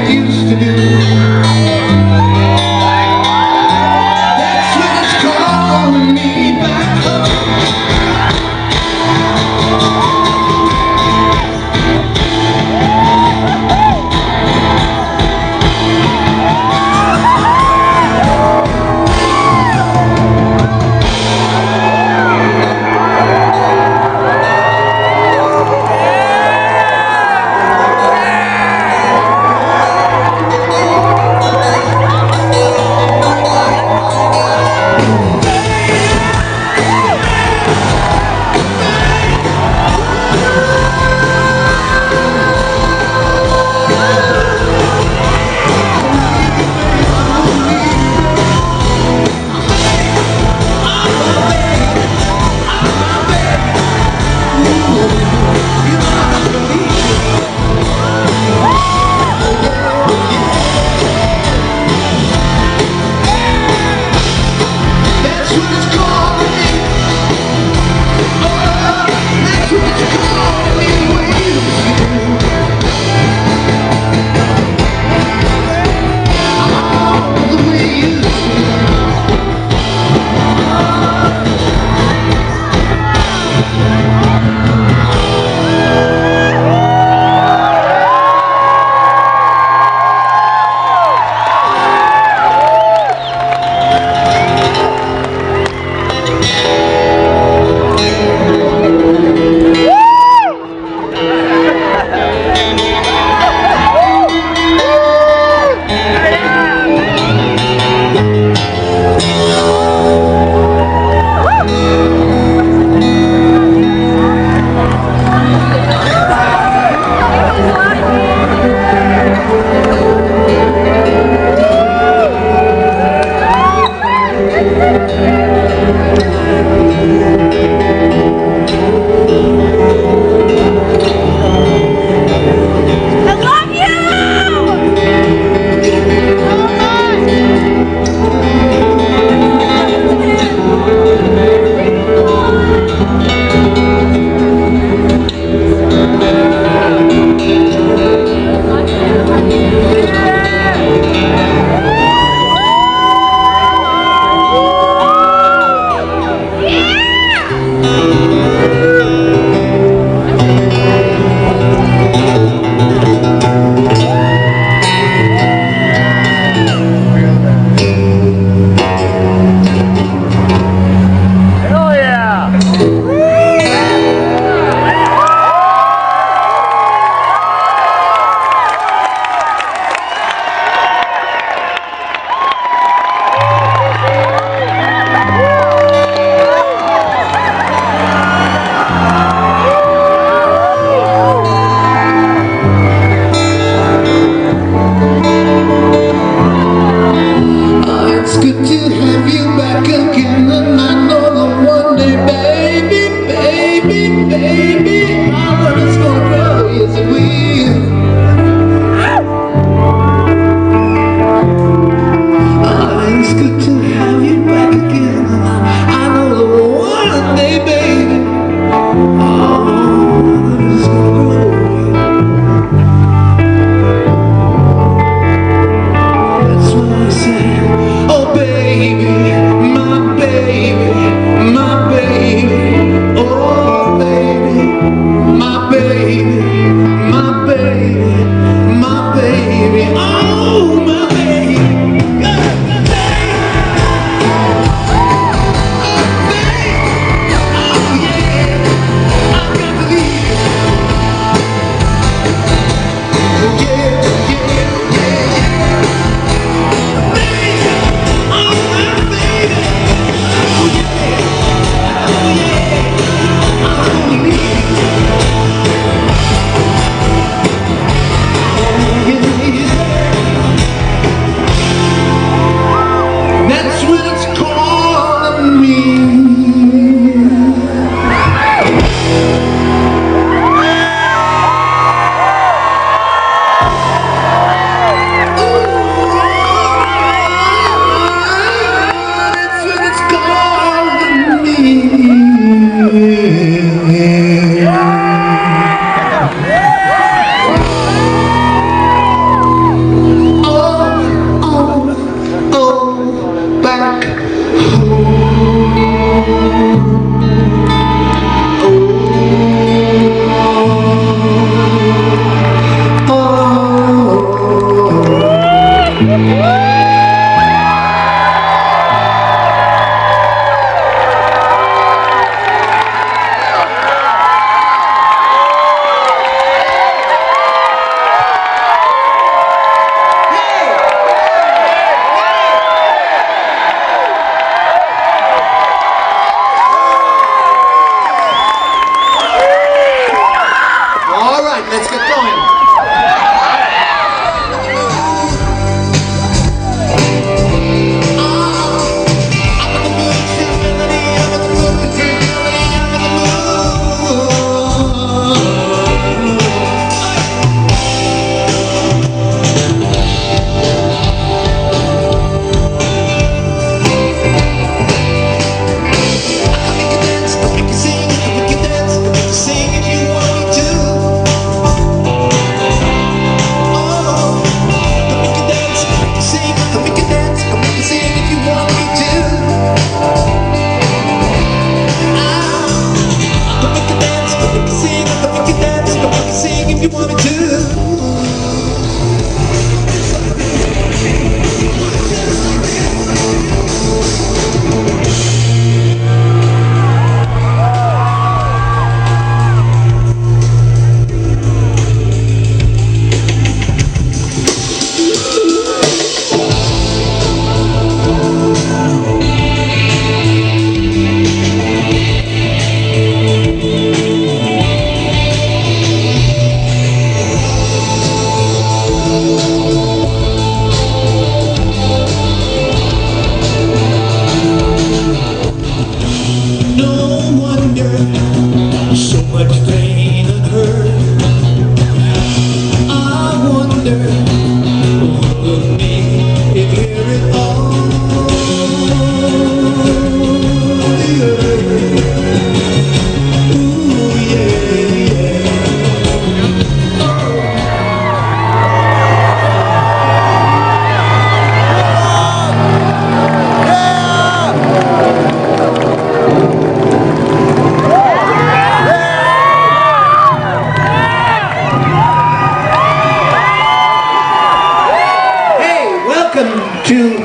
to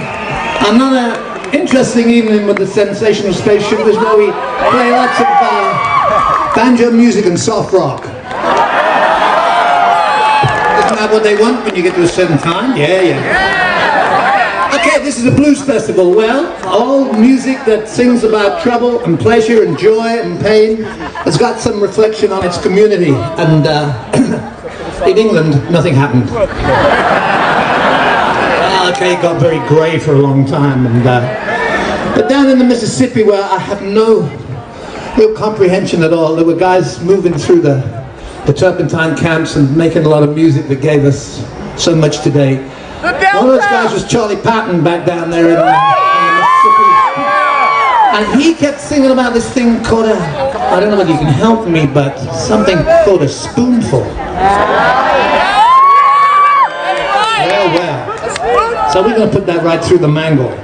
another interesting evening with the Sensational Space Shivers, where we play lots of banjo music and soft rock. Isn't that what they want when you get to a certain time? Yeah. Okay, this is a blues festival. Well, all music that sings about trouble and pleasure and joy and pain has got some reflection on its community. And in England, nothing happened. Okay, it got very grey for a long time. And but down in the Mississippi, where I have no real comprehension at all, there were guys moving through the turpentine camps and making a lot of music that gave us so much today. One of those guys was Charlie Patton back down there in the Mississippi. And he kept singing about this thing called I don't know whether you can help me, but something called a spoonful. Well. So we're going to put that right through the mangle.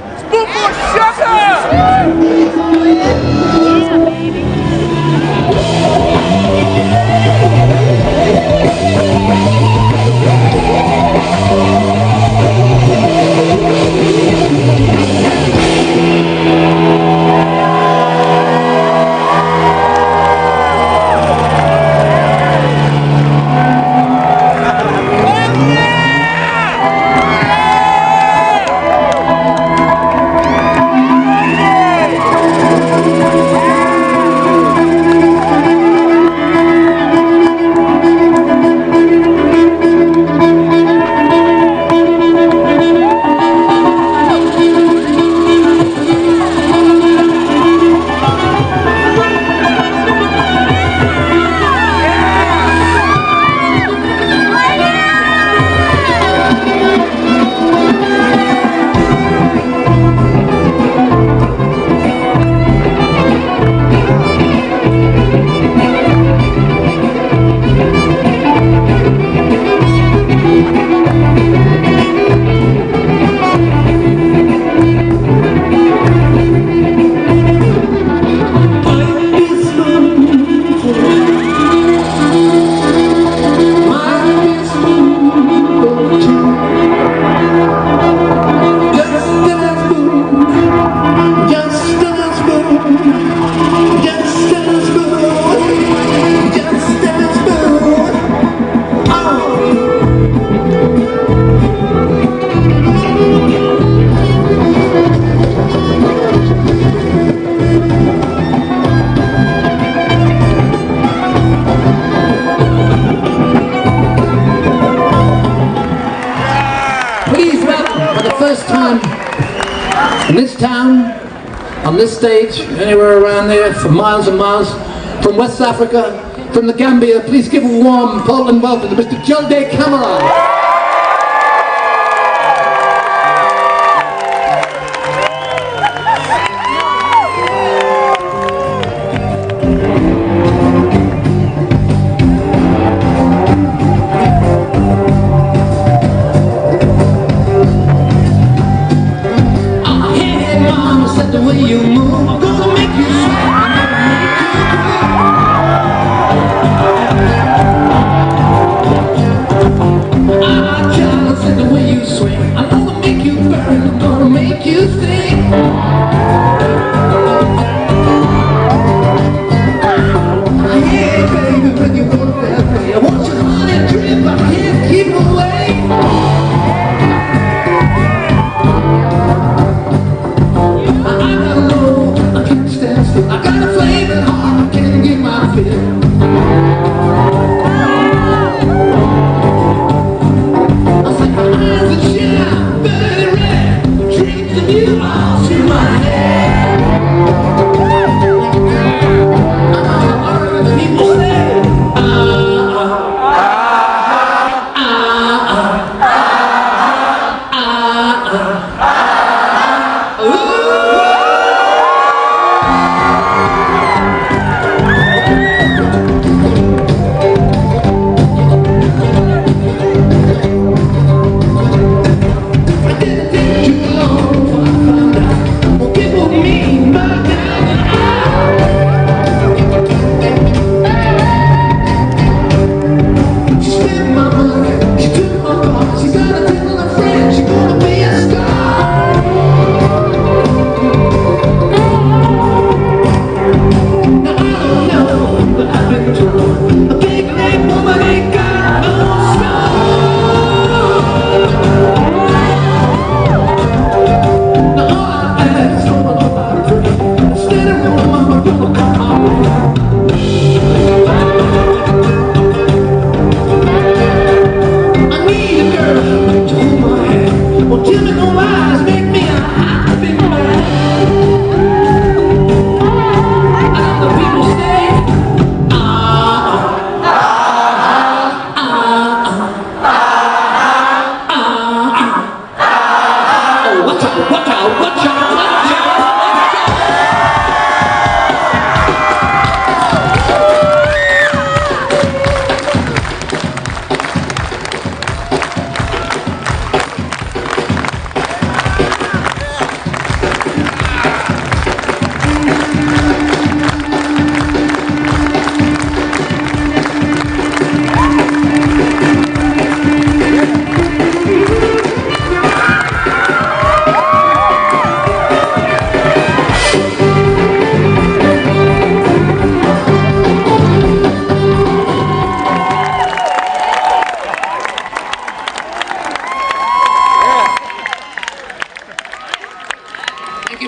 In this town, on this stage, anywhere around there, for miles and miles, from West Africa, from the Gambia, please give a warm Portland welcome to Mr. Jolde Cameron.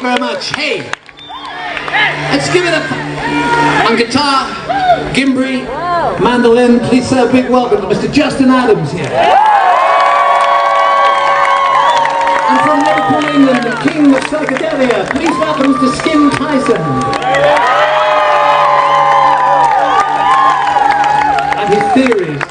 very much. Hey, let's give it a... On guitar, gimbri, mandolin, please say a big welcome to Mr. Justin Adams here. And from Liverpool, England, the king of psychedelia, please welcome Mr. Skin Tyson. And his theories.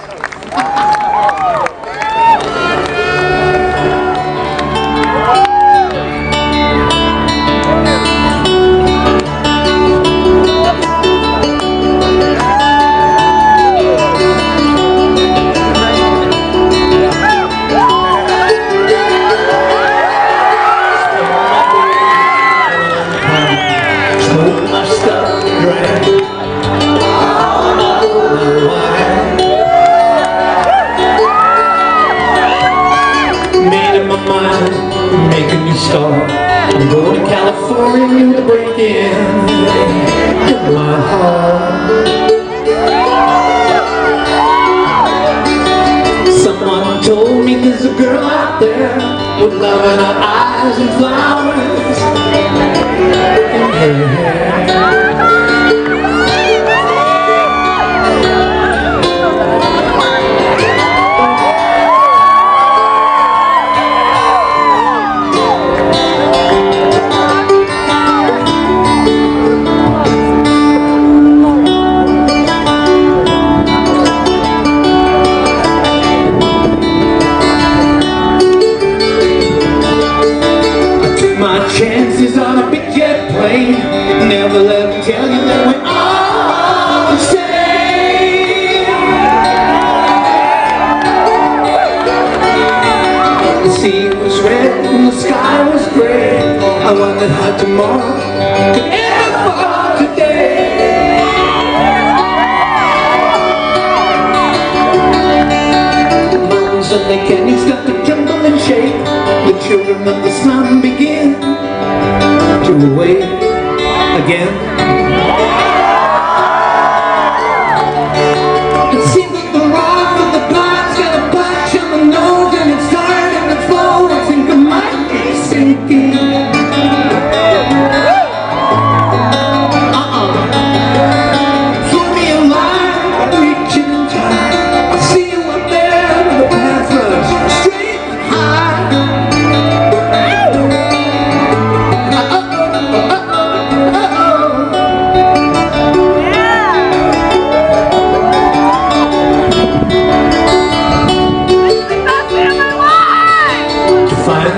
Make a new start. I'm going to California to break in my heart. Someone told me there's a girl out there with love in her eyes and flowers in her hair. Chances on a big jet plane. Never let me tell you that we're all the same. The sea was red and the sky was gray. I wondered how tomorrow could ever fall today. The mountains and the canyons start to tremble and shake. The children of the slum begin to awake again. It seems like the rock of the clouds got a punch on the nose and it's starting to flow. I think I might be sinking. Throw me a line, reaching in time. I see you up there with the path runs straight and high.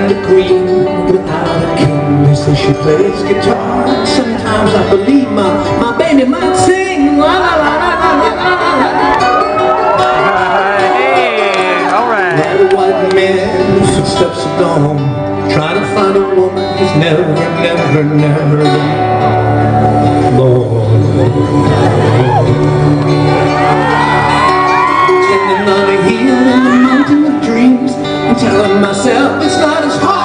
The queen without a king, they say she plays guitar. Sometimes I believe my baby might sing. La, la, la, la, la, la, Hey, all right. Where the white man footsteps are gone, trying to find a woman who's never been born. Standing on a hill in the mountain of dreams, I'm telling myself it's not as hard